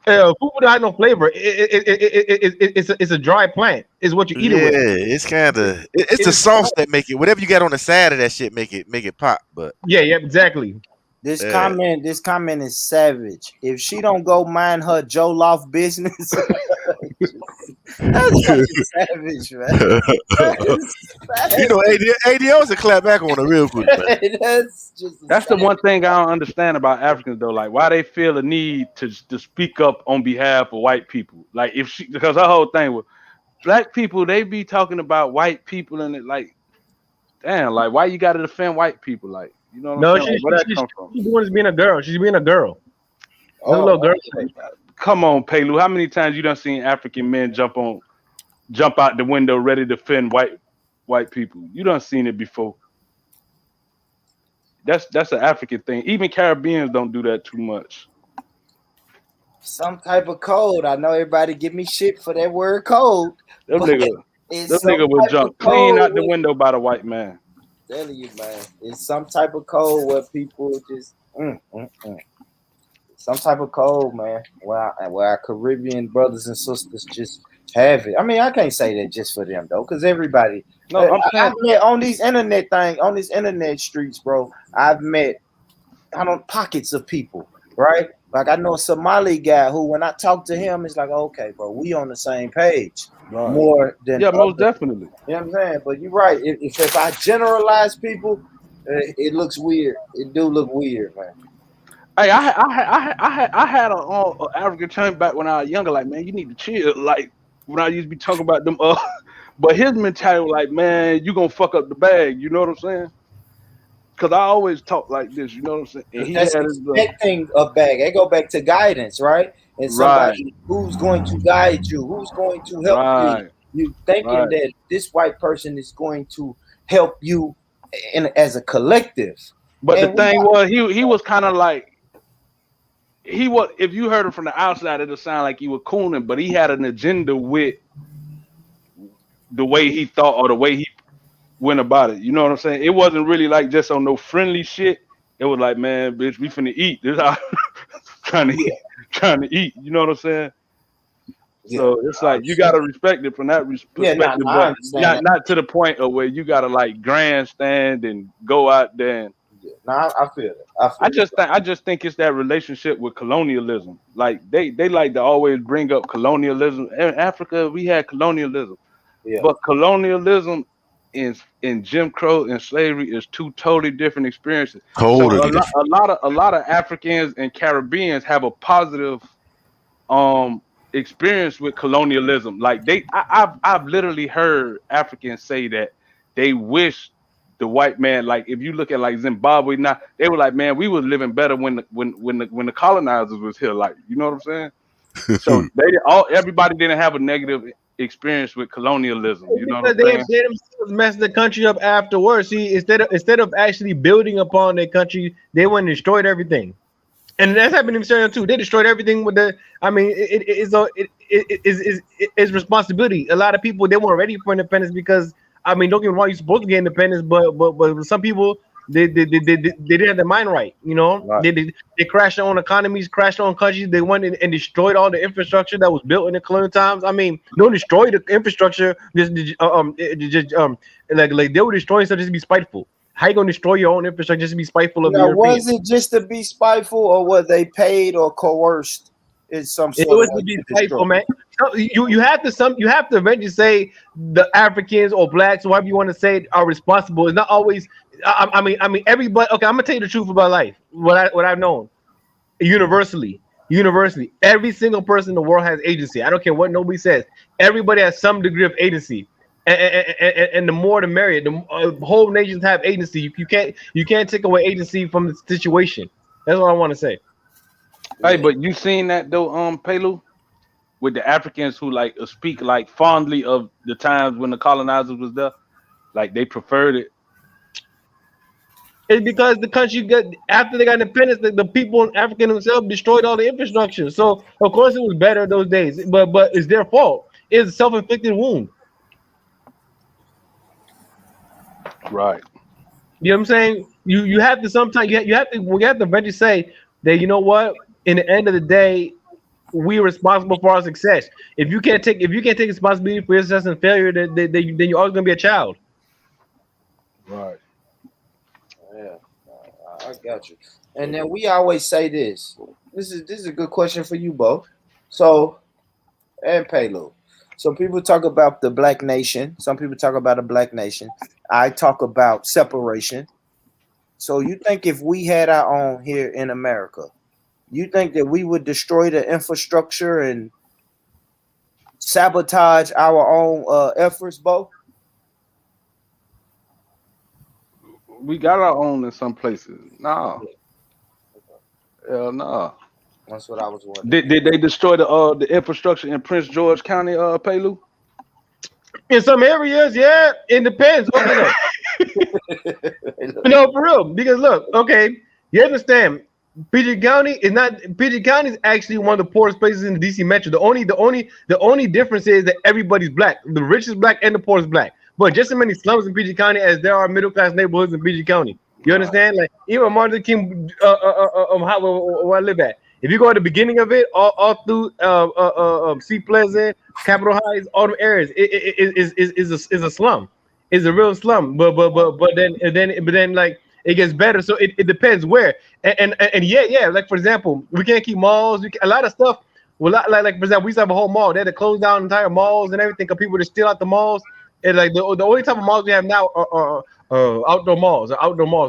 fufu don't have no flavor. It's a dry plant. Is what you eat it Yeah, with. it's kind of it's the It's sauce that make it. Whatever you got on the side of that shit, make it pop. But yeah, exactly. this uh, comment, this comment is savage. If she don't go mind her Joe Loft business, that's fucking savage, man. you know, ADLs will clap back on it real quick, man. That's just That's the one thing I don't understand about Africans though. Like why they feel a need to speak up on behalf of white people. Like if she because her whole thing was black people, they be talking about white people and it like damn, like why you gotta defend white people? Like, you know what I'm No, saying? Like where that come from? she's doing is being a girl. She's being a girl. That's a Oh, little girl thing. Come on, Pelu. How many times you done seen African men jump out the window ready to defend white people? You done seen it before. That's an African thing. Even Caribbeans don't do that too much. some type of code. I know everybody give me shit for that word code, Them but nigga, it's them some nigga will type jump of clean code. out the window by the white man. Telling you, man, it's some type of code where people just some type of code, man. Where our Caribbean brothers and sisters just have it. I mean, I can't say that just for them though, because everybody. No, I'm saying I've met on these internet streets, bro. I've met pockets of people, right? Like I know a Somali guy who, when I talk to him, it's like, okay, bro, we on the same page right. more than Yeah, most others. definitely. You know what I'm saying? But you're right. If I generalize people, it looks weird. It do look weird, man. Hey, I had a African chain back when I was younger. Like, man, you need to chill. Like when I used to be talking about them, but his mentality was like, man, you gonna fuck up the bag. You know what I'm saying? Because I always talk like this. You know what I'm saying? And he That's had his expecting a bag. They go back to guidance, right? And right, somebody who's going to guide you, who's going to help you. right, You thinking right. that this white person is going to help you as a collective. But the And we thing was, he was kind of like he was. If you heard him from the outside, it'll sound like he was cooning, but he had an agenda with the way he thought or the way he went about it. You know what I'm saying? It wasn't really like just on no friendly shit. It was like, man, bitch, we finna eat. This how trying to eat. You know what I'm saying? So it's like you gotta respect it from that perspective, I but understand that. not to the point of where you gotta like grandstand and go out there. And I feel it. I just think it's that relationship with colonialism. Like they like to always bring up colonialism. In Africa, we had colonialism, but colonialism in Jim Crow and slavery is two totally different experiences. So Totally different. a lot of Africans and Caribbeans have a positive experience with colonialism. Like I've literally heard Africans say that they wish the white man, like if you look at like Zimbabwe now, they were like, man, we was living better when the colonizers was here. Like, you know what I'm saying? So everybody didn't have a negative experience with colonialism. You know what Because I'm saying? they themselves messed the country up afterwards. See, instead of actually building upon their country, they went and destroyed everything. And that's happened in Australia too. They destroyed everything with the. I mean, it's responsibility. A lot of people, they weren't ready for independence because, I mean, don't get me wrong, you're supposed to get independence, but some people they didn't have their mind right. You know, Right. they crashed their own economies, crashed their own countries. They went and destroyed all the infrastructure that was built in the colonial times. I mean, don't destroy the infrastructure. Like they were destroying stuff just to be spiteful. How you gonna destroy your own infrastructure just to be spiteful of the Now, Europeans? was it just to be spiteful, or were they paid or coerced in some It sort was of to be way to spiteful, destroy? man. So you have to eventually say the Africans or blacks, whatever you want to say, are responsible. It's not always. I mean everybody. Okay, I'm gonna tell you the truth about life. What I've known universally, every single person in the world has agency. I don't care what nobody says. Everybody has some degree of agency. And the more the merrier. The whole nations have agency. You can't take away agency from the situation. That's what I want to say. Hey, but you seen that though, Pelu, with the Africans who like speak like fondly of the times when the colonizers was there, like they preferred it. It's because the country got after they got independence, the people in Africa themselves destroyed all the infrastructure. So of course it was better those days, but it's their fault. is a self-inflicted wound. Right. You know what I'm saying? You have to sometimes you have to eventually say that, you know what, in the end of the day, we're responsible for our success. If you can't take responsibility for your success and failure, then you're always gonna be a child. Right. Yeah, I got you. And then we always say this. This is a good question for you both. So, and Paylo. So people talk about the black nation. Some people talk about a black nation. I talk about separation. So you think if we had our own here in America, you think that we would destroy the infrastructure and sabotage our own efforts, Bo? We got our own in some places. Nah. Hell nah. That's what I was wondering. Did they destroy the infrastructure in Prince George County, Pelu? In some areas, yeah, it depends. Okay, look. No, for real. Because look, okay, you understand. PG County is actually one of the poorest places in the DC Metro. The only difference is that everybody's black. The rich is black and the poor is black. But just as many slums in PG County as there are middle class neighborhoods in PG County. You understand? Like even Martin Luther King, where I live at. If you go at the beginning of it, all through Sea Pleasant, Capitol Heights, all them areas, is a slum. It's a real slum. But then like it gets better. So it depends where. And yeah. Like for example, we can't keep malls. A lot of stuff. Well, like for example, we used to have a whole mall. They had to close down entire malls and everything because people are still out the malls. And like the only type of malls we have now are outdoor malls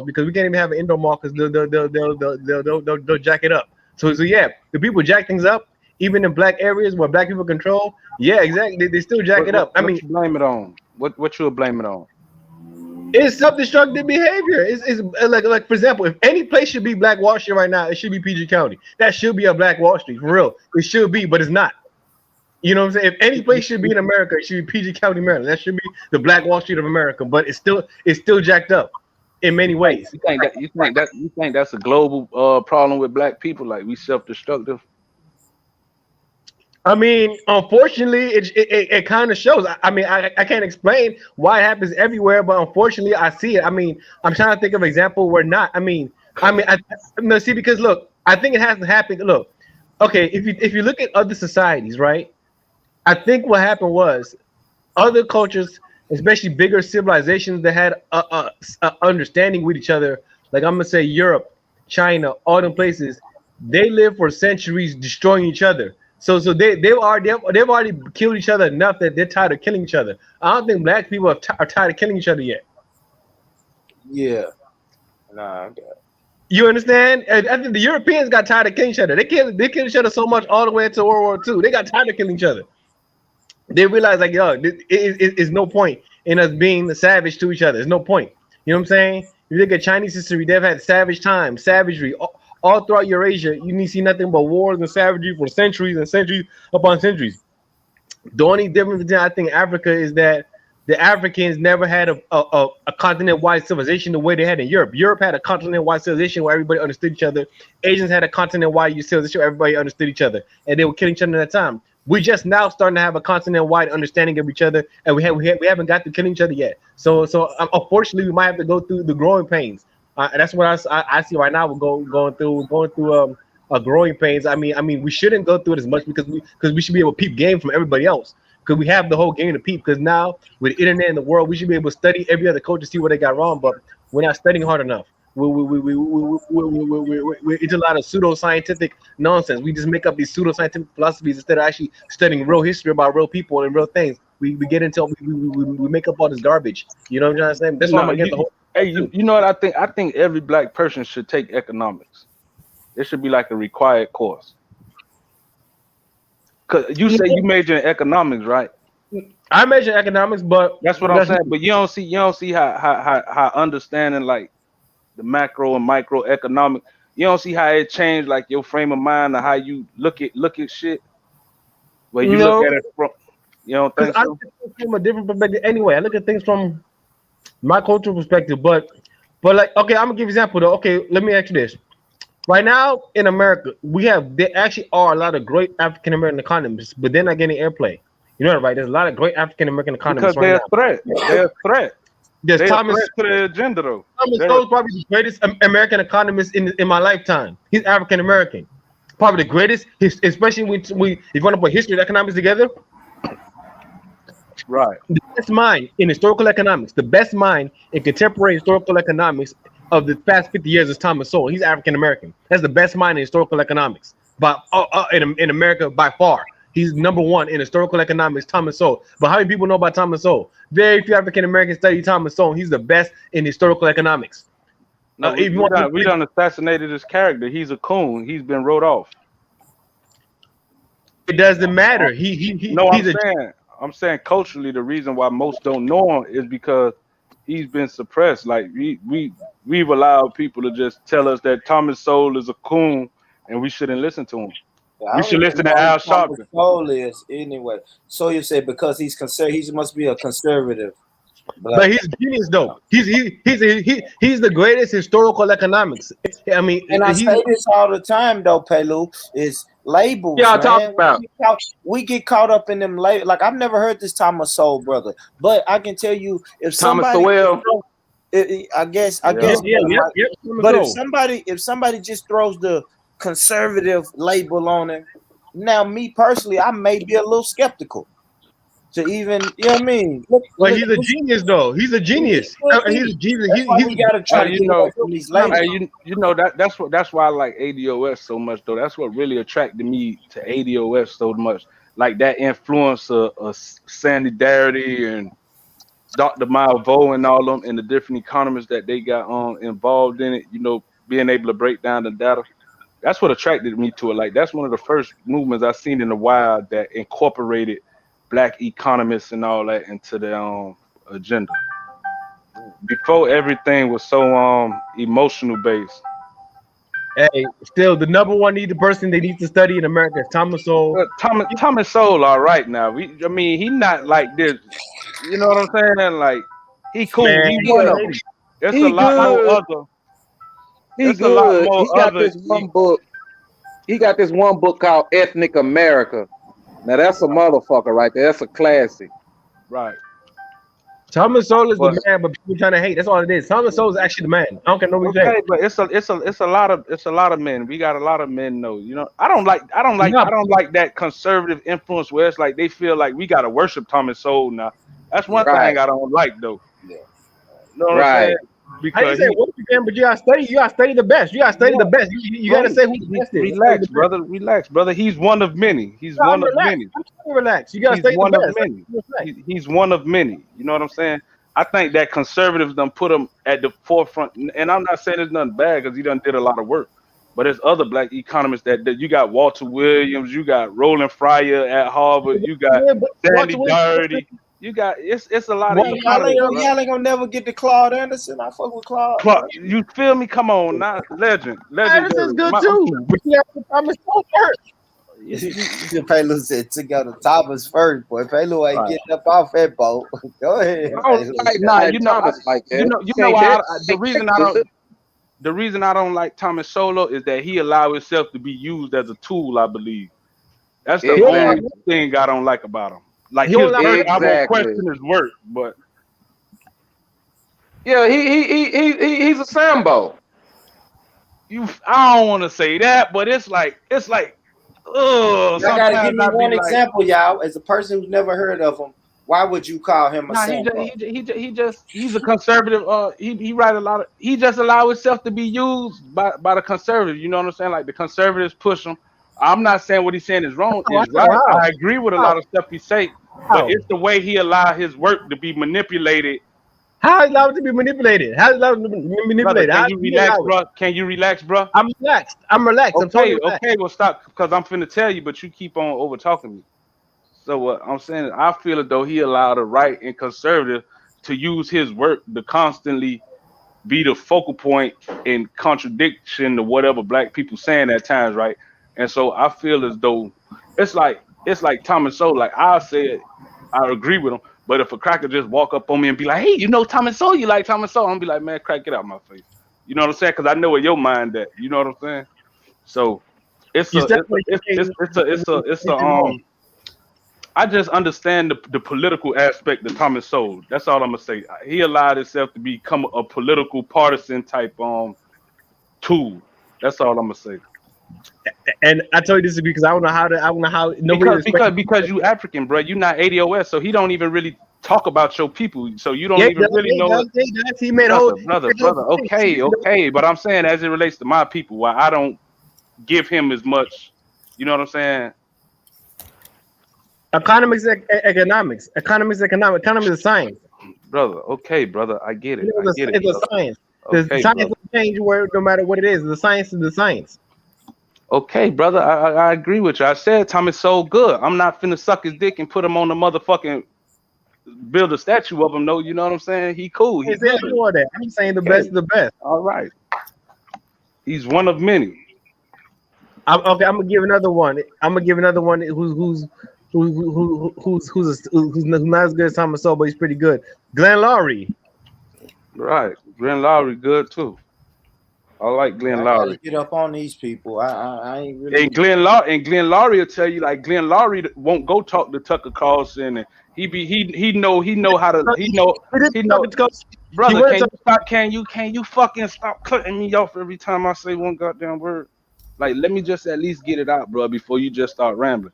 because we can't even have an indoor mall because they'll jack it up. So yeah, the people jack things up even in black areas where black people control. Yeah, exactly. They still jack it up. I mean, you blame it on? What you blame it on? it's self-destructive behavior. It's like for example, if any place should be Black Wall Street right now, it should be PG County. That should be a Black Wall Street for real. It should be, but it's not. You know what I'm saying? If any place should be in America, it should be PG County, Maryland. That should be the Black Wall Street of America. But it's still jacked up in many ways. You think that's a global problem with black people? Like we self-destructive? I mean, unfortunately, it kind of shows. I mean, I can't explain why it happens everywhere, but unfortunately, I see it. I mean, I'm trying to think of an example where not. No, see, because look, I think it has to happen. Look, okay, if you look at other societies, right? I think what happened was other cultures, especially bigger civilizations that had a understanding with each other, like I'm gonna say Europe, China, all them places, they lived for centuries destroying each other. So they've already killed each other enough that they're tired of killing each other. I don't think black people are tired of killing each other yet. Yeah. Nah, I got it. You understand? I think the Europeans got tired of killing each other. They killed each other so much all the way into World War II. They got tired of killing each other. They realized like, yo, it's no point in us being savage to each other. There's no point. You know what I'm saying? If you look at Chinese history, they've had savage times, savagery. All throughout Eurasia, you need to see nothing but wars and savagery for centuries and centuries upon centuries. The only difference between I think Africa is that the Africans never had a continent-wide civilization the way they had in Europe. Europe had a continent-wide civilization where everybody understood each other. Asians had a continent-wide civilization where everybody understood each other, and they were killing each other at that time. We're just now starting to have a continent-wide understanding of each other, and we haven't got to killing each other yet. So unfortunately, we might have to go through the growing pains. That's what I see right now. We're going through a growing pains. I mean, we shouldn't go through it as much because we should be able to peep game from everybody else. Because we have the whole game to peep. Because now with the internet and the world, we should be able to study every other culture, see what they got wrong. But we're not studying hard enough. We're into a lot of pseudo-scientific nonsense. We just make up these pseudo-scientific philosophies instead of actually studying real history about real people and real things. We get into we make up all this garbage. You know what I'm trying to say? That's why I'm against the whole. Hey, you know what I think? I think every black person should take economics. It should be like a required course. Cause you say you major in economics, right? I major in economics, but that's what I'm saying. But you don't see how understanding like the macro and micro economic. You don't see how it changed like your frame of mind or how you look at shit. Where you look at it from, you don't think so? I look at things from a different perspective anyway. I look at things from my cultural perspective, but like, okay, I'm gonna give you an example though. Okay, let me ask you this. Right now in America, there actually are a lot of great African American economists, but they're not getting airplay. You know that, right? There's a lot of great African American economists Because right they're now. a threat. They're a threat. There's They're a Thomas. threat to the agenda, though. Thomas They're- Sowell is probably the greatest American economist in my lifetime. He's African American, probably the greatest. Especially when if you want to put history and economics together. Right. The best mind in historical economics, the best mind in contemporary historical economics of the past 50 years is Thomas Sowell. He's African American. That's the best mind in historical economics, but in America by far. He's number one in historical economics, Thomas Sowell. But how many people know about Thomas Sowell? Very few African Americans study Thomas Sowell. He's the best in historical economics. No, we done assassinated his character. He's a coon. He's been wrote off. It doesn't matter. I'm saying culturally, the reason why most don't know him is because he's been suppressed. Like we've allowed people to just tell us that Thomas Sowell is a coon and we shouldn't listen to him. We should listen to Al Sharpton. Sowell is anyway. So you say because he's he must be a conservative. But he's genius though. He's the greatest historical economics. I mean, and I say this all the time though, Pelu, is labels. Yeah, I talk about. We get caught up in them labels. Like I've never heard this Thomas Sowell brother, but I can tell you if Thomas somebody, Sowell. I guess. But if somebody just throws the conservative label on him, now me personally, I may be a little skeptical. To even, you know what I mean? Well, he's a genius, though. He's a genius. He's a genius. We gotta try to get away from these labels. That's why I like ADOS so much, though. That's what really attracted me to ADOS so much. Like that influence of Sandy Darity and Dr. Malvo and all them, and the different economists that they got involved in it. You know, being able to break down the data. That's what attracted me to it. Like that's one of the first movements I've seen in a while that incorporated Black economists and all that into the agenda. Before everything was so emotional based. Hey, still the number one needed person they need to study in America is Thomas Sowell. Thomas Sowell, all right now. I mean, he not like this. You know what I'm saying? Like he cool. Man, he one of them. There's a lot more other. He's good. He got this one book. He got this one book called Ethnic America. Now that's a motherfucker right there. That's a classic. Right. Thomas Sowell is the man, but people trying to hate. That's all it is. Thomas Sowell is actually the man. I don't care no what you say. But it's a lot of men. We got a lot of men though. You know, I don't like that conservative influence where it's like they feel like we gotta worship Thomas Sowell now. That's one thing I don't like though. Yeah. You know what I'm saying? Because but you gotta study. You gotta study the best. You gotta study the best. You gotta say who the best is. Relax, brother. He's one of many. He's one of many. Relax. You gotta study the best. He's one of many. You know what I'm saying? I think that conservatives done put him at the forefront, and I'm not saying there's nothing bad because he done did a lot of work. But there's other Black economists that you got Walter Williams, you got Roland Fryer at Harvard, you got Sandy Darity. You got it's a lot of y'all ain't gonna never get to Claude Anderson. I fuck with Claude. You feel me? Come on, now legend. Anderson's good too. But you have Thomas Sowell first. Pelu said took out the Thomas first, boy. Pelu ain't getting up off that boat. Go ahead. The reason I don't like Thomas Sowell is that he allowed himself to be used as a tool. I believe that's the only thing I don't like about him. Like his work, I won't question his work, but yeah, he's a Sambo. I don't want to say that, but it's like y'all gotta give me one example, y'all. As a person who's never heard of him, why would you call him a Sambo? He's a conservative. He write a lot of. He just allow himself to be used by the conservatives. You know what I'm saying? Like the conservatives push him. I'm not saying what he's saying is wrong. Is right. I agree with a lot of stuff he say, but it's the way he allowed his work to be manipulated. How is allowed to be manipulated? How is allowed to be manipulated? Brother, can you relax, bro? Can you relax, bro? I'm relaxed. Okay, I'm totally relaxed. Okay, well stop, because I'm finna tell you, but you keep on over talking me. So what I'm saying, I feel as though he allowed the right and conservative to use his work to constantly be the focal point in contradiction to whatever Black people saying at times, right? And so I feel as though it's like Thomas Sowell. Like I said, I agree with him. But if a cracker just walk up on me and be like, "Hey, you know Thomas Sowell? You like Thomas Sowell?" I'm be like, "Man, crack, get out my face." You know what I'm saying? Because I know where your mind at. You know what I'm saying? So I just understand the political aspect of Thomas Sowell. That's all I'm gonna say. He allowed himself to become a political partisan type tool. That's all I'm gonna say. And I told you this because I don't know how nobody respects. Because you African, bro. You not ADOS, so he don't even really talk about your people. So you don't Yeah, even really know it. He made whole Brother. Okay. But I'm saying as it relates to my people, why I don't give him as much. You know what I'm saying? Economics is science. Brother, okay, brother, I get it. It's a science. Okay, The science will change no matter what it is. The science is the science. Okay, brother, I agree with you. I said Thomas Sowell good. I'm not finna suck his dick and put him on the motherfucking build a statue of him. No, you know what I'm saying? He cool. He good. That. I'm saying the best of the best. All right. He's one of many. I'm gonna give another one. Who's not as good as Thomas Sowell, but he's pretty good. Glenn Lowry. Right. Glenn Lowry good too. I like Glenn Lowry. Get up on these people. I ain't really. And Glenn Lowry will tell you, like, Glenn Lowry won't go talk to Tucker Carlson, and he know how to brother. Can you fucking stop cutting me off every time I say one goddamn word? Like, let me just at least get it out, bro, before you just start rambling.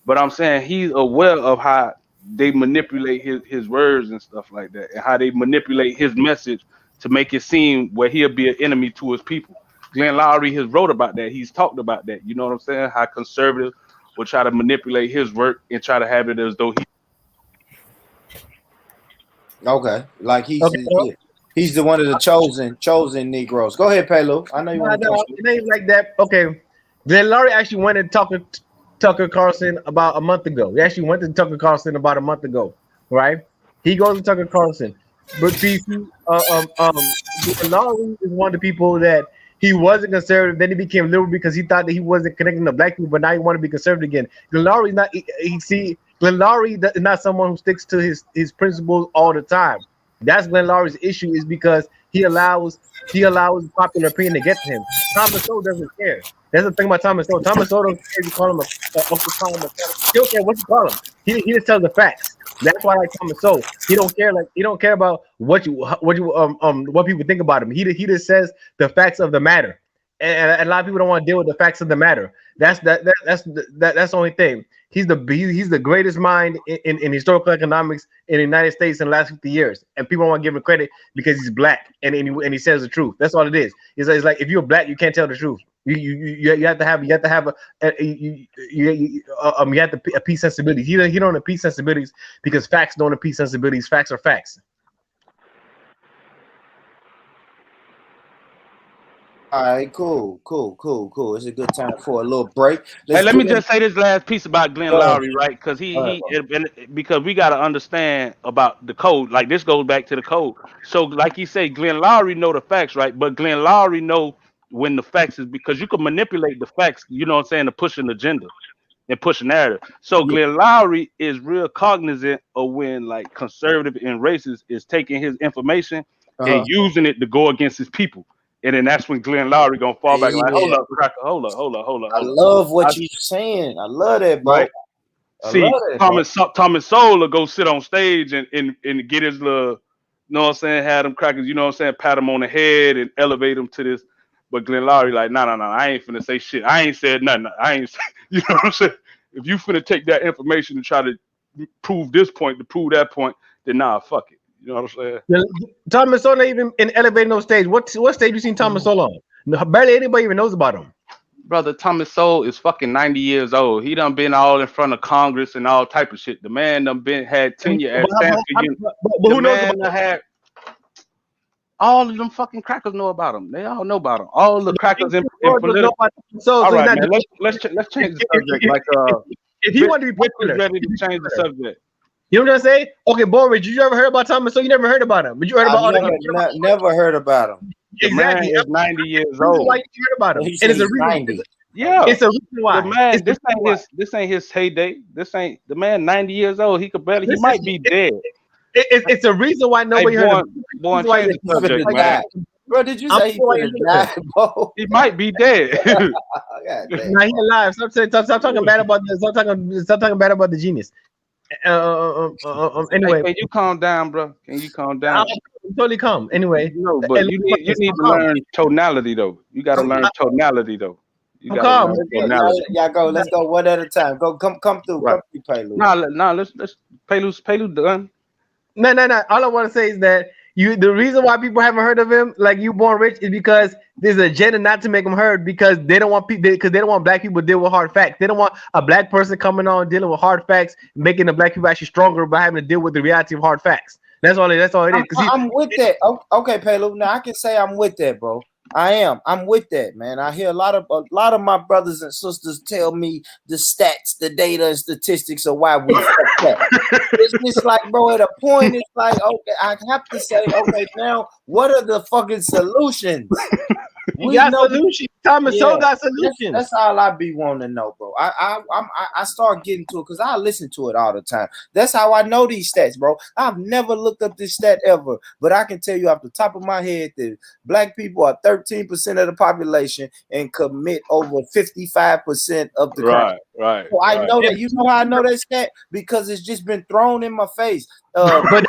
But I'm saying he's aware of how they manipulate his words and stuff like that, and how they manipulate his message to make it seem where he'll be an enemy to his people. Glenn Lowry has wrote about that. He's talked about that. You know what I'm saying? How conservatives will try to manipulate his work and try to have it as though he. Okay, like he's the one of the chosen Negroes. Go ahead, Pelu. I know you want to talk. It ain't like that. Okay, Glenn Lowry actually went and talked to Tucker Carlson about a month ago. He actually went to Tucker Carlson about a month ago, right? He goes to Tucker Carlson, but Glenn Lowry is one of the people that he wasn't conservative. Then he became liberal because he thought that he wasn't connecting to black people, but now he want to be conservative again. Glenn Lowry is not. Glenn Lowry is not someone who sticks to his principles all the time. That's Glenn Lowry's issue, is because he allows popular opinion to get to him. Thomas Sowell doesn't care. That's the thing about Thomas Sowell. Thomas Sowell don't care if you call him he don't care what you call him. He just tells the facts. That's why I like Thomas Sowell. He don't care about what people think about him. He just says the facts of the matter. And a lot of people don't want to deal with the facts of the matter. That's the only thing. He's the greatest mind in historical economics in the United States in the last 50 years, and people don't want to give him credit because he's black and he says the truth. That's all it is. It's like if you're black, you can't tell the truth. You have to have a peace sensibility. He don't appease sensibilities because facts don't appease sensibilities. Facts are facts. All right, cool. It's a good time for a little break. Let me just say this last piece about Glenn Lowry, right? Because because we got to understand about the code. Like, this goes back to the code. So, like you say, Glenn Lowry know the facts, right? But Glenn Lowry know when the facts is, because you can manipulate the facts, you know what I'm saying, to push an agenda and push a narrative. So Glenn Lowry is real cognizant of when, like, conservative and racist is taking his information and using it to go against his people. And then that's when Glenn Lowry gonna fall back like, hold up, cracker, hold up. I love what you're saying. I love that, bro. Right. See, Thomas Sowell will go sit on stage and get his little, you know what I'm saying, have them crackers, you know what I'm saying, pat him on the head and elevate him to this. But Glenn Lowry like, no, I ain't finna say shit. I ain't said nothing. I ain't, you know what I'm saying? If you finna take that information and try to prove this point, to prove that point, then nah, fuck it. You know what I'm saying? Thomas Sowell not even in elevating those stage. What stage you seen Thomas Sowell on? No, barely anybody even knows about him. Brother, Thomas Sowell is fucking 90 years old. He done been all in front of Congress and all type of shit. The man done had tenure at Stanford. But who knows about him? All of them fucking crackers know about him. They all know about him. All the crackers in political. All right, man. Let's change the subject. Like, if he wanted to be popular, ready to change the subject. You know what I'm saying? Okay, Boris, did you ever heard about Thomas Sowell? You never heard about him, but you heard about never heard about him. Exactly. The man is 90 years old. Why you heard about him? And it's a reason. Yeah, it's a reason why. The man, this ain't his heyday. This ain't the man. 90 years old. He could barely. He might be dead. It's a reason why nobody heard of him. Change the subject, man. Bro, did you say he died, bro? He might be dead. Nah, he alive. Stop talking bad about the. Stop talking bad about the genius. Anyway, can you calm down, bro? Can you calm I'll down? totally come. Anyway, No, but you need I'm to calm. learn tonality though. You got to I'm, learn tonality though. You I'm got to calm. learn Y'all, tonality. y'all go. Let's go one at a time. Go. Come through. Right. Come through, Palu. Nah. Let's Palu done. No. All I want to say is that the reason why people haven't heard of him, like You Born Rich, is because there's an agenda not to make him heard because they don't want people because they don't want black people to deal with hard facts. They don't want a black person coming on dealing with hard facts, making the black people actually stronger by having to deal with the reality of hard facts. That's all it is. I'm with that. Okay, Palu. Now I can say I'm with that, bro. I am. I'm with that, man. I hear a lot of my brothers and sisters tell me the stats, the data, and statistics of why we fucked up. It's just like, bro, at a point, it's like, okay, I have to say, okay, now what are the fucking solutions? We got solutions. Thomas Sowell got solutions. That's all I be wanting to know, bro. I start getting to it because I listen to it all the time. That's how I know these stats, bro. I've never looked up this stat ever, but I can tell you off the top of my head that black people are 13% of the population and commit over 55% of the crime. Right. So I know that. You know how I know that stat? Because it's just been thrown in my face. But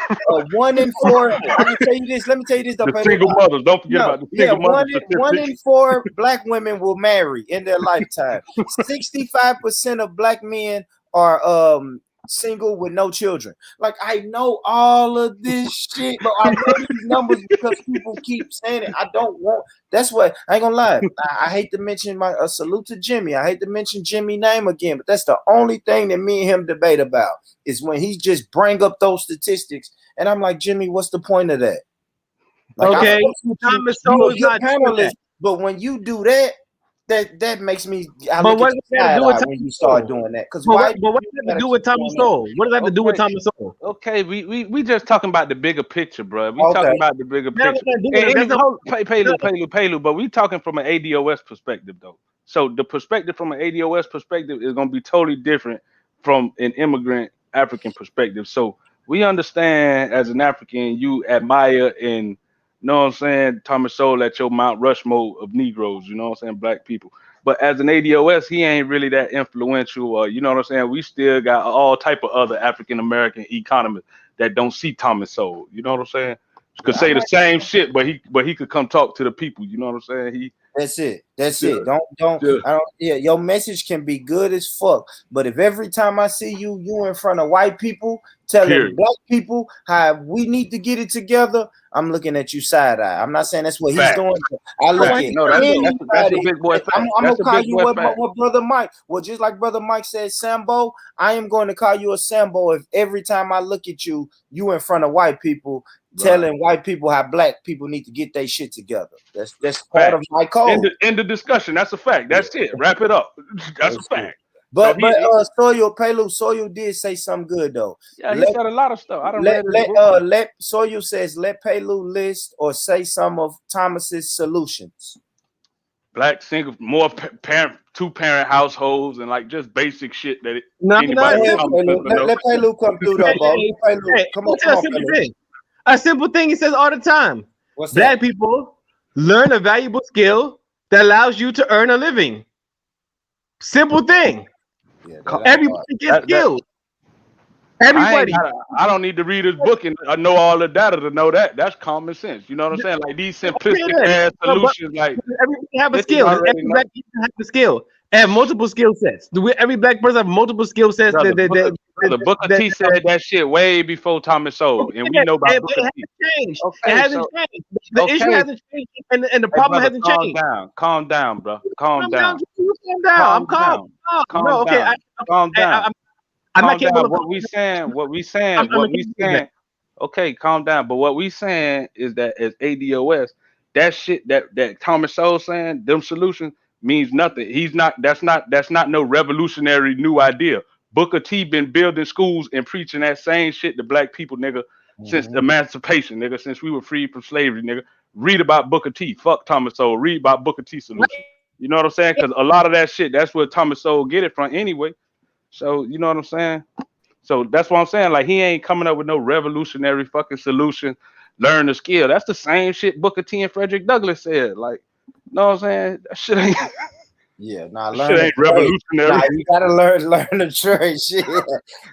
1 in 4. I can tell you this. Let me tell you this. The single mothers. Don't forget about the single mothers. 1 in 4 black women will marry in their lifetime. 65% of black men are single with no children. Like, I know all of this shit, but I know these numbers because people keep saying it. I don't want. That's what I ain't gonna lie. I hate to mention my salute to Jimmy. I hate to mention Jimmy's name again, but that's the only thing that me and him debate about is when he just bring up those statistics, and I'm like, Jimmy, what's the point of that? Like, okay, Thomas Sowell is not doing that. But when you do that, that makes me. But what does that do with Thomas when you start doing that? Because what does that have to do with Thomas Sowell? What does that have to do with Thomas Sowell? Okay, we just talking about the bigger picture, bro. We talking about the bigger picture. Palu, but we talking from an ADOS perspective though. So the perspective from an ADOS perspective is gonna be totally different from an immigrant African perspective. So we understand as an African, you admire and know what I'm saying, Thomas Sowell at your Mount Rushmore of Negroes, you know what I'm saying, black people. But as an ADOS, he ain't really that influential, or you know what I'm saying. We still got all type of other African American economists that don't see Thomas Sowell. You know what I'm saying? Could say the same shit, but he could come talk to the people. You know what I'm saying? That's it. Your message can be good as fuck, but if every time I see you in front of white people telling black people how we need to get it together, I'm looking at you side eye. I'm not saying that's what he's doing. I look at that's a big boy fact. I'm gonna call you what Brother Mike. Well, just like Brother Mike said, Sambo, I am going to call you a Sambo if every time I look at you in front of white people telling white people how black people need to get their shit together. That's part of my code. End the discussion. That's a fact. That's it. Wrap it up. That's a fact. But Soyo did say something good though. Yeah, he said a lot of stuff. I don't let Soyo says let Palu list or say some of Thomas's solutions. Black single, more two-parent households, and like just basic shit that let Palu come through though, bro. Come on. A simple thing he says all the time. What's Black that? people learn a valuable skill that allows you to earn a living. Simple thing. Yeah, everybody gets skills. Everybody. I don't need to read his book and I know all the data to know that. That's common sense. You know what I'm saying? Like these simplistic ass solutions. Like everybody have a skill. Every black person have a skill. Have multiple skill sets. Every black person have multiple skill sets. Booker T said that shit way before Thomas Sowell, and we know about Booker T. Changed. It hasn't changed. The issue hasn't changed, and the problem hasn't changed. Calm down, bro. Calm down. I'm calm. Calm down. I'm not capable. What we saying. Okay, calm down. But what we saying is that as ADOS, that shit that Thomas Sowell saying, them solutions means nothing. That's not no revolutionary new idea. Booker T been building schools and preaching that same shit to black people, nigga, since emancipation, nigga, since we were freed from slavery, nigga. Read about Booker T. Fuck Thomas Sowell. Read about Booker T solution. You know what I'm saying? Because a lot of that shit, that's where Thomas Sowell get it from anyway. So you know what I'm saying? So that's what I'm saying. Like he ain't coming up with no revolutionary fucking solution. Learn the skill. That's the same shit Booker T and Frederick Douglass said. Like, you know what I'm saying? That shit ain't. Yeah, now Shit learn the ain't trade. revolutionary. Nah, you gotta learn the trade. Shit.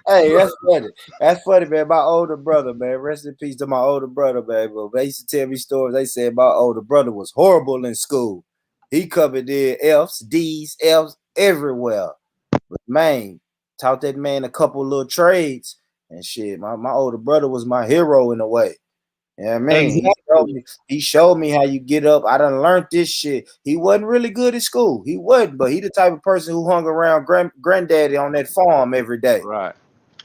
Hey, that's funny. That's funny, man. My older brother, man. Rest in peace to my older brother, man. But they used to tell me stories. They said my older brother was horrible in school. He covered in F's, D's, F's everywhere. But man, taught that man a couple little trades and shit. My older brother was my hero in a way. Yeah, man, Exactly. he showed me how you get up. I done learned this shit. He wasn't really good at school. He wasn't, but he the type of person who hung around granddaddy on that farm every day. Right.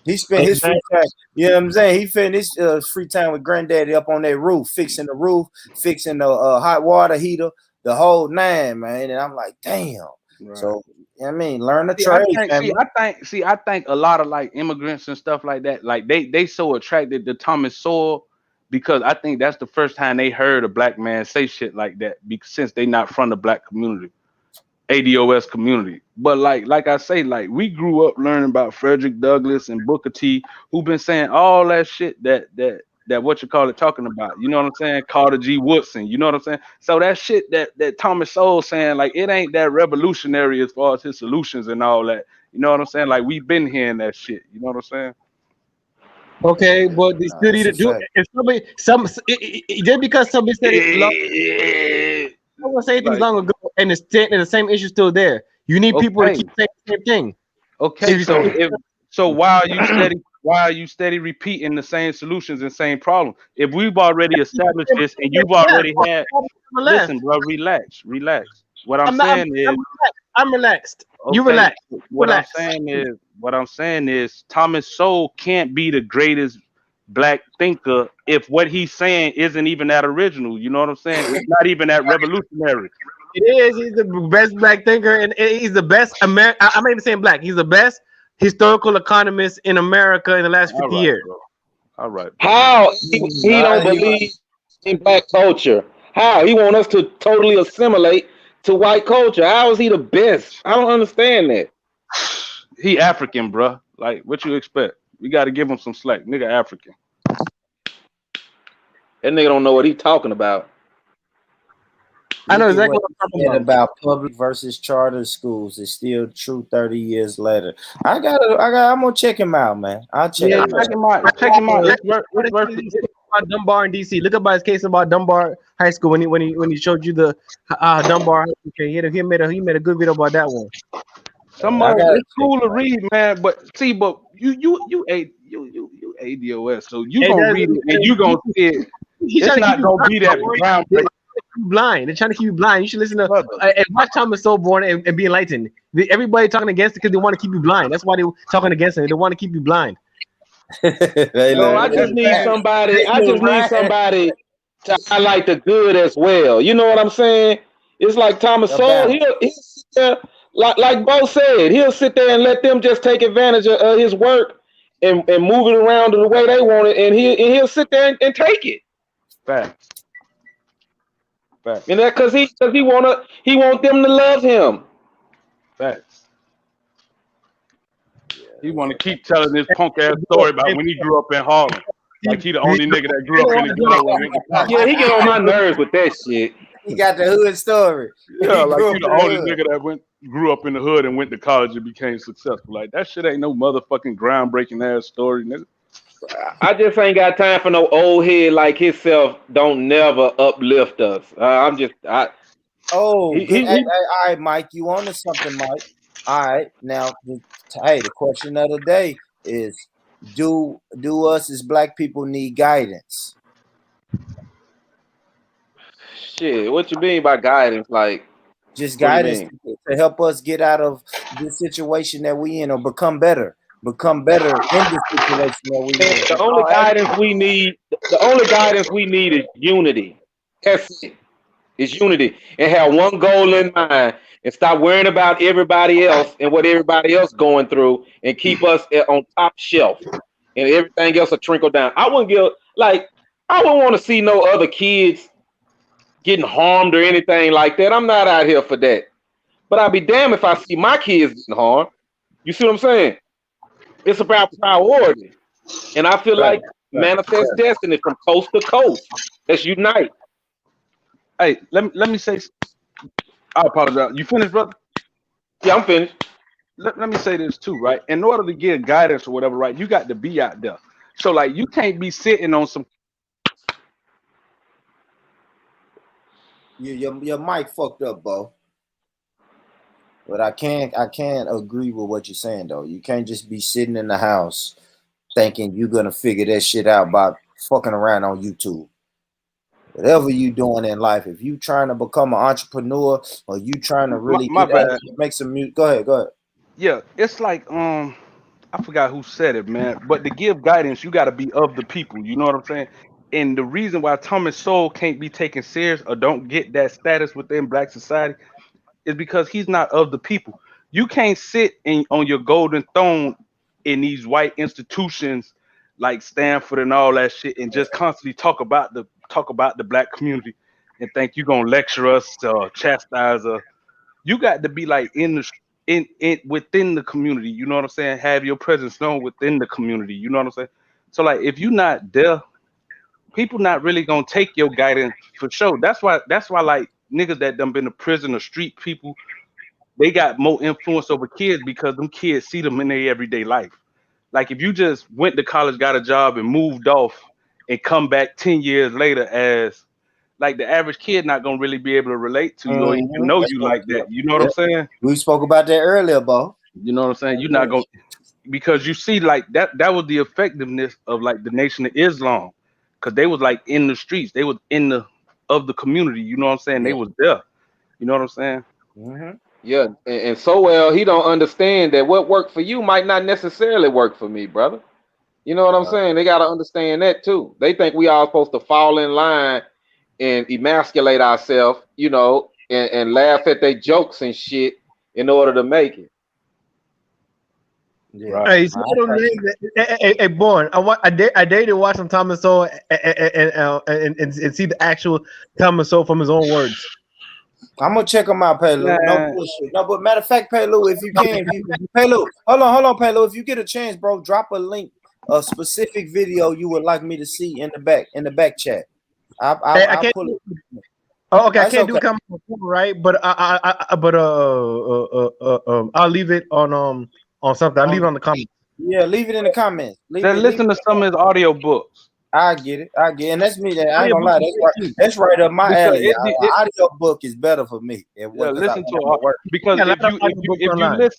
He spent his free time, you know what I'm saying? He spent his free time with granddaddy up on that roof, fixing the roof, fixing the hot water heater, the whole nine, man. And I'm like, damn. Right. So, you know what I mean, learn the See, trade, I think a lot of like immigrants and stuff like that, like they so attracted to Thomas Sowell because I think that's the first time they heard a black man say shit like that since they not from the black community, ADOS community. But like I say, like we grew up learning about Frederick Douglass and Booker T, who been saying all that shit that what you call it talking about. You know what I'm saying? Carter G. Woodson. You know what I'm saying? So that shit that Thomas Sowell saying, like it ain't that revolutionary as far as his solutions and all that. You know what I'm saying? Like we've been hearing that shit. You know what I'm saying? Okay, but they still need to do it. If somebody, just because somebody said it, someone say things Like, long ago, and the same issue still there. You need people to keep saying the same thing. Okay, so why are you steady repeating the same solutions and same problem? If we've already established this and you've already had, listen, bro, relax. What I'm saying is, I'm relaxed. Okay, You relax. What I'm saying is Thomas Sowell can't be the greatest black thinker if what he's saying isn't even that original. You know what I'm saying? It's not even that revolutionary. It is. He's the best black thinker, and he's the best I'm not even saying black. He's the best historical economist in America in the last 50 years. Bro. All right. Bro. How he don't believe in black culture? How he want us to totally assimilate to white culture? How is he the best? I don't understand that. He African, bro. Like what you expect? We got to give him some slack. Nigga African. That nigga don't know what he talking about. I know exactly what I'm talking about public versus charter schools is still true 30 years later. I'm gonna check him out, man. I'll check him out. Check him out. It's worth it. Dunbar in DC. Look up his case about Dunbar High School when he showed you the Dunbar High School. He made a good video about that one. It's cool to read, man. But you ADOS, so you gonna read it and you gonna see it. It's not gonna be that groundbreaking. Blind. They're trying to keep you blind. You should listen to and watch Thomas Sowell and be enlightened. Everybody talking against it because they want to keep you blind. That's why they're talking against it. They want to keep you blind. No, I just need somebody. To highlight the good as well. You know what I'm saying? It's like Thomas Sowell. He'll sit there, like Bo said, he'll sit there and let them just take advantage of his work and move it around the way they want it, and he'll sit there and take it. Facts. And that because he want them to love him. Facts. He want to keep telling this punk ass story about when he grew up in Harlem. Like he the only nigga that grew up in the ghetto. Yeah, he get on my nerves with that shit. He got the hood story. Yeah, like he the only nigga that grew up in the hood and went to college and became successful. Like that shit ain't no motherfucking groundbreaking ass story, nigga. I just ain't got time for no old head like himself. Don't never uplift us. All right, Mike, you on to something, Mike? All right, now, the question of the day is: Do us as black people need guidance? Shit, what you mean by guidance? Like, just guidance to help us get out of this situation that we in, or become better in this situation that we in. The only guidance we need is unity. That's it. It's unity, and have one goal in mind, and stop worrying about everybody else and what everybody else going through, and keep us on top shelf, and everything else will trickle down. I wouldn't want to see no other kids getting harmed or anything like that. I'm not out here for that. But I'd be damned if I see my kids getting harmed. You see what I'm saying? It's about priority. And I feel like manifest destiny from coast to coast. Let's unite. Hey, let me say, I apologize. You finished, brother? Yeah, I'm finished. Let me say this too, right? In order to get guidance or whatever, right, you got to be out there. So like you can't be sitting on some Your mic fucked up, Bo. But I can't agree with what you're saying though. You can't just be sitting in the house thinking you're gonna figure that shit out by fucking around on YouTube. Whatever you doing in life, if you trying to become an entrepreneur or you trying to really my get out bad. and make some music, go ahead. Yeah, it's like I forgot who said it, man. But to give guidance, you got to be of the people. You know what I'm saying? And the reason why Thomas Sowell can't be taken serious or don't get that status within Black society is because he's not of the people. You can't sit on your golden throne in these white institutions like Stanford and all that shit and just constantly talk about the Black community and think you're gonna lecture us or chastise us. You got to be like in within the community. You know what I'm saying? Have your presence known within the community. You know what I'm saying? So like if you're not there, people not really gonna take your guidance for sure. That's why like niggas that done been to prison or street people, they got more influence over kids because them kids see them in their everyday life. Like if you just went to college, got a job, and moved off, and come back 10 years later as like the average kid, not gonna really be able to relate to you or even know That's you what, like that. You know what I'm saying? we spoke about that earlier, Bo. You know what I'm saying? You're not gonna because you see like that was the effectiveness of like the Nation of Islam, because they was like in the streets, they was in the of the community. You know what I'm saying? They Yeah. was there. You know what I'm saying? Yeah, and so well he don't understand that what worked for you might not necessarily work for me, brother. You know what I'm saying? They gotta understand that too. They think we all supposed to fall in line and emasculate ourselves, you know, and laugh at their jokes and shit in order to make it. Yeah. Right. Hey, so I don't name hey, Born. I dare to watch some Thomas Sowell and see the actual Thomas Sowell from his own words. I'm gonna check them out, Paylo. No Nah. bullshit. No, but matter of fact, Paylo, if you can, Paylo, hold on, Paylo. If you get a chance, bro, drop a link, a specific video you would like me to see in the back chat. I I'll can't. pull it. Oh, okay. I That's can't do okay. comment right, but I'll leave it on something. I'll leave it on the comments. Yeah, leave it in the comments. Leave Then it. listen to some of his audio books. I get it. And that's me. I Oh, ain't yeah, gonna lie. That's right up my because alley. Audio book is better for me. listen to I work. because Yeah, a lot of audiobooks online.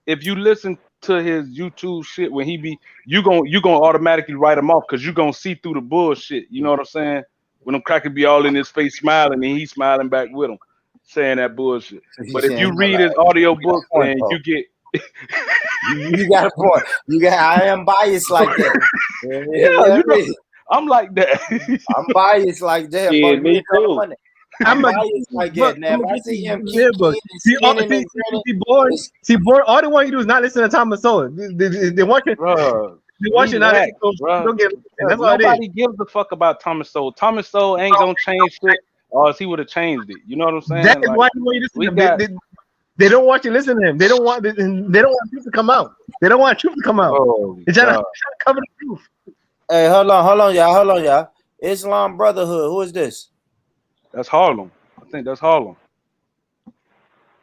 if you listen to his YouTube shit when he be you gonna automatically write him off because you gonna see through the bullshit. You know what I'm saying? When them crackers be all in his face smiling and he smiling back with him, saying that bullshit. But if you read his audio books and you get you got a point. I am biased like that. yeah, you know, I'm like that. I'm biased like that, Yeah, but you me ain't trying to too. money. I'm biased like that. Now, if I see him keep skinning and grinning, See, Born. All they want you to do is not listen to Thomas Sowell. They want you. Bruh, They want you not relax, listen. bruh. Don't get. And that's all it is. Nobody gives a fuck about Thomas Sowell. Thomas Sowell ain't gonna change shit, or else he would have changed it. You know what I'm saying? That is Like why they want you to we listen to got. him. They don't want you to listen to him. They don't want truth to come out. They don't want truth to come out. Oh, They're trying to cover the truth. hey, hold on, y'all. Islam Brotherhood. Who is this? That's Harlem. I think that's Harlem.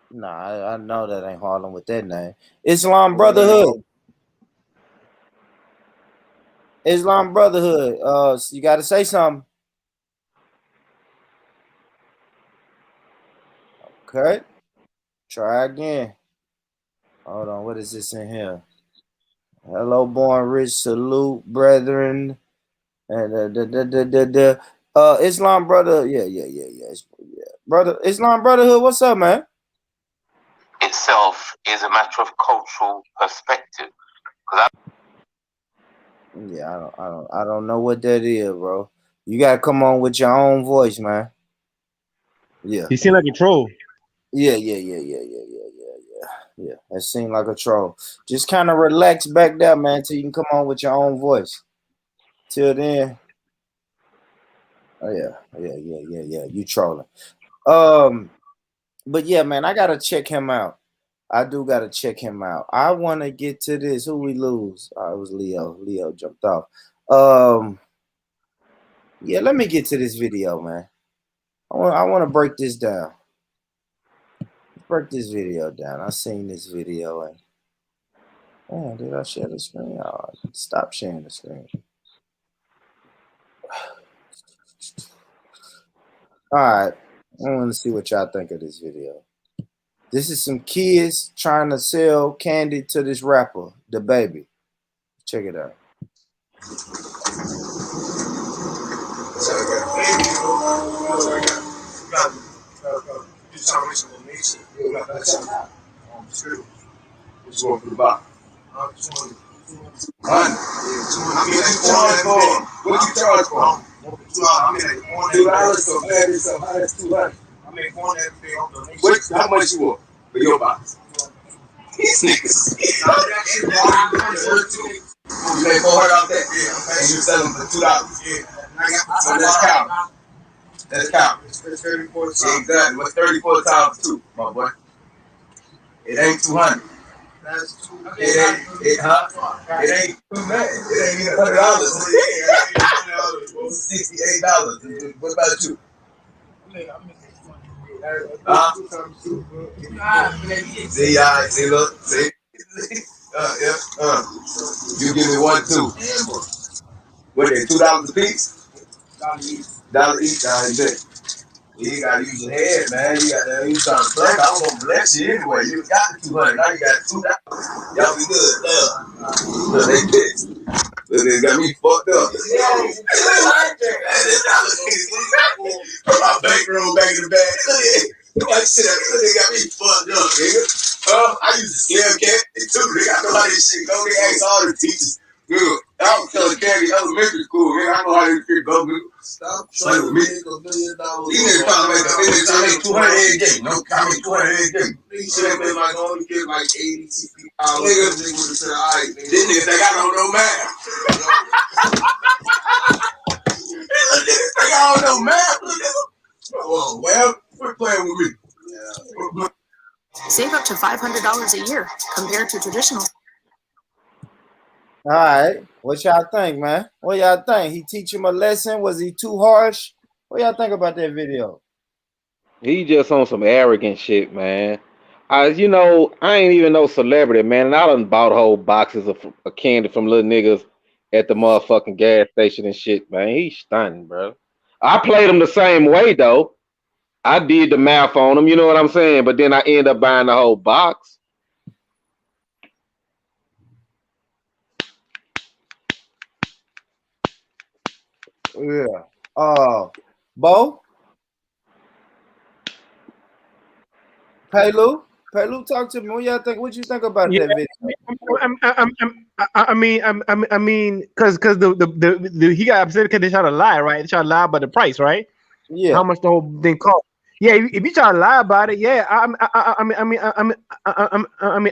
Nah, I know that ain't Harlem with that name. Islam Brotherhood. Islam Brotherhood. You got to say something. Okay. Try again. Hold on. What is this in here? Hello, born rich. Salute, brethren. And Islam brother. Yeah. Brother, Islam Brotherhood. What's up, man? Itself is a matter of cultural perspective. Yeah, I don't know what that is, bro. You gotta come on with your own voice, man. Yeah. He seemed like a troll. Yeah. That seemed like a troll. Just kind of relax back there, man, till you can come on with your own voice. Till then, oh yeah. You trolling. But yeah, man, I gotta check him out. I do gotta check him out. I want to get to this. Who we lose? It was Leo. Leo jumped off. Yeah, let me get to this video, man. I want to break this down. break this video down. I seen this video and oh, did I share the screen? Oh, stop sharing the screen. All right, I want to see what y'all think of this video. This is some kids trying to sell candy to this rapper, the baby. Check it out. What you charge for? $2 so bad is so high, that's $200. I make one everything on donation. How much you want for your box? These niggas. You make $400 off that? Yeah. And you sell them for $2. Yeah. So that's count. That's count. It's 34 times. Exactly. What's 34 times 2, my boy? It ain't 200. That's 200. It ain't too bad. It ain't even $100. $68. What about you? See, look, see. You give me 1, 2. What they $2 a piece? $1 each. You gotta use your head, man. You got to use trying to flex. I don't want to bless you anyway. You got the 200. Now you got $2. Y'all be good. Look, they pissed. Look, they got me fucked up. Put my bankroll back in the bag. Look at that shit. They got me fucked up, nigga. I used to scare cat too. Nigga, I know how this shit go. They ask all the teachers. Nigga, I was telling Candy elementary school, man. I know how this shit go, nigga. Stop trying to make $1 million. These niggas trying to make 200 every day. No, I make 200 every day. These shit been like only get like 80, 60 hours. Niggas would have said, all right, nigga. These niggas think I don't know math. These niggas think I don't know math. Oh, well, quit playing with me. Yeah. Save up to $500 a year compared to traditional. All right, what y'all think, man? What y'all think? He teach him a lesson? Was he too harsh? What y'all think about that video? He just on some arrogant shit, man. I ain't even no celebrity, man. And I done bought whole boxes of candy from little niggas at the motherfucking gas station and shit, man. He's stunning, bro. I played him the same way, though. I did the math on him, you know what I'm saying? But then I end up buying the whole box. Yeah. Bo? Paylu, talk to me. What you think about that video? Because he got upset because they tried to lie, right? They tried to lie about the price, right? Yeah. How much the whole thing cost? Yeah, if you try to lie about it, yeah. I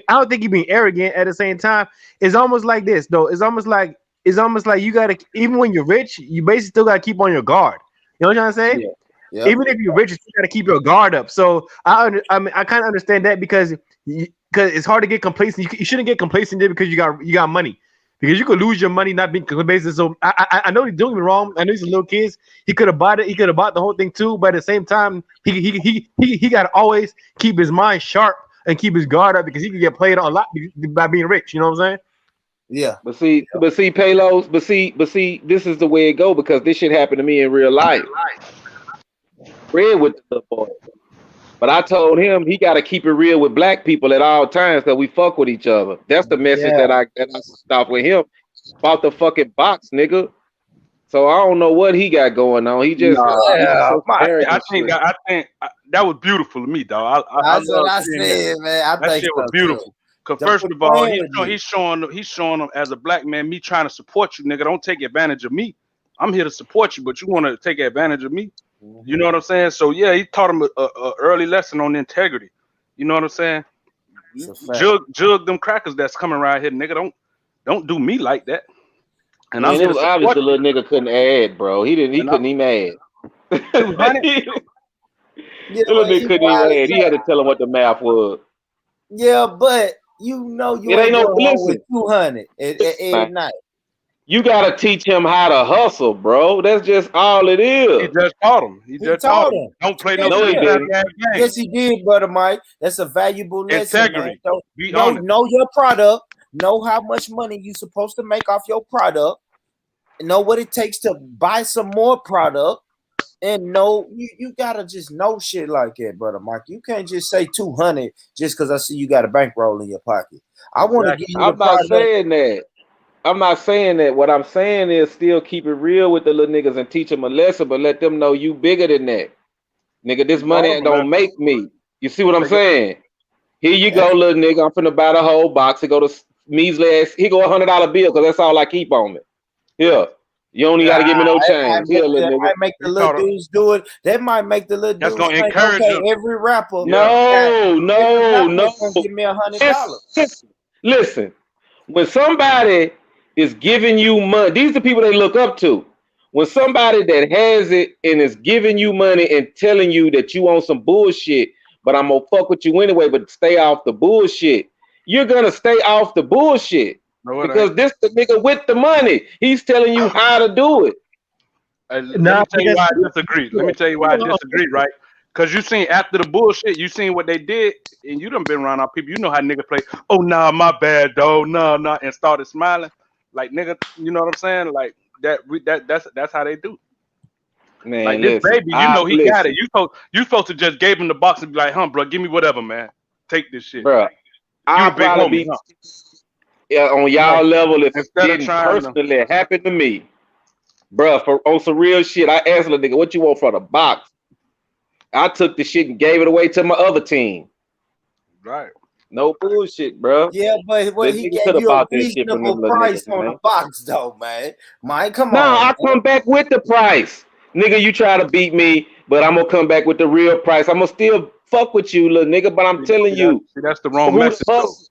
don't think you're being arrogant. At the same time, it's almost like this, though. It's almost like you gotta, even when you're rich, you basically still gotta keep on your guard. You know what I'm trying to say? Yeah. Yep. Even if you're rich, you still gotta keep your guard up. So I kind of understand that because it's hard to get complacent. You shouldn't get complacent there because you got money, because you could lose your money not being complacent. So I know he's doing me wrong. I know he's a little kid. He could have bought it. He could have bought the whole thing too. But at the same time, he got to always keep his mind sharp and keep his guard up because he could get played on a lot by being rich. You know what I'm saying? Yeah. But see, Palos. But see, this is the way it go because this shit happened to me in real life. Real with the little boy. But I told him he got to keep it real with black people at all times because we fuck with each other. That's the message that I stopped with him about the fucking box, nigga. So I don't know what he got going on. He just I think that was beautiful to me, dog. That's what I said, man. That shit was beautiful. Because first of all, he's showing them as a black man, me trying to support you, nigga. Don't take advantage of me. I'm here to support you, but you want to take advantage of me. You know what I'm saying? So yeah, he taught him a early lesson on integrity. You know what I'm saying? Jug them crackers that's coming around here, nigga. Don't do me like that. And it was obvious the little nigga couldn't add, bro. He couldn't even add. The little nigga couldn't even add. He had to tell him what the math was. Yeah, but you ain't no with 200 at night. You gotta teach him how to hustle, bro. That's just all it He is. just taught him. He He just taught taught him. him. Don't play Yes, no No, he trick didn't. game. yes, he did, brother Mike. That's a valuable lesson, man. Integrity. So, Be know honest. your product. Know how much money you're supposed to make off your product. Know what it takes to buy some more product. And know you gotta just know shit like that, brother Mike. You can't just say 200 just because I see you got a bankroll in your pocket. I want to Exactly. give you the I'm not product. saying that. I'm not saying that. What I'm saying is still keep it real with the little niggas and teach them a lesson, but let them know you bigger than that. Nigga, this He taught money him a don't lesson. make me. You see what I'm Take it. saying? Here you go, little nigga. I'm finna buy the whole box. He go to measly ass. He go $100 bill because that's all I keep on me. Here, you only got to give me no change. Here, little That nigga. might make the He little taught him. dudes do it. That might make the little That's dudes gonna think, encourage okay, him. every rapper Yeah. got No, every no, rapper no. is gonna give me $100. Listen. When somebody is giving you money, these are the people they look up to. When somebody that has it and is giving you money and telling you that you on some bullshit, but I'm gonna fuck with you anyway, but stay off the bullshit, you're gonna stay off the bullshit No, it ain't. because this the nigga with the money. He's telling you how to do it. Let me Nah, tell you because why I disagree. Let me tell you why I disagree, right? Because you seen after the bullshit, you seen what they did, and you done been around our people. You know how niggas play. Oh nah, my bad, dog. Nah, and started smiling, like nigga. You know what I'm saying? Like that. That's how they do. Like Man, this listen, baby, you I know he got it. listen, You supposed to just gave him the box and be like, huh, bro, give me whatever, man. Take this shit. bro. You the I'll big homie, probably huh? be on Right. y'all level if it Instead of didn't trying to, personally happen to me. Bruh, for on some real shit, I asked the nigga, what you want for the box? I took the shit and gave it away to my other team. right. No bullshit, bruh. Yeah, but The he nigga could gave have you a bought that shit from them reasonable little price niggas, on the man. box, though, man. Mike, come Now on, I man. come back with the price. Nigga, you try to beat me, but I'm gonna come back with the real price. I'm gonna still fuck with you, little nigga, but I'm telling you, That's the wrong who the message though. hustle?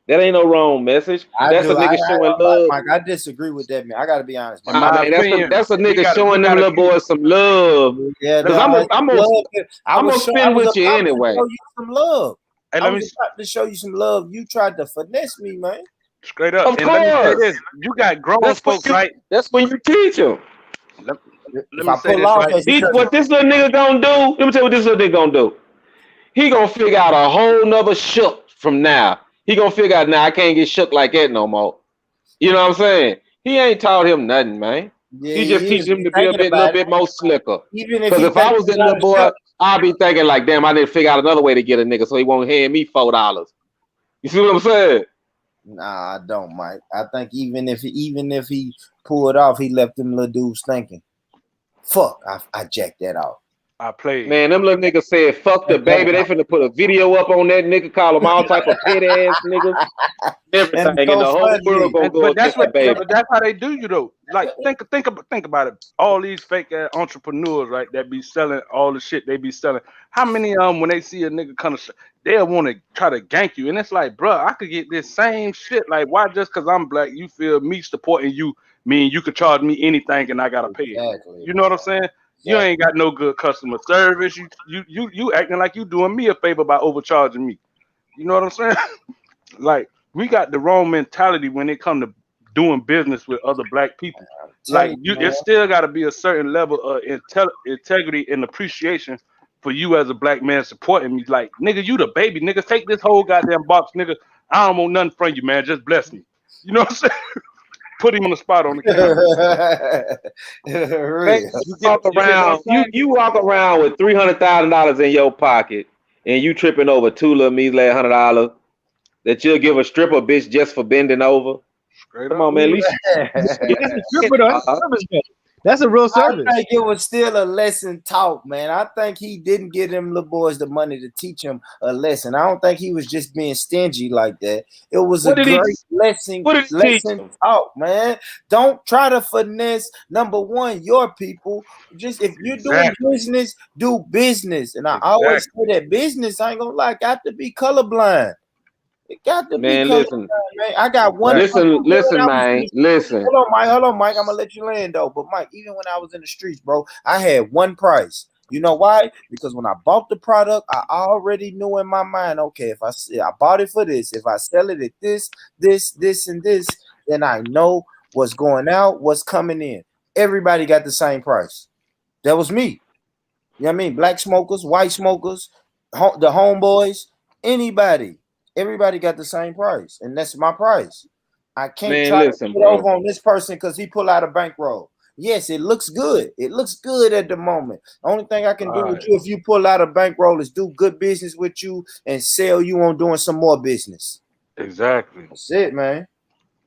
That ain't no wrong message. I That's a do. nigga showing love. Mike, I disagree with that, man. I got to be honest, In Mike. Nah, my man, opinion, that's a we nigga gotta showing them little boys some love. Yeah, Cause no, it's love. I I'm was gonna spin with you about to anyway. show you some love. Hey, I let me was about to show you some love. You tried to finesse me, man. straight up, Of and let me say course. this: you got grown folks, right? That's when you teach them. Let, let If me I say pull this, off, right? that's because What this little nigga gonna do? Let me tell you what this little nigga gonna do. He gonna figure out a whole nother shook from now. He gonna figure out now I can't get shook like that no more. You know what I'm saying? He ain't taught him nothing, man. yeah, He he just is. teaching him He's to be a thinking little about it. bit more slicker. Even if Cause he if I thinking was that about little a boy, shook, I'd be thinking like, damn, I need to figure out another way to get a nigga so he won't hand me $4. You see what I'm saying? nah, I don't, Mike. I think even if he pulled off, he left them little dudes thinking, "Fuck, I jacked that off." I played. Man, them little niggas said, fuck the baby. They finna put a video up on that nigga, call them all type of petty ass niggas. And Everything in so the whole world funny. gonna go But that's against what, the baby. but that's how they do you though. Like think about it. All these fake ass entrepreneurs, right? That be selling all the shit they be selling. How many when they see a nigga kind of, they'll want to try to gank you, and it's like, bro, I could get this same shit. Like, why just because I'm black, you feel me supporting you, mean you could charge me anything and I gotta pay it. Exactly. You know what I'm saying? You Exactly. ain't got no good customer service. You acting like you doing me a favor by overcharging me. You know what I'm saying? Like we got the wrong mentality when it come to doing business with other black people. Tell Like you, you, man. it still got to be a certain level of integrity and appreciation for you as a black man supporting me. Like nigga, you the baby, nigga. Take this whole goddamn box, nigga. I don't want nothing from you, man. Just bless me. You know what I'm saying? Put him on the spot on the camera. Man, Real. You get what I'm saying? you walk around with $300,000 in your pocket and you tripping over two little measly $100 that you'll give a stripper bitch just for bending over. Straight Come up. on, man. At least Yeah, that's a stripper though. That's a service man. That's a real I service. think it was still a lesson taught, man. I think he didn't give them little boys the money to teach him a lesson. I don't think he was just being stingy like that. It was a What did he great lesson teach him? taught, man. Don't try to finesse number one your people. Just if you're doing Exactly. business, do business. And I always Exactly. say that business, I ain't gonna lie, got to be colorblind. It got to be Man, colorblind, listen. man. I got one. Exactly. Listen, man. Listen. Hold on, Mike. I'm gonna let you land though. But Mike, even when I was in the streets, bro, I had one price. You know why? Because when I bought the product, I already knew in my mind, okay, if I bought it for this, if I sell it at this, and this, then I know what's going out, what's coming in. Everybody got the same price. That was me. You know what I mean? Black smokers, white smokers, the homeboys, anybody. Everybody got the same price, and that's my price. I can't Man, try listen, to get bro. over on this person because he pull out a bankroll. Yes, it looks good. It looks good at the moment. The only thing I can do with you if you pull out a bankroll is do good business with you and sell you on doing some more business. Exactly. That's it, man.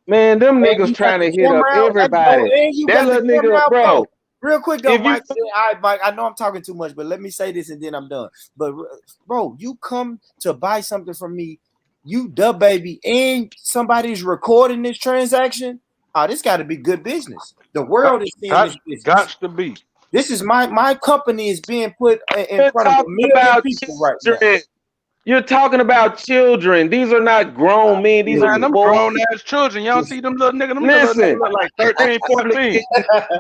Man, them And niggas you got trying to the hit up camera out. everybody. And you That got the little camera nigga, out, bro. Real quick though, If you Mike. Mike, I know I'm talking too much, but let me say this and then I'm done. But bro, you come to buy something from me, you the baby, and somebody's recording this transaction. Oh, this got to be good business. The world is seeing this business. Got to be. This is my company is being put in You're front of a talking million about people right now. children. You're talking about children. These are not grown men. These Man, are them boys. grown ass children. Y'all see them little niggas? Them Listen, little niggas look like 13, 14.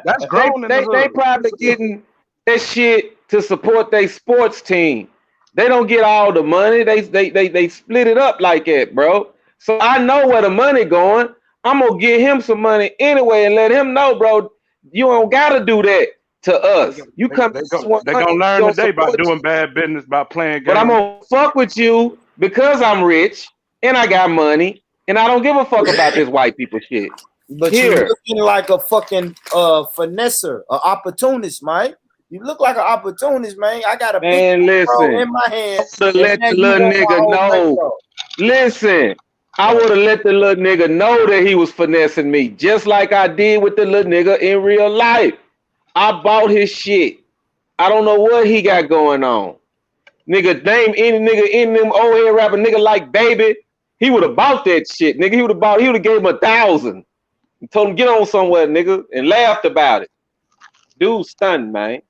That's grown in the they hood. probably getting that shit to support their sports team. They don't get all the money. They split it up like that, bro. So I know where the money going. I'm gonna give him some money anyway and let him know, bro. You don't gotta do that to us. You come They gonna learn today about doing bad business, about playing games. but I'm gonna fuck with you because I'm rich and I got money and I don't give a fuck about this white people shit. But you're looking like a fucking finesser, an opportunist, Mike. You look like an opportunist, man. I got a big listen, in my hand. To let the little nigga know. Listen, I would have let the little nigga know that he was finessing me, just like I did with the little nigga in real life. I bought his shit. I don't know what he got going on. Nigga, name any nigga in them old head rapper nigga like Baby. He would have bought that shit, nigga. He would have gave him 1,000 and told him get on somewhere, nigga, and laughed about it. Dude stunned, man.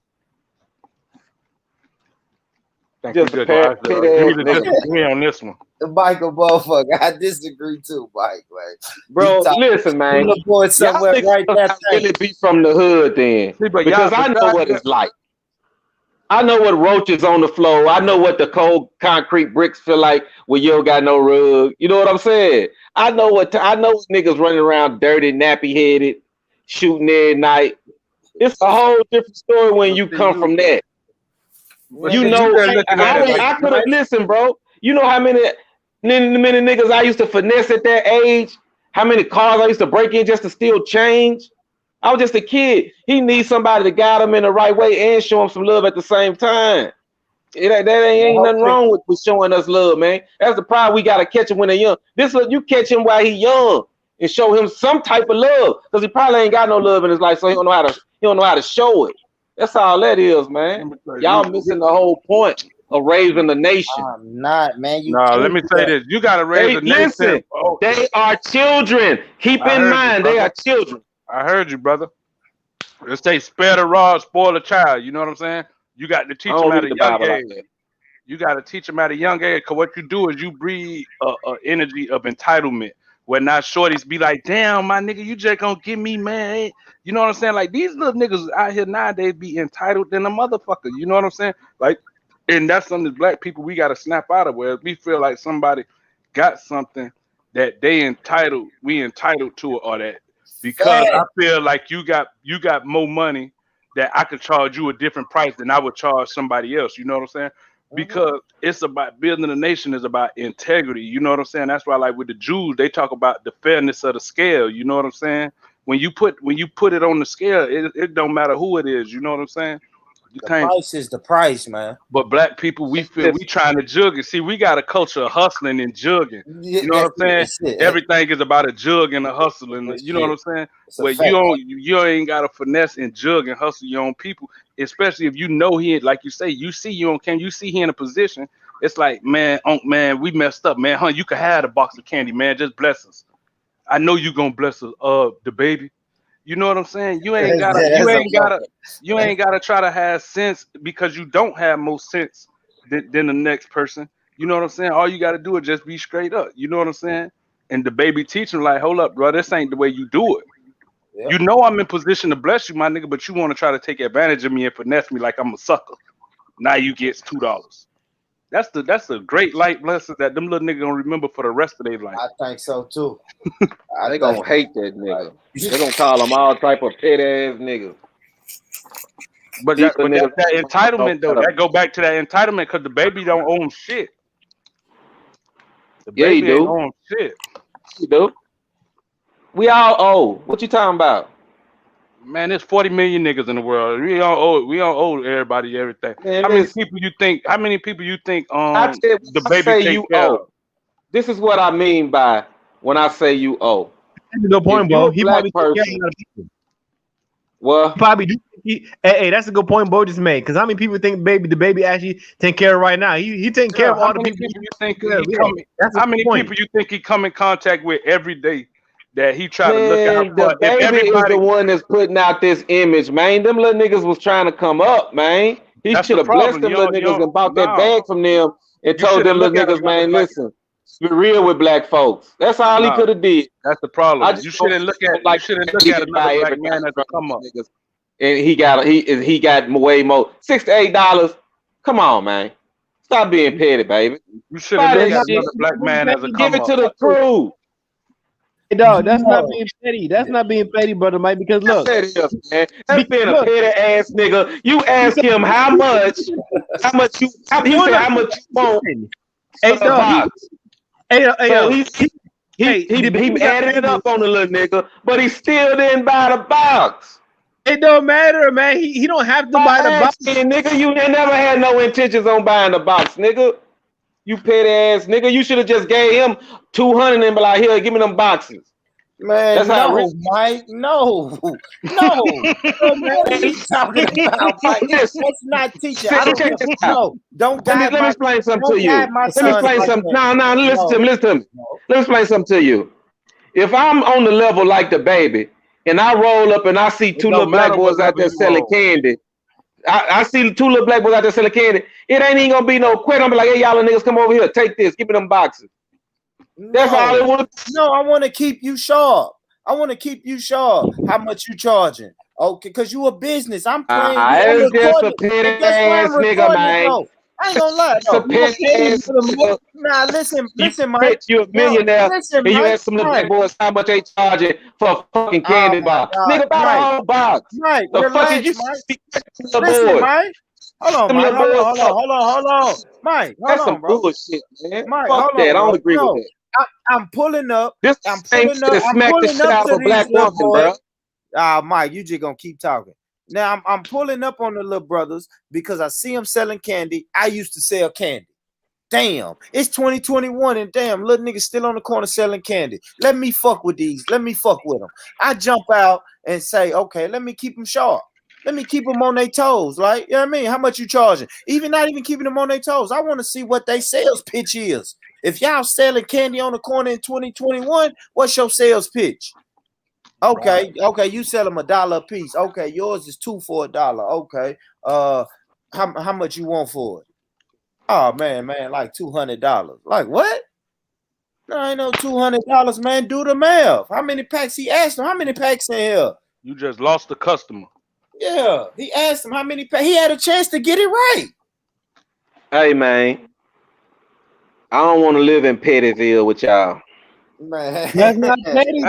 Just a pair disagree on this one. Michael motherfucker, I disagree too, Mike. Like, bro, listen, man. Boy somewhere right there. Really be from the hood then, because I know what it's like. I know what roaches on the floor. I know what the cold concrete bricks feel like when you don't got no rug. You know what I'm saying? I know what niggas running around dirty, nappy headed, shooting every night. It's a whole different story when you come from that. You know, I could have listened, bro. You know how many niggas I used to finesse at that age? How many cars I used to break in just to steal change? I was just a kid. He needs somebody to guide him in the right way and show him some love at the same time. That ain't nothing wrong with showing us love, man. That's the problem. We gotta catch him when they're young. You catch him while he's young and show him some type of love, because he probably ain't got no love in his life, so he don't know how to show it. That's all that is, man. Y'all missing the whole point of raising the nation. I'm not, man. Let me say this. You gotta raise a nation. Listen, they are children. Keep in mind, they are children. I heard you, brother. Let's say spare the rod, spoil the child. You know what I'm saying? You got to teach them at a young age. You got to teach them at a young age, because what you do is you breed a energy of entitlement, where not shorties be like, damn, my nigga, you just gonna give me, man. You know what I'm saying? Like, these little niggas out here nowadays be entitled than a motherfucker. You know what I'm saying? Like, and that's something as black people we got to snap out of, where we feel like somebody got something that we entitled to, or that because I feel like you got more money, that I could charge you a different price than I would charge somebody else. You know what I'm saying? Because it's about building a nation, is about integrity. You know what I'm saying? That's why, like with the Jews, they talk about the fairness of the scale. You know what I'm saying? When you put it on the scale, it don't matter who it is. You know what I'm saying? Price is the price, man. But black people, we feel we trying to jug it. See, we got a culture of hustling and jugging. You know what I'm saying? Everything is about a jug and a hustle, and you know what I'm saying? Where you ain't got to finesse and jug and hustle your own people, especially if you know he, like you say, you see he in a position. It's like, man, we messed up, man. You could have a box of candy, man. Just bless us. I know you gonna bless us, the baby. You know what I'm saying? You ain't gotta try to have sense, because you don't have more sense than the next person. You know what I'm saying? All you gotta do is just be straight up. You know what I'm saying? And the baby teach him, like, hold up, bro, this ain't the way you do it. Yep. You know I'm in position to bless you, my nigga, but you want to try to take advantage of me and finesse me like I'm a sucker. Now you get $2. That's a great life lesson that them little niggas gonna remember for the rest of their life. I think so too. They gonna hate that nigga. They gonna call him all type of pit ass niggas. But These that niggas entitlement though, that go back to that entitlement because the baby don't own shit. The Yeah, he baby ain't do. own shit. He do. We all owe. What you talking about? Man, there's 40 million niggas in the world. We don't owe everybody everything. Man, How many listen, people you think I tell the when I baby say take you care owe. of? This is what I mean by when I say you owe. That's a good point, If Bo. you a He black probably take care of a person, lot of people. well, He probably do. Hey, that's a good point Bo just made. Because how many people think the baby actually taking care of right now? He taking care Yeah, of how all the many people. people you think Yeah, he come? that's a How good many point. people you think he come in contact with every day that he try to look out man, the for? If baby is the everybody, one that's putting out this image, man. Them little niggas was trying to come up, man. He that's should the have blessed problem. them little You niggas don't and bought that no. bag from them and You told them shouldn't look little at him niggas, as a man, black. listen, be real with black folks. That's all he No, could have did. that's the I problem. just don't You like shouldn't that look he at can another buy black everything man as a from come up. these niggas. And he got way more. $6 to $8. Come on, man. Stop being petty, baby. You shouldn't Buy look that at shit. another black man as a Give come it up. to the crew. Hey, dog, that's not No. being petty. That's not being petty, brother Mike. Because Yes, look, that is, man. That's being a look, petty ass nigga. You ask him how much he said how much you want Hey, for the dog, box. hey, So hey, he you added it up on the little nigga, but he still didn't buy the box. It don't matter, man. He don't have to buy the box. Nigga, you ain't never had no intentions on buying the box, nigga. You petty ass nigga. You should have just gave him 200 and be like, here, give me them boxes. Man, That's how no, rich. Mike. No. What are you talking about, Mike? Listen, That's not teaching. I check don't this out. no, don't Let guide me my explain something don't to guide you. my Let me sons explain like something. that. No, listen to me. No. Let me explain something to you. If I'm on the level like the baby, and I roll up and I see It two little don't black matter what boys out level there you selling on. candy, I see two little black boys out there selling candy, it ain't even gonna be no question. I'm be like, hey, y'all niggas, come over here, take this, give me them boxes. That's all it was. No, I want to keep you sharp. I want to keep you sharp. How much you charging? Okay, because you a business. I'm playing. I'm It's just a recording it. petty But guess what? I'm ass nigga, recording it man. though. I ain't gonna lie It's a though. petty ass nigga. Nah, listen, You Mike. rich, you a No, millionaire, listen, and you Mike. ask some little black boys how much they charging for a fucking Oh candy my box. God, Nigga, buy the Mike. whole box. Mike, The fuck is relax, you Mike. see little Listen, boys? Mike. Hold on, Them Mike. little boys up. Hold on. Mike, hold That's on, some bro. bullshit, man. Mike, Fuck hold that. I on, don't bro. agree with No, that. I'm pulling up. This I'm same pulling shit up. that I'm smacked the pulling shit up out to of a these black little woman, bro. boys. Mike, you just gonna keep talking. Now I'm pulling up on the little brothers because I see them selling candy. I used to sell candy. Damn, it's 2021 and damn, little niggas still on the corner selling candy. Let me fuck with these. Let me fuck with them. I jump out and say, okay, let me keep them sharp. Let me keep them on their toes. Like, you know what I mean? How much you charging? Not even keeping them on their toes. I want to see what their sales pitch is. If y'all selling candy on the corner in 2021, what's your sales pitch? Okay, you sell them $1 a piece. Okay, yours is $2 for $1. Okay, how much you want for it? Oh man, like $200. Like what? No, I ain't no $200, man. Do the math. How many packs? He asked him, how many packs in here? You just lost the customer. Yeah, he asked him how many packs. He had a chance to get it right. Hey, man. I don't want to live in Pettyville with y'all. Man. That's not petty,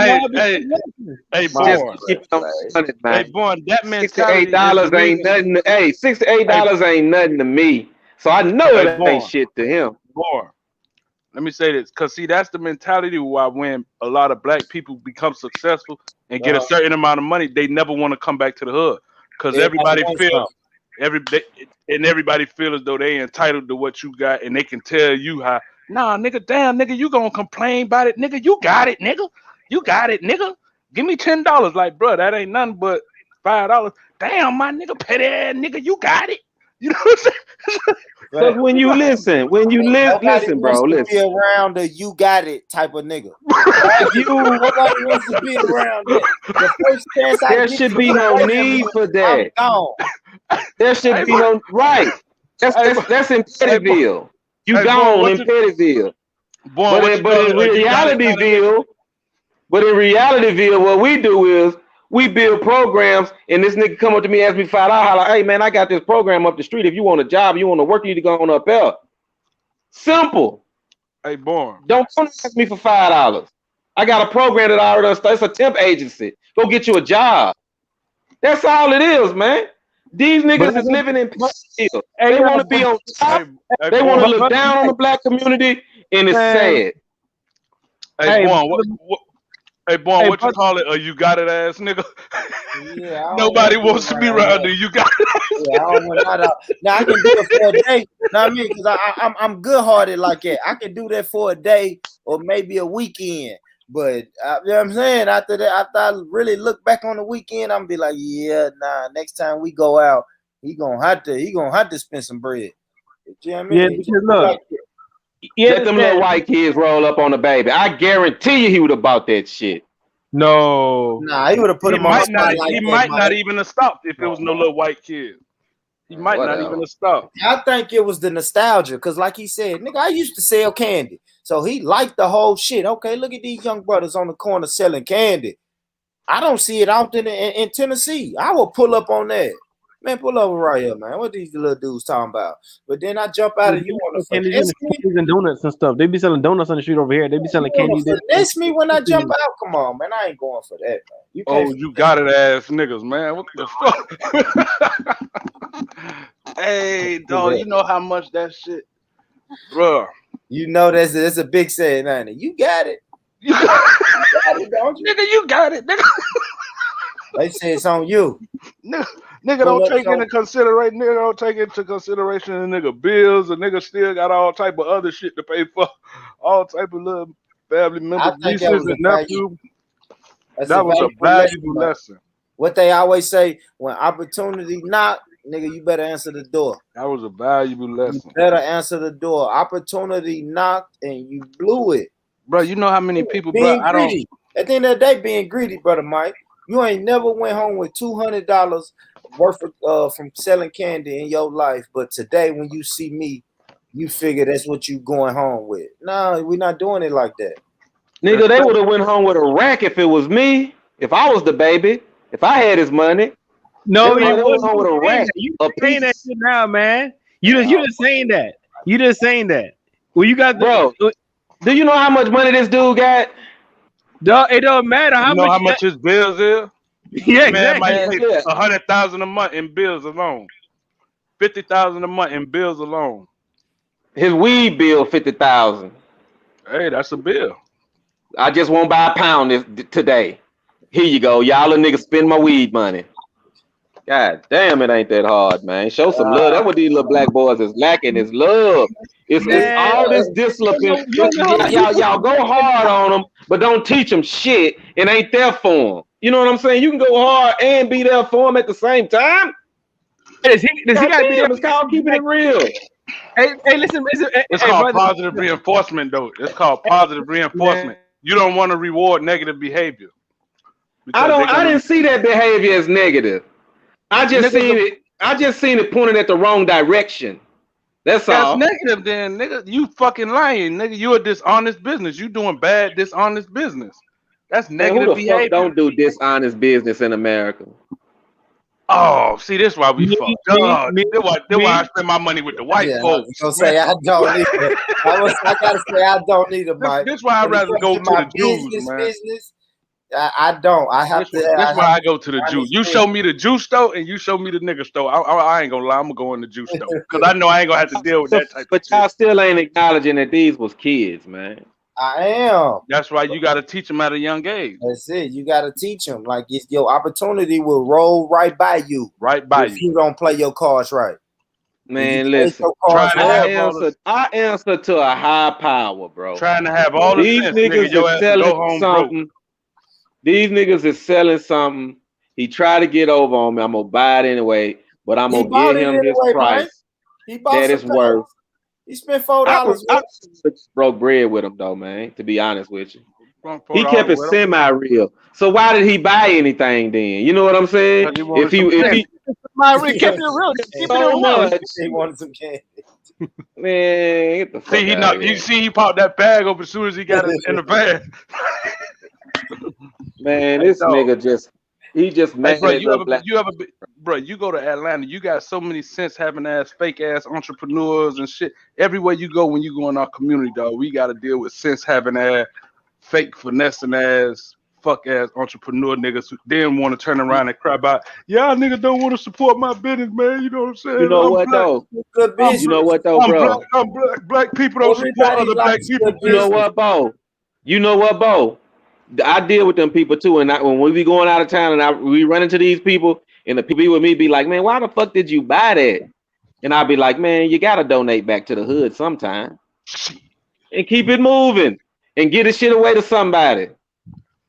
Hey, Just keep it on 100, man. Hey, Born, that mentality $68 ain't nothing. Hey, $68 ain't nothing to me. So I know it ain't shit to him. Born. Let me say this, because see, that's the mentality why when a lot of black people become successful and get a certain amount of money, they never want to come back to the hood. Because everybody feels everybody feel as though they entitled to what you got, and they can tell you how, nah, nigga, damn, nigga, you gonna complain about it, nigga, you got it, nigga. You got it, nigga. Give me $10. Like, bro, that ain't nothing but $5. Damn, my nigga, petty ass nigga, you got it. You know what I'm saying? Because when you listen, listen, bro, listen. Be around the you got it type of nigga. Nobody wants to be around that. The first chance there should be no need for that. There should be no right. That's in Pettyville. You gone in Pettyville. But in Realityville, what we do is we build programs, and this nigga come up to me, ask me $5, like, hey man, I got this program up the street. If you want a job, you want to work, you need to go on up there. Simple. Hey, Born. Don't ask me for $5. I got a program that I already started. It's a temp agency. Go get you a job. That's all it is, man. These But niggas is living in pill. hey, They want to be on top. Hey, They want to Born. look down on the black community, and it's man, sad. Hey, hey, Born. Hey, Born, hey, what you call it? You got it ass nigga. Yeah, I don't Nobody want to be wants to be around around that. you. You got it. Yeah, I don't want that out. Now I can do it for a day. Now I mean, because I'm good hearted like that. I can do that for a day or maybe a weekend. But you know what I'm saying? After that, after I really look back on the weekend, I'm be like, yeah, nah. Next time we go out, he gonna have to spend some bread. You know what I mean? yeah, It because just be look, like that. you Let them little understand? white kids roll up on the baby. I guarantee you he would have bought that shit. No, Nah, he would have put He him on the might not. spot like He that, might not Mike. even have stopped if it was No. no little white kid. He might not even Whatever. have stopped. I think it was the nostalgia, because like he said, nigga, I used to sell candy. So he liked the whole shit. Okay, look at these young brothers on the corner selling candy. I don't see it often in Tennessee. I will pull up on that. Man, pull over right here, man. What these little dudes talking about? But then I jump out and you want to candies finesse me? and donuts and stuff. They be selling donuts on the street over here. They be You selling want candy. to finesse me when I jump out? Come on, man. I ain't going for that, man. You can't. Oh, you got it, ass niggas, man. What the fuck? Hey, dog. You know how much that shit, bro. You know that's a big saying, ain't it? You got it. You got it, don't you? Nigga, you got it, nigga. They say it's on you. Nigga don't take into consideration. Nigga don't take into consideration the nigga bills. The nigga still got all type of other shit to pay for. All type of little family members, nieces and nephews. That was a valuable lesson. What they always say, when opportunity knock, nigga, you better answer the door. That was a valuable lesson. You better answer the door. Opportunity knocked and you blew it. Bro, you know how many people, being bro, greedy. At the end of the day, being greedy, brother Mike. You ain't never went home with $200 worth of from selling candy in your life. But today, when you see me, you figure that's what you going home with. No, we're not doing it like that. Nigga, they would have went home with a rack if it was me. If I was the baby. If I had his money. No, they you went home with a rack. You saying that shit now, man. You just saying that. You just saying that. Well, you got bro. Do you know how much money this dude got? It don't matter how you know much. How much his bills is? Yeah, man exactly. might pay $100,000 a month in bills alone. $50,000 a month in bills alone. His weed bill $50,000. Hey, that's a bill. I just won't buy a pound today. Here you go, y'all. A nigga spend my weed money. God damn, it ain't that hard, man. Show some love. That's what these little black boys is lacking is love. It's all this discipline. Y'all go hard on them, but don't teach them shit and ain't there for them. You know what I'm saying? You can go hard and be there for them at the same time. Does he gotta be there? It's called keeping it real. Hey, listen, it's called positive reinforcement, though. It's called positive reinforcement. You don't want to reward negative behavior. I didn't see that behavior as negative. I just seen it pointing at the wrong direction. That's all. That's negative, then, nigga. You fucking lying, nigga. You a dishonest business. You doing bad, dishonest business. That's negative who the behavior. Fuck don't do dishonest business in America. Oh, see, this why we fucked up. That's why I spend my money with the white folks. I was gonna say I don't either. I gotta say I don't either, Mike. This why I'd rather go to the Jews, man. Business, I don't. I have to. That's why I go to the Jews. You show me the Jew store and you show me the nigga store. I ain't gonna lie. I'm gonna go in the Jew store because I know I ain't gonna have to deal with that type. But y'all still ain't acknowledging that these was kids, man. I am. That's why you got to teach them at a young age. That's it. You got to teach them. Like your opportunity will roll right by you. Right by if you don't play your cards right. Man, listen. I answer to a high power, bro. Trying to have all these sense, niggas nigga, is selling something. These niggas is selling something. He tried to get over on me. I'm gonna buy it anyway, but I'm gonna give him his price. That is worth. He spent $4. I broke bread with him though, man. To be honest with you, he kept it semi-real. So why did he buy anything then? You know what I'm saying? If he kept it real, keep it real. He wanted some candy. Man, get the fuck out of here. You see, he popped that bag up as soon as he got it in the bag. Man, this nigga just He just Hey, mad bro, at little black. bro, you go to Atlanta, you got so many sense having ass, fake ass entrepreneurs and shit. Everywhere you go when you go in our community, dog, we got to deal with sense having ass, fake finessing ass, fuck ass entrepreneur niggas who then want to turn around and cry about, y'all niggas don't want to support my business, man. You know what I'm You saying? know I'm what black. though? Good You know business. what though, bro? I'm black. Black people don't support Everybody other black likes people. good You know business. what, Bo? You know what, Bo? I deal with them people too, and when we be going out of town and we run into these people, and the people with me be like, man, why the fuck did you buy that? And I'll be like, man, you gotta donate back to the hood sometime and keep it moving and get the shit away to somebody.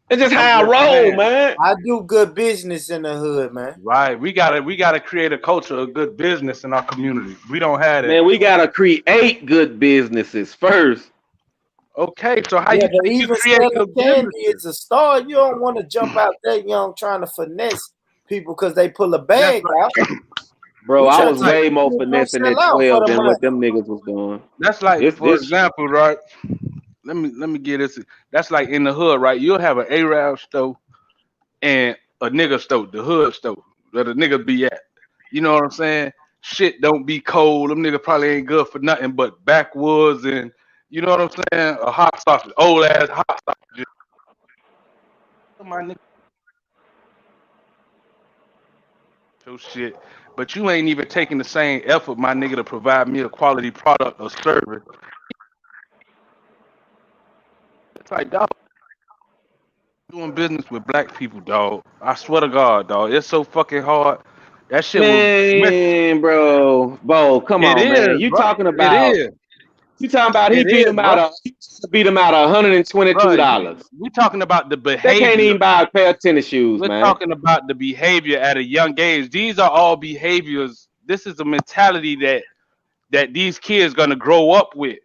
It's just how I roll, man. I do good business in the hood, man. Right. We gotta create a culture of good business in our community. We don't have that. Man, we gotta create good businesses first. Okay, so how Yeah, you but think you even create selling good candy businesses? is a start. You don't want to jump out there young trying to finesse people because they pull a That's bag out. Bro, You I trying was to take way more people gonna finessing sell at out for 12 the than money. what them niggas was doing. That's like, This for this example, right? Let me get this. That's like in the hood, right? You'll have an Arab store and a nigga store, the hood store, where the nigga be at. You know what I'm saying? Shit don't be cold. Them niggas probably ain't good for nothing but backwoods and you know what I'm saying? A hot sausage, old ass hot sausage. My nigga, your shit. But you ain't even taking the same effort, my nigga, to provide me a quality product or service. It's like, dog, doing business with black people, dog. I swear to God, dog. It's so fucking hard. That shit will mess. man, bro. Bo, come It on, man. is, You bro. talking It about is. he It beat is, him bro. out of Bro, $122. we talking about the They can't behavior. even buy a pair of tennis shoes, We're man. talking about the behavior at a young age. These are all behaviors. This is a mentality that these kids gonna grow up with.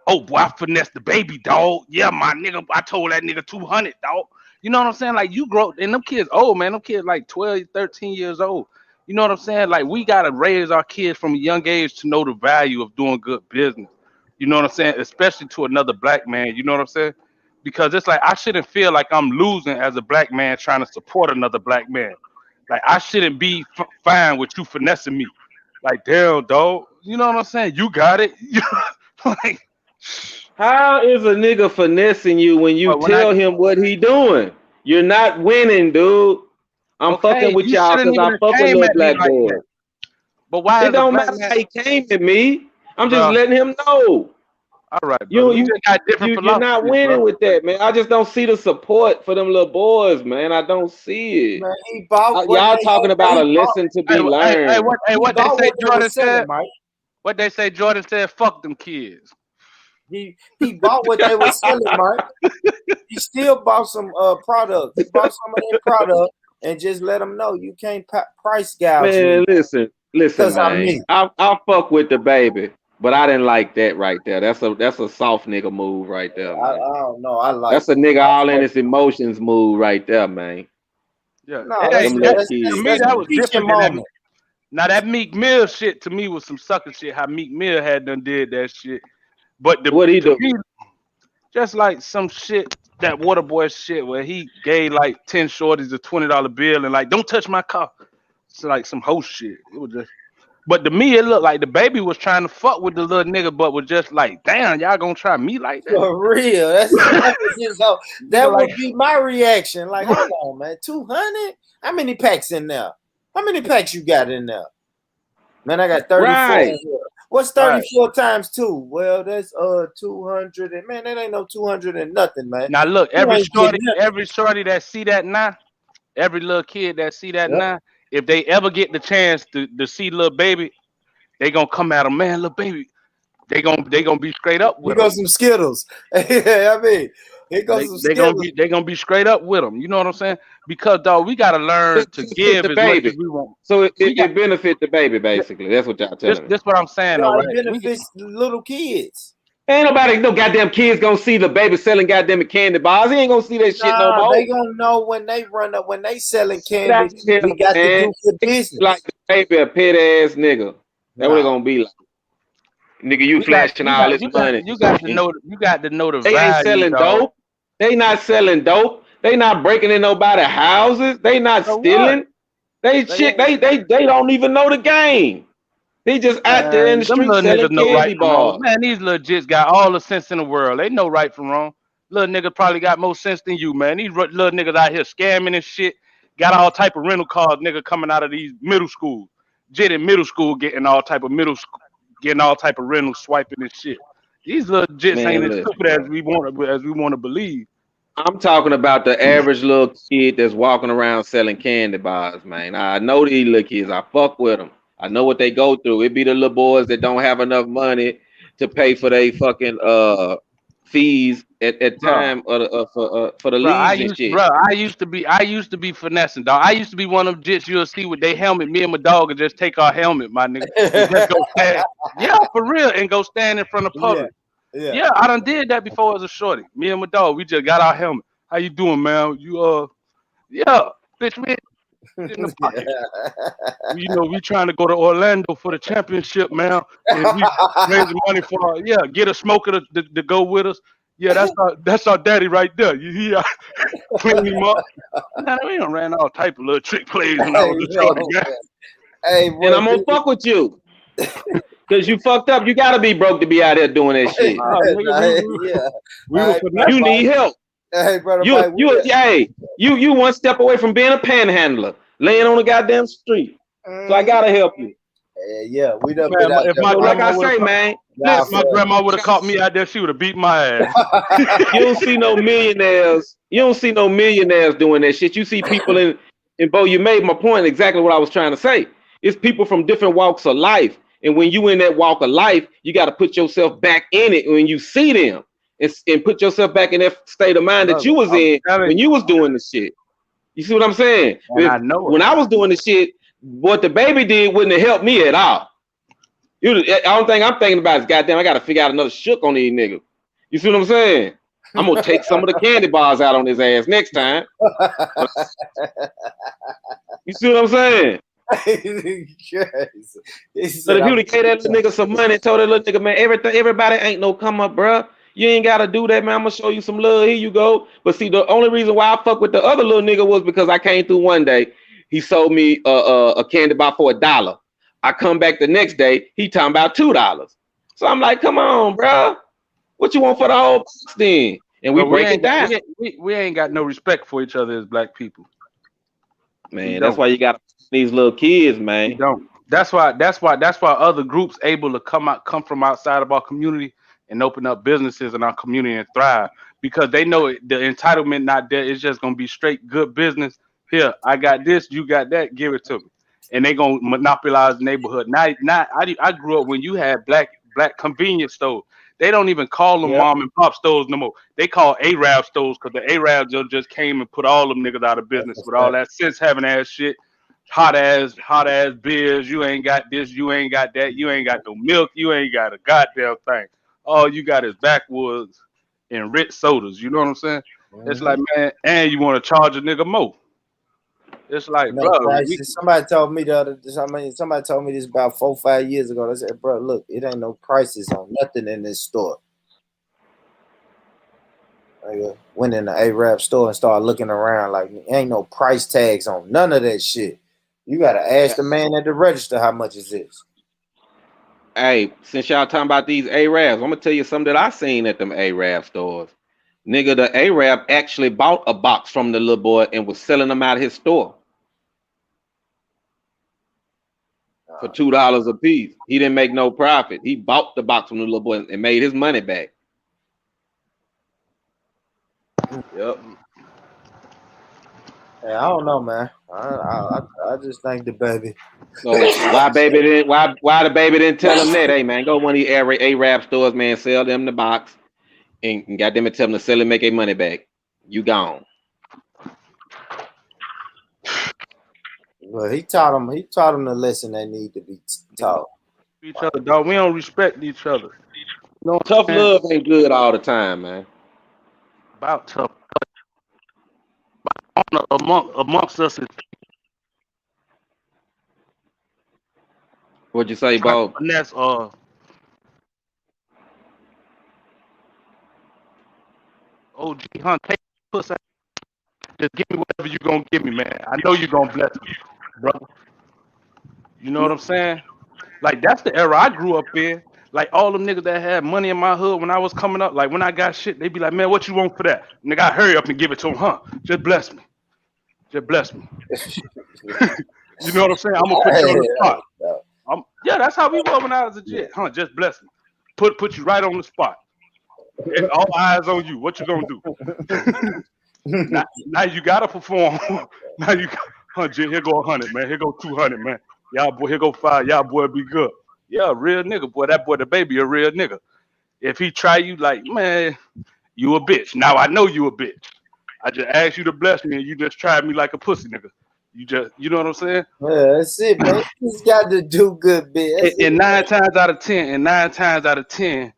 Oh boy, I finessed the baby dog. Yeah, my nigga, I told that nigga 200, dog. You know what I'm saying? Like you grow and them kids old, man. Them kids like 12, 13 years old. You know what I'm saying? Like we gotta raise our kids from a young age to know the value of doing good business. You know what I'm saying? Especially to another black man. You know what I'm saying? Because it's like I shouldn't feel like I'm losing as a black man trying to support another black man. Like I shouldn't be fine with you finessing me. Like damn, dog. You know what I'm saying? You got it. like. How is a nigga finessing you when you But when I tell him what he doing? You're not winning, dude. I'm fucking okay, with you y'all shouldn't because even I have fuck with came little at me black like that. boys. But why It as a don't black matter man, how he came at me. I'm just bro? letting him know. All right, brother. You We you just got different you're not philosophies, bro. winning with that, man. I just don't see the support for them little boys, man. I don't see it. Man, he bought what Y'all they talking about a he bought. lesson to be learned. He What they bought say what they Jordan was said? selling, Mike. What they say Jordan said? Fuck them kids. He bought what they were selling, Mike. He still bought some product. He bought some of their product and just let them know you can't price gouge me Man, listen, because I'm man. me. I'll fuck with the baby, but I didn't like that right there. That's a soft nigga move right there, I man. don't know. I like That's a it. nigga all in his emotions move right there, man. Yeah, No, it that's Them ain't little that that's to that's, kids, me. that's That a man. was teaching different than that. moment. Now that Meek Mill shit to me was some sucker shit. How Meek Mill had done did that shit, but What he to do? me, just like some shit that Waterboy shit where he gave like 10 shorties a $20 bill and like don't touch my car. It's like some host shit. It was just. But to me, it looked like the baby was trying to fuck with the little nigga, but was just like, damn, y'all gonna try me like that? For real. That was his whole, Nigga, that like, would be my reaction. Like, hold on, man. 200? How many packs in there? How many packs you got in there? Man, I got 34 in Right. here. What's right. 34 times 2? Well, that's 200 and man, that ain't no 200 and nothing, man. Now look, You ain't getting nothing. every shorty that see that now, every little kid that see that Yep. now, if they ever get the chance to see little baby, they gonna come at him, man, little baby. They gonna be straight up Here with him. goes some Skittles. I mean, here goes some Skittles. They gonna be straight up with him. You know what I'm saying? Because dog, we gotta learn to Fit give the as much as baby. we want. So We got it benefit the baby basically. That's what y'all telling me. this what I'm saying No, though, it right? benefits little kids. Ain't nobody, no goddamn kids gonna see the baby selling goddamn candy bars. He ain't gonna see that shit no Nah, more. they gonna know when they run up, when they selling Get out candy, of here, we got to man. do good They like business. the baby a pet ass nigga. That's what they No. gonna be like. Nigga, you flashing all this money. you got to know the They ain't value, selling dog. dope. They not selling dope. They not breaking in nobody's houses. They not So what? stealing. They They shit. ain't. They don't even know the game. They just out there in Man, the them street little selling niggas know right candy from wrong. bars. Man, these little jits got all the sense in the world. They know right from wrong. Little niggas probably got more sense than you, man. These little niggas out here scamming and shit. Got all type of rental cars, nigga, coming out of these middle schools. Jit in middle school getting all type of getting all type of rental swiping and shit. These little jits ain't Man, as listen, stupid bro. as we want to believe. I'm talking about the average little kid that's walking around selling candy bars, man. I know these little kids. I fuck with them. I know what they go through. It be the little boys that don't have enough money to pay for their fucking fees at Bro. time for the leaves and shit. I used to be finessing, dog. I used to be one of them jits you'll see with their helmet. Me and my dog would just take our helmet, my nigga, and just go stand. Yeah, for real, and go stand in front of Yeah, public. yeah. Yeah, I done did that before as a shorty. Me and my dog, we just got our helmet. How you doing, man? Yeah, bitch, we in the pocket. We trying to go to Orlando for the championship, man, and we raising money for get a smoker to go with us. Yeah, that's our daddy right there. You hear? Clean him up. Man, we done ran all type of little trick plays when I Hey, was a shorty, yo, man. man. Hey, And boy, I'm gonna fuck with you. Cause you fucked up. You gotta be broke to be out there doing that shit. Nah, nigga, yeah. we All were right, brother You finessing. need Mike. help. Hey, brother You Mike. you hey you one step away from being a panhandler, laying on the goddamn street. So I gotta help you. Yeah, we done been Man, out if there, my So like Mike. I grandma would have say, caught, man, Y'all if my listen. grandma would have caught me out there, she would have beat my ass. You don't see no millionaires. You don't see no millionaires doing that shit. You see people in Bo. You made my point exactly what I was trying to say. It's people from different walks of life, and when you in that walk of life, you got to put yourself back in it when you see them, and put yourself back in that state of mind that Brother, you was I'm in telling when you, you was doing the shit. You see what I'm saying? and I know it. When I was doing the shit, what the baby did wouldn't have helped me at all. The only thing I'm thinking about is goddamn, I got to figure out another shook on these niggas. You see what I'm saying? I'm gonna take some of the candy bars out on his ass next time. You see what I'm saying? He But said, if you I'm would have gave that little nigga some money and told that little nigga, man, everybody ain't no come up, bruh. You ain't gotta do that, man. I'm gonna show you some love. Here you go. But see, the only reason why I fuck with the other little nigga was because I came through one day. He sold me a candy bar for $1. I come back the next day, he talking about $2. So I'm like, come on, bruh. What you want for the whole box then? And we But we break it ain't got down. we ain't got no respect for each other as black people. We Man, that's don't. why you got these little kids, We man. don't. That's why other groups able to come from outside of our community and open up businesses in our community and thrive because they know the entitlement not there. It's just gonna be straight good business. Here, I got this, you got that, give it to me, and they gonna monopolize the neighborhood. I grew up when you had black convenience stores. They don't even call them yeah. mom and pop stores no more. They call Arab stores because the Arabs just came and put all them niggas out of business That's with a all fact. that sense having ass shit hot ass beers. You ain't got this. You ain't got that. You ain't got no milk. You ain't got a goddamn thing. All you got is backwoods and rich sodas. You know what I'm saying? It's Mm-hmm. like, man, and you want to charge a nigga more. It's like, No bro, prices. Somebody told me this about 4-5 years ago. They said, bro, look, it ain't no prices on nothing in this store. I went in the Arab store and started looking around like ain't no price tags on none of that shit. You gotta ask the man at the register how much is this. Hey, since y'all talking about these Arabs, I'm gonna tell you something that I seen at them Arab stores. Nigga, the Arab actually bought a box from the little boy and was selling them out of his store for $2 a piece. He didn't make no profit. He bought the box from the little boy and made his money back. Yep. Hey, I don't know, man. I just think the baby. So why the baby didn't tell him that? Hey man, go to one of these Arab stores, man, sell them the box and got them and tell them to sell it, make their money back. You gone. Well, he taught him the lesson they need to be taught. each other, dog. We don't respect each other. You know what Tough I'm saying? love ain't good all the time, man. About tough amongst us is What'd you say, trying to Bo? finesse OG Hunt. Take pussy. Just give me whatever you gonna give me, man. I know you gonna bless me, brother. You know what I'm saying? Like that's the era I grew up in. Like all them niggas that had money in my hood when I was coming up, like when I got shit, they be like, man, what you want for that? Nigga, I hurry up and give it to him, huh? Just bless me. Just bless me. You know what I'm saying? I'm gonna put you on the spot. Yeah, that's how we were when I was a kid, huh? Just bless me. Put you right on the spot. And all eyes on you. What you gonna do? now you gotta perform. Now you, huh? Here go 100, man. Here go 200, man. Y'all boy, here go 5. Y'all boy be good. Yeah, real nigga, boy. That boy, the baby, a real nigga. If he try you, like, man, you a bitch. Now I know you a bitch. I just asked you to bless me, and you just tried me like a pussy nigga. You know what I'm saying? Yeah, that's it, man. You just got to do good, bitch. And 9 times out of 10,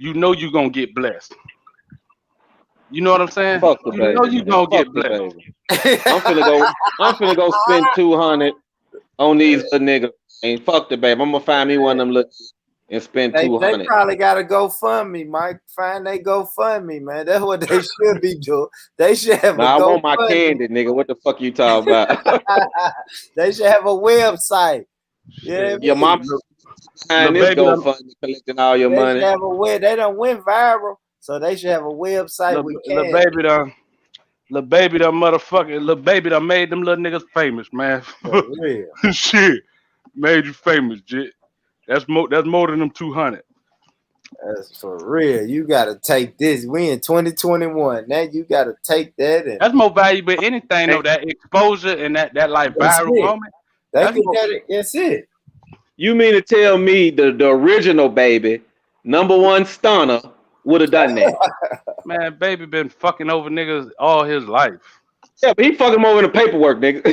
you know you gonna get blessed. You know what I'm saying? Fuck the You know baby, you man. gonna Fuck get the blessed. baby. I'm finna go spend 200 on these little niggas. And fuck the baby. I'm gonna find me one of them little and spend They 200. probably got to GoFundMe, Mike. Find they GoFundMe, man. That's what they should be doing. They should have Nah, I a want my GoFundMe. candy, nigga. What the fuck you talking about? They should have a website. Yeah, Your mom behind this GoFundMe collecting all your they money. should have a web. They done went viral, so they should have a website with Little baby done motherfucking little baby done made them little niggas famous, man. For real. Shit, made you famous, jit. That's more than them 200. That's for real. You gotta take this. We in 2021. Now you gotta take that and That's more valuable than anything though. That exposure and that like viral moment. That's it. You mean to tell me the original baby, #1 stunner, would have done that? Man, baby been fucking over niggas all his life. Yeah, but he fucking him over in the paperwork, nigga.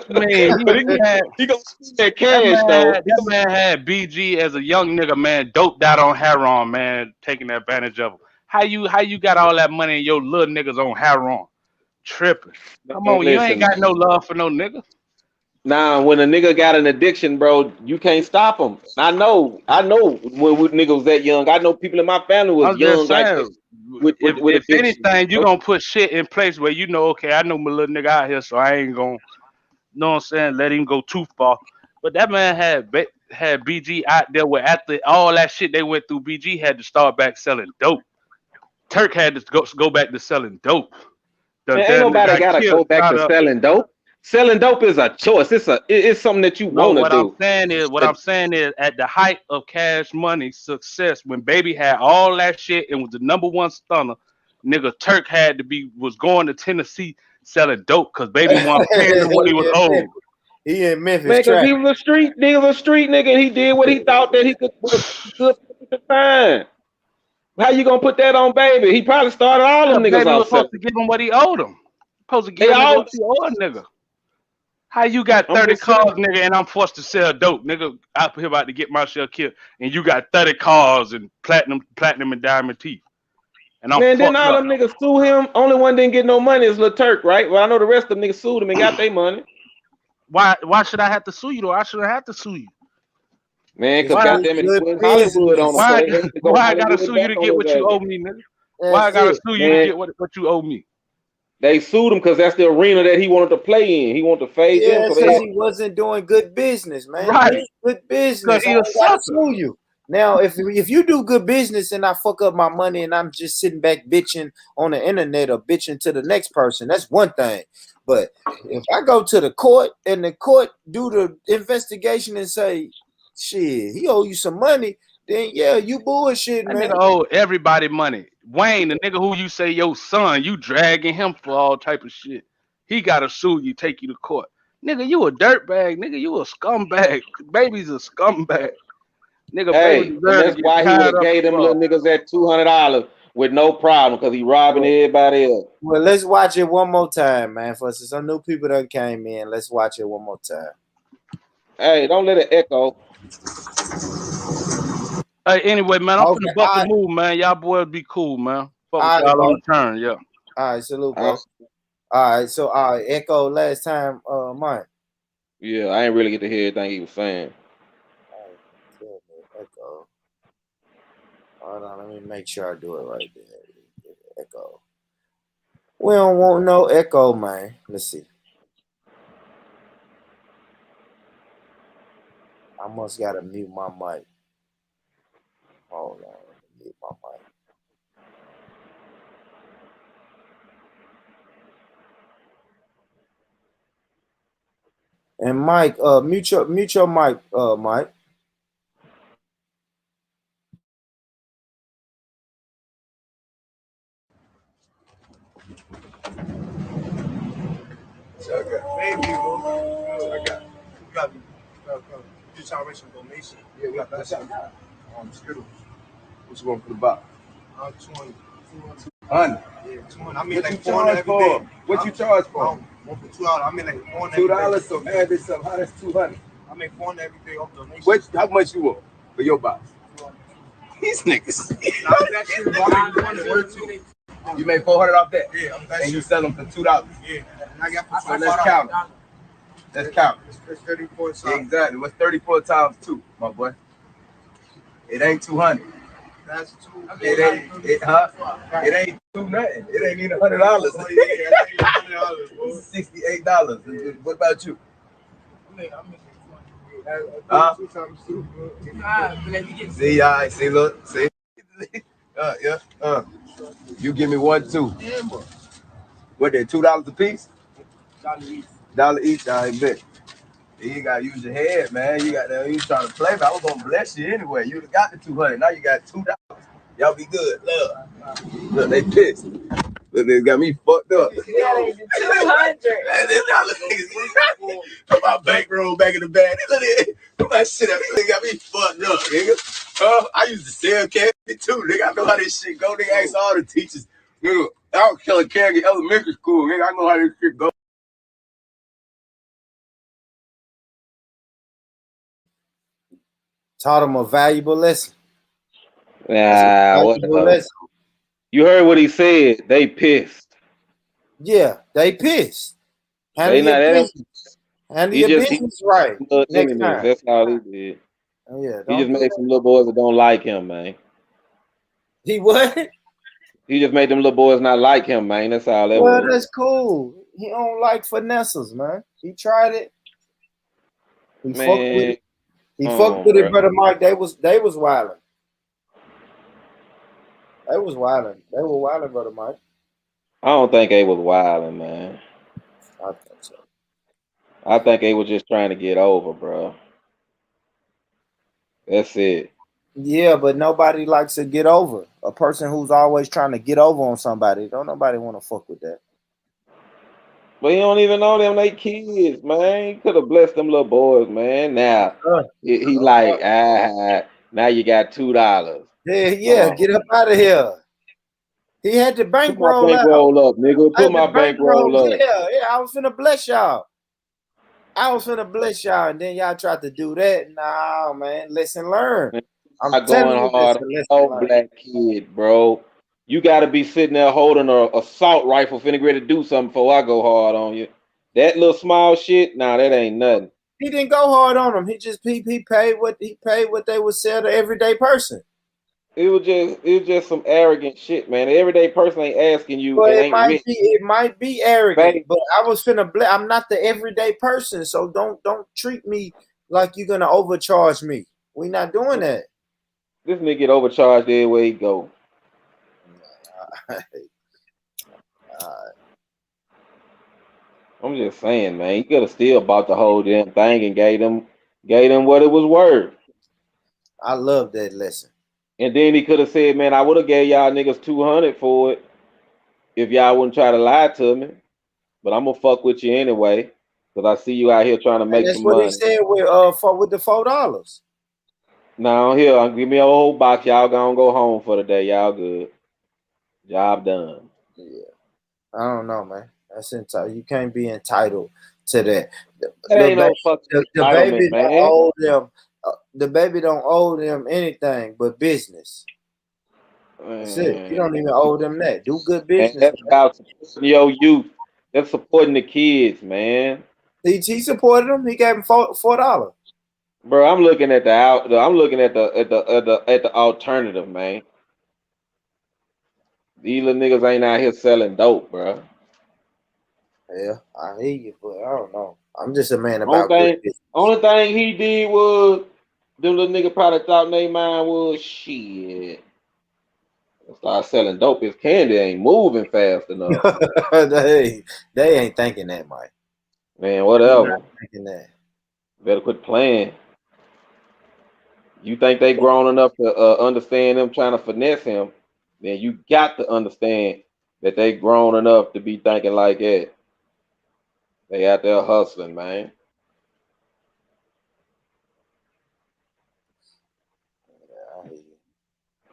Man, But he gonna spend that cash that though. man had BG as a young nigga, man, doped out on heroin, man, taking advantage of him. How you got all that money and your little niggas on heroin? Tripping. Come Man, on, you ain't listen, got no love for no nigga. Nah, when a nigga got an addiction, bro, you can't stop him. I know when niggas was that young. I know people in my family was I'm just young like saying, that with if addiction. anything, you gonna put shit in place where you know, okay, I know my little nigga out here, so I ain't gonna, know what I'm saying, let him go too far. But that man had BG out there where after all that shit they went through, BG had to start back selling dope. Turk had to go back to selling dope. Man, ain't nobody got gotta killed go back shot to up. selling dope. Selling dope is a choice. It's something that you No, want to what I'm do. saying is at the height of Cash Money success, when Baby had all that shit and was the #1 stunner, nigga Turk was going to Tennessee selling dope because Baby wasn't paying him what he was owed. He in Memphis. Man, because he was a street nigga, and he did what he thought that he could find. How you gonna put that on Baby? He probably started all them niggas Baby was off selling. supposed to give him what he owed him. Supposed to give They a nigga all what he owed a nigga. How you got 30 cars, nigga, and I'm forced to sell dope, nigga? I'm here about to get myself killed, and you got 30 cars and platinum and diamond teeth, and I'm Man, didn't fucked all up. them niggas sue him? Only one didn't get no money is Lil Turk, right? Well, I know the rest of them niggas sued him and got their money. Why should I have to sue you though? I shouldn't have to sue you. Man, because goddamn it, he went Hollywood on him. So they had to go Why I gotta Hollywood sue you back to on get his what you ass. owe me, nigga? Why I gotta sue you to get what you owe me? They sued him because that's the arena that he wanted to play in. He wanted to fade them. Yeah, So because he wasn't doing good business, man. Right. Good business. Because he I a ain't gotta sucker. sue you. Now, if you do good business and I fuck up my money and I'm just sitting back bitching on the internet or bitching to the next person, that's one thing. But if I go to the court and the court do the investigation and say, shit, he owe you some money, then yeah, you bullshit, That man. nigga owe everybody money. Wayne, the nigga who you say your son, you dragging him for all type of shit. He gotta sue you, take you to court. Nigga, you a dirtbag. Nigga, you a scumbag. Baby's a scumbag. Nigga, hey, Baby and deserve to that's get why he would tied have up gave as them little fuck. niggas that $200 with no problem because he robbing everybody else. Well, let's watch it one more time, man. For some new people that came in, let's watch it one more time. Hey, don't let it echo. Hey, anyway, man, I'm finna bust a move, man. Y'all boys be cool, man. Fuck with y'all on the turn, yeah. All right, salute, bro. All right, so Echo last time, Mike. Yeah, I ain't really get to hear everything he was saying. Echo. Hold on, let me make sure I do it right there. Echo. We don't want no echo, man. Let's see. I must gotta mute my mic. Hold on, mute my mic. And Mike, mute your mic, Mike. So I got maybe, bro. We got just trying to raise some donation. Yeah, we got that. Skittles. What you want for the box? 20. 200. Yeah, 200. I mean, like 400 every day. What you charge for? One for $2. I mean, like 400. $2. So add this up. How that's 200? I make 400 every day off donation. How much you want for your box? These niggas. You made 400 off that? Yeah, and you sell them for $2. Yeah, and I got for let's count. Let's count. It's 34 times. Exactly. What's 34 times 2, my boy? It ain't 200. That's 2. It ain't. It ain't 2 nothing. It ain't even $100. Oh, yeah, $68. What about you? I make 2 times 2. See, I see. Look, see. Yeah. You give me 1, 2. What they $2 a piece? $1 each. I bet. You gotta use your head, man. You trying to play, but I was gonna bless you anyway. You got the 200. Now you got $2. Y'all be good. Look, they pissed. Look, they got me fucked up. Yeah, they 200. Put my bankroll back in the bag. Look at it. Put my shit up. They got me fucked up, nigga. I used to sell candy too, nigga. I know how this shit go. Nigga, ask all the teachers. Nigga, I don't kill a candy in elementary school. Nigga, I know how this shit go. Taught them a valuable lesson. Whatever. You heard what he said. They pissed. Yeah, they pissed. Handle your business. Handle your business right. Next time. That's all he did. Oh, yeah, he just made some little boys that don't like him, man. He what? He just made them little boys not like him, man. That's all that was. Well, that's cool. He don't like finesses, man. He tried it. He fucked with it. He fucked with it, brother Mike. They was wilding. They was wilding. They were wilding, brother Mike. I don't think they was wilding, man. I think so. I think they was just trying to get over, bro. That's it. Yeah, but nobody likes to get over. A person who's always trying to get over on somebody. Don't nobody want to fuck with that. But he don't even know them. They kids, man. He could have blessed them little boys, man. Now he like, now you got $2. Yeah, get up out of here. He had the bankroll Put my bankroll up, nigga. Put my bankroll up. Yeah, I was finna bless y'all. And then y'all tried to do that. Nah, man, listen, learn. Man, I'm going hard on no black kid, bro. You got to be sitting there holding an assault rifle, finna ready to do something before I go hard on you. That little small shit, nah, that ain't nothing. He didn't go hard on them. He paid what they would sell to everyday person. It was just some arrogant shit, man. The everyday person ain't asking you. But it might be arrogant. But I was finna I'm not the everyday person, so don't treat me like you're gonna overcharge me. We not doing that. This nigga get overcharged everywhere he go. I'm just saying, man. He could have still bought the whole damn thing and gave them what it was worth. I love that lesson. And then he could have said, man, I would have gave y'all niggas 200 for it if y'all wouldn't try to lie to me. But I'm gonna fuck with you anyway, because I see you out here trying to make some money. That's what he said with the $4. Now here, give me a whole box. Y'all gonna go home for the day. Y'all good. Job done. Yeah. I don't know, man. That's entitled. You can't be entitled to that. The baby don't owe them. The baby don't owe them anything but business. That's it. You don't even owe them that. Do good business. And that's about supporting your youth. That's supporting the kids, man. He supported them. He gave them $4. Bro, I'm looking at the alternative, man. These little niggas ain't out here selling dope, bro. Yeah, I hear you, but I don't know. I'm just a man Only about good thing, business. only thing he did was them little nigga probably thought in their mind was shit. Start selling dope. His candy ain't moving fast enough. they ain't thinking that, Mike. Man, They not whatever. thinking that. Better quit playing. You think they grown enough to understand them trying to finesse him? Then you got to understand that they grown enough to be thinking like that. They out there hustling, man. I hear you.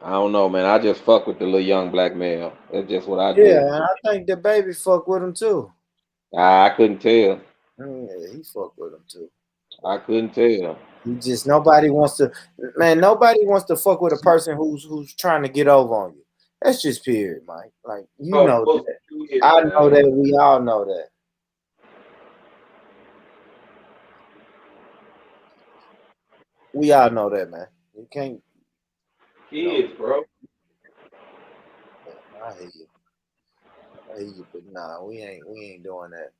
I don't know, man. I just fuck with the little young black male. That's just what I Yeah, do. and I think the baby fuck with him too. I couldn't tell. Yeah, he fuck with him too. I couldn't tell. He just nobody wants to, man. Nobody wants to fuck with a person who's trying to get over on you. That's just period, Mike. Like you Oh, know fuck that. it, I know man. that. We all know that. We all know that, man. You can't. Kids, bro. I hear you. I hear you, but nah, we ain't doing that.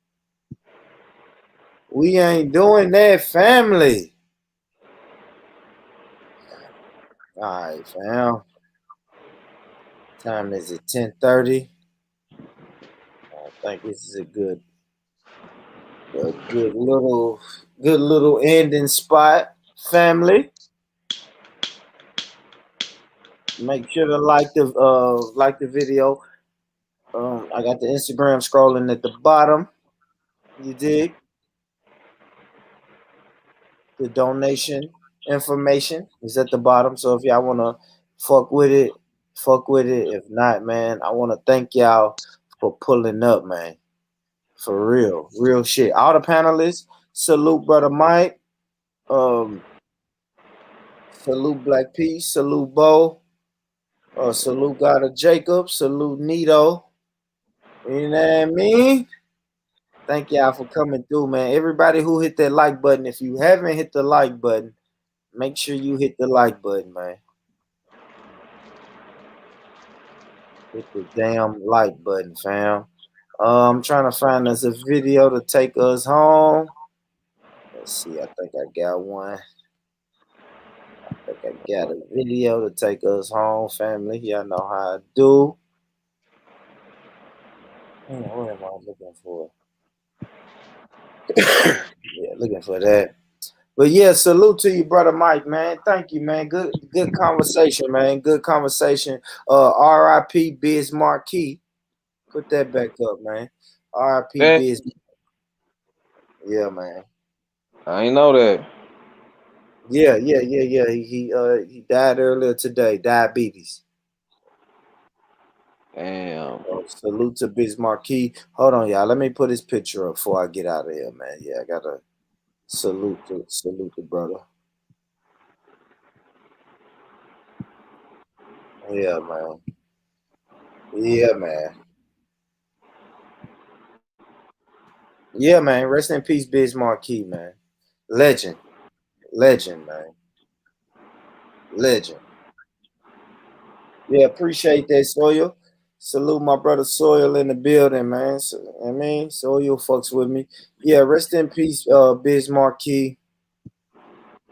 We ain't doing that, family. All right, fam. Time is at 10:30. I think this is a good little ending spot, family. Make sure to like the video. I got the Instagram scrolling at the bottom. You dig? The donation information is at the bottom. So if y'all wanna fuck with it, fuck with it. If not, man, I wanna thank y'all for pulling up, man. For real shit. All the panelists, salute brother Mike. Salute Black Peace, salute Bo, salute God of Jacob, salute Nito. You know what I mean? Thank y'all for coming through, man. Everybody who hit that like button, if you haven't hit the like button, make sure you hit the like button, man. Hit the damn like button, fam. I'm trying to find us a video to take us home. Let's see. I think I got one. I think I got a video to take us home, family. Y'all know how I do. What am I looking for? Yeah, looking for that. But yeah, salute to you, brother Mike, man. Thank you, man. Good conversation, man. Good conversation. R.I.P. Biz Marquee. Put that back up, man. R.I.P. That Biz. Yeah, man. I ain't know that. Yeah. He died earlier today. Diabetes. Damn. Salute to Biz Marquee. Hold on, y'all. Let me put his picture up before I get out of here, man. Yeah, I gotta salute the brother. Yeah, man. Yeah, man. Yeah, man. Rest in peace, Biz Marquee, man. Legend, man. Legend. Yeah, appreciate that, Soil. Salute my brother Soil in the building, man. So, I mean, Soil fucks with me. Yeah, rest in peace, Biz Marquee.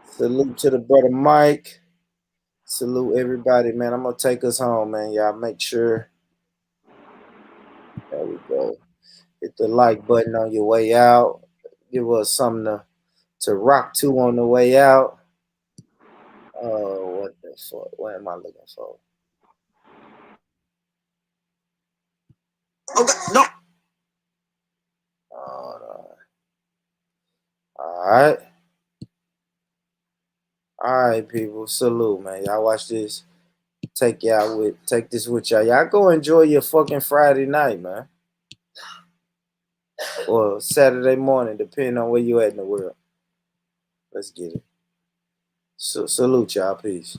Salute to the brother Mike. Salute everybody, man. I'm gonna take us home, man. Y'all make sure. There we go. Hit the like button on your way out. Give us something to rock to on the way out. Oh, what the fuck? What am I looking for? Okay, no. No. All right. All right, people. Salute, man. Y'all watch this. Take this with y'all. Y'all go enjoy your fucking Friday night, man. Or Saturday morning, depending on where you at in the world. Let's get it. So, salute y'all. Peace.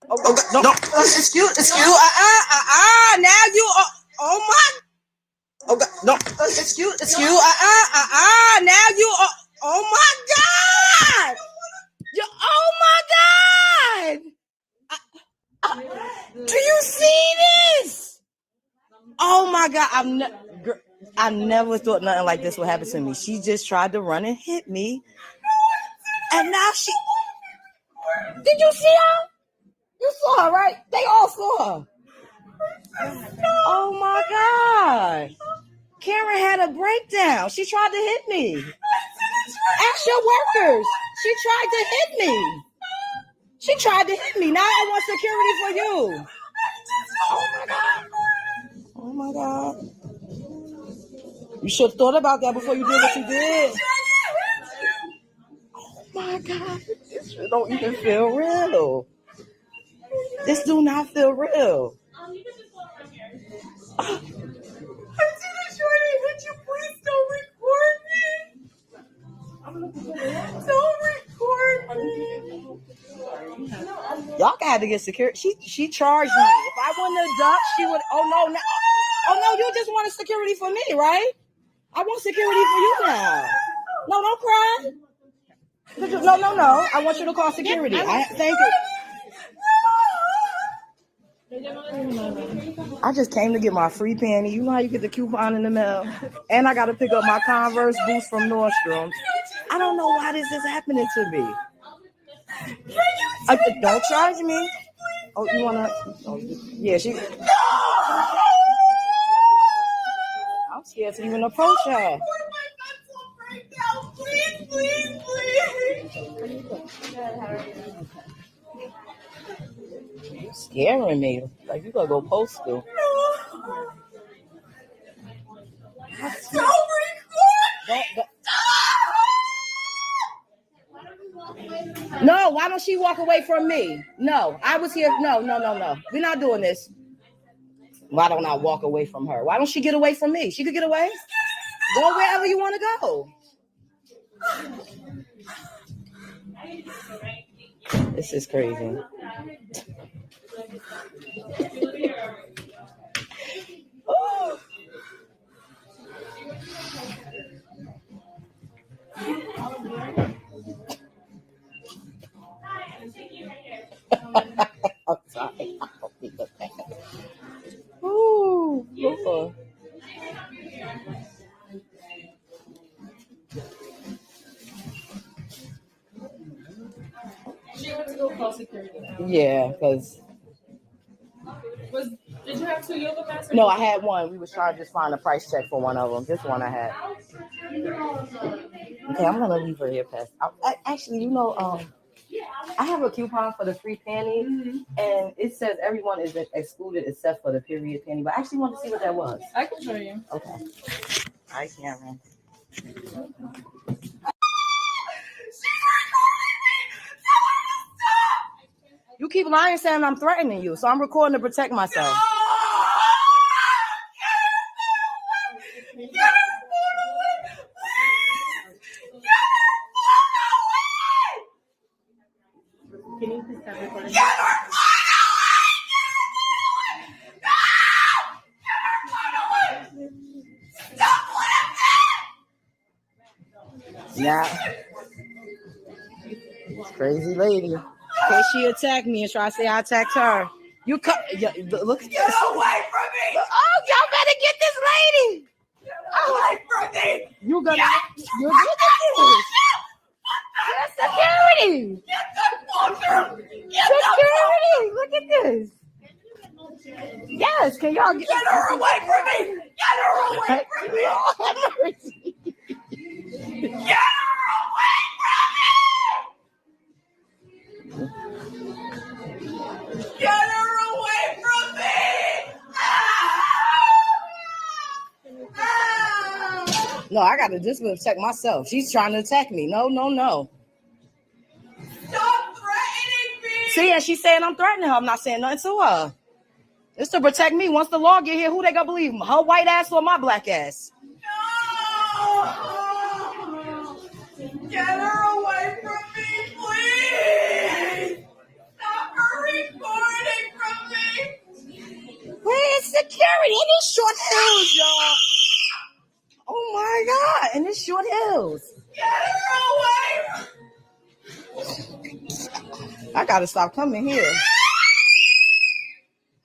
Okay, no. Excuse. Now you. Oh my. Okay, no. Excuse. Now you. Oh my God. Oh my God. Do you see this? Oh my God. I never thought nothing like this would happen to me. She just tried to run and hit me. And now she... Did you see her? You saw her, right? They all saw her. Oh, my God. Karen had a breakdown. She tried to hit me. Ask your workers. She tried to hit me. She tried to hit me. Now I want security for you. Oh, my God. Oh, my God. You should have thought about that before you did what you did. Oh, my God. This don't even feel real. This do not feel real. Shorty, would you please don't record me? Don't record me. Y'all got to get security. She charged me. If I wouldn't have ducked, she would. Oh no, you just wanted security for me, right? I want security for you now. No, don't cry. No. I want you to call security. Thank you. I just came to get my free panty. You know how you get the coupon in the mail? And I got to pick up my Converse boots from Nordstrom. I don't know why this is happening to me. Don't charge me. Oh, you want to? Oh, yeah, she... I'm scared to even approach her. Please. You're scaring me. Like you gotta go postal. No, why don't she walk away from me? No, I was here. No. We're not doing this. Why don't I walk away from her? Why don't she get away from me? She could get away. Go wherever you want to go. This is crazy. I'm sorry. Ooh, Lord. She went to go call security now. Yeah, because... Did you have 2 yoga mats? No, I had one. We was trying to just find a price check for one of them. This one I had. Okay, I'm gonna leave her here, Pest. Actually, I have a coupon for the free panties, and it says everyone is excluded except for the period panty. But I actually want to see what that was. I can show you. Okay. I can't. You keep lying, saying I'm threatening you, so I'm recording to protect myself. Can you please stop recording? Yeah. Crazy lady. Okay, she attacked me and try to say I attacked her. You look at this. Get away from me! Oh, y'all better get this lady! Away from me! You're get this. Security! Get the fucker! Security! Look at this. Yes, can y'all get her away from me? Get her away from me! Get her away from me! Get her away from me! No, I gotta just protect myself. She's trying to attack me. No. Stop threatening me! See, and she's saying I'm threatening her. I'm not saying nothing to her. It's to protect me. Once the law get here, who they gonna believe? Her white ass or my black ass? No! Get her away from me, please! Stop her recording from me! Where's security? In these short hills, y'all. Oh my God, in these short hills. Get her away! I gotta stop coming here.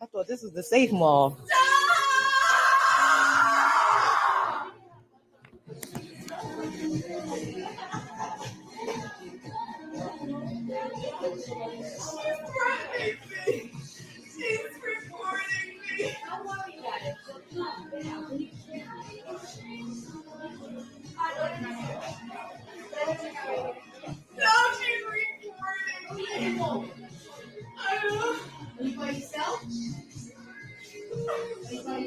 I thought this was the safe mall.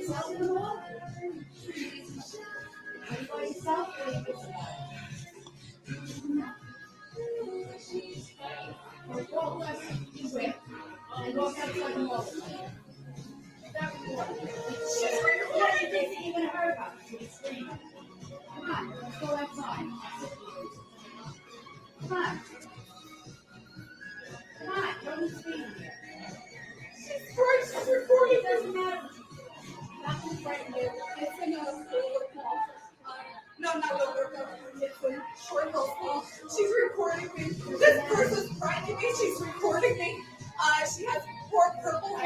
Come on, let's go outside. Come on.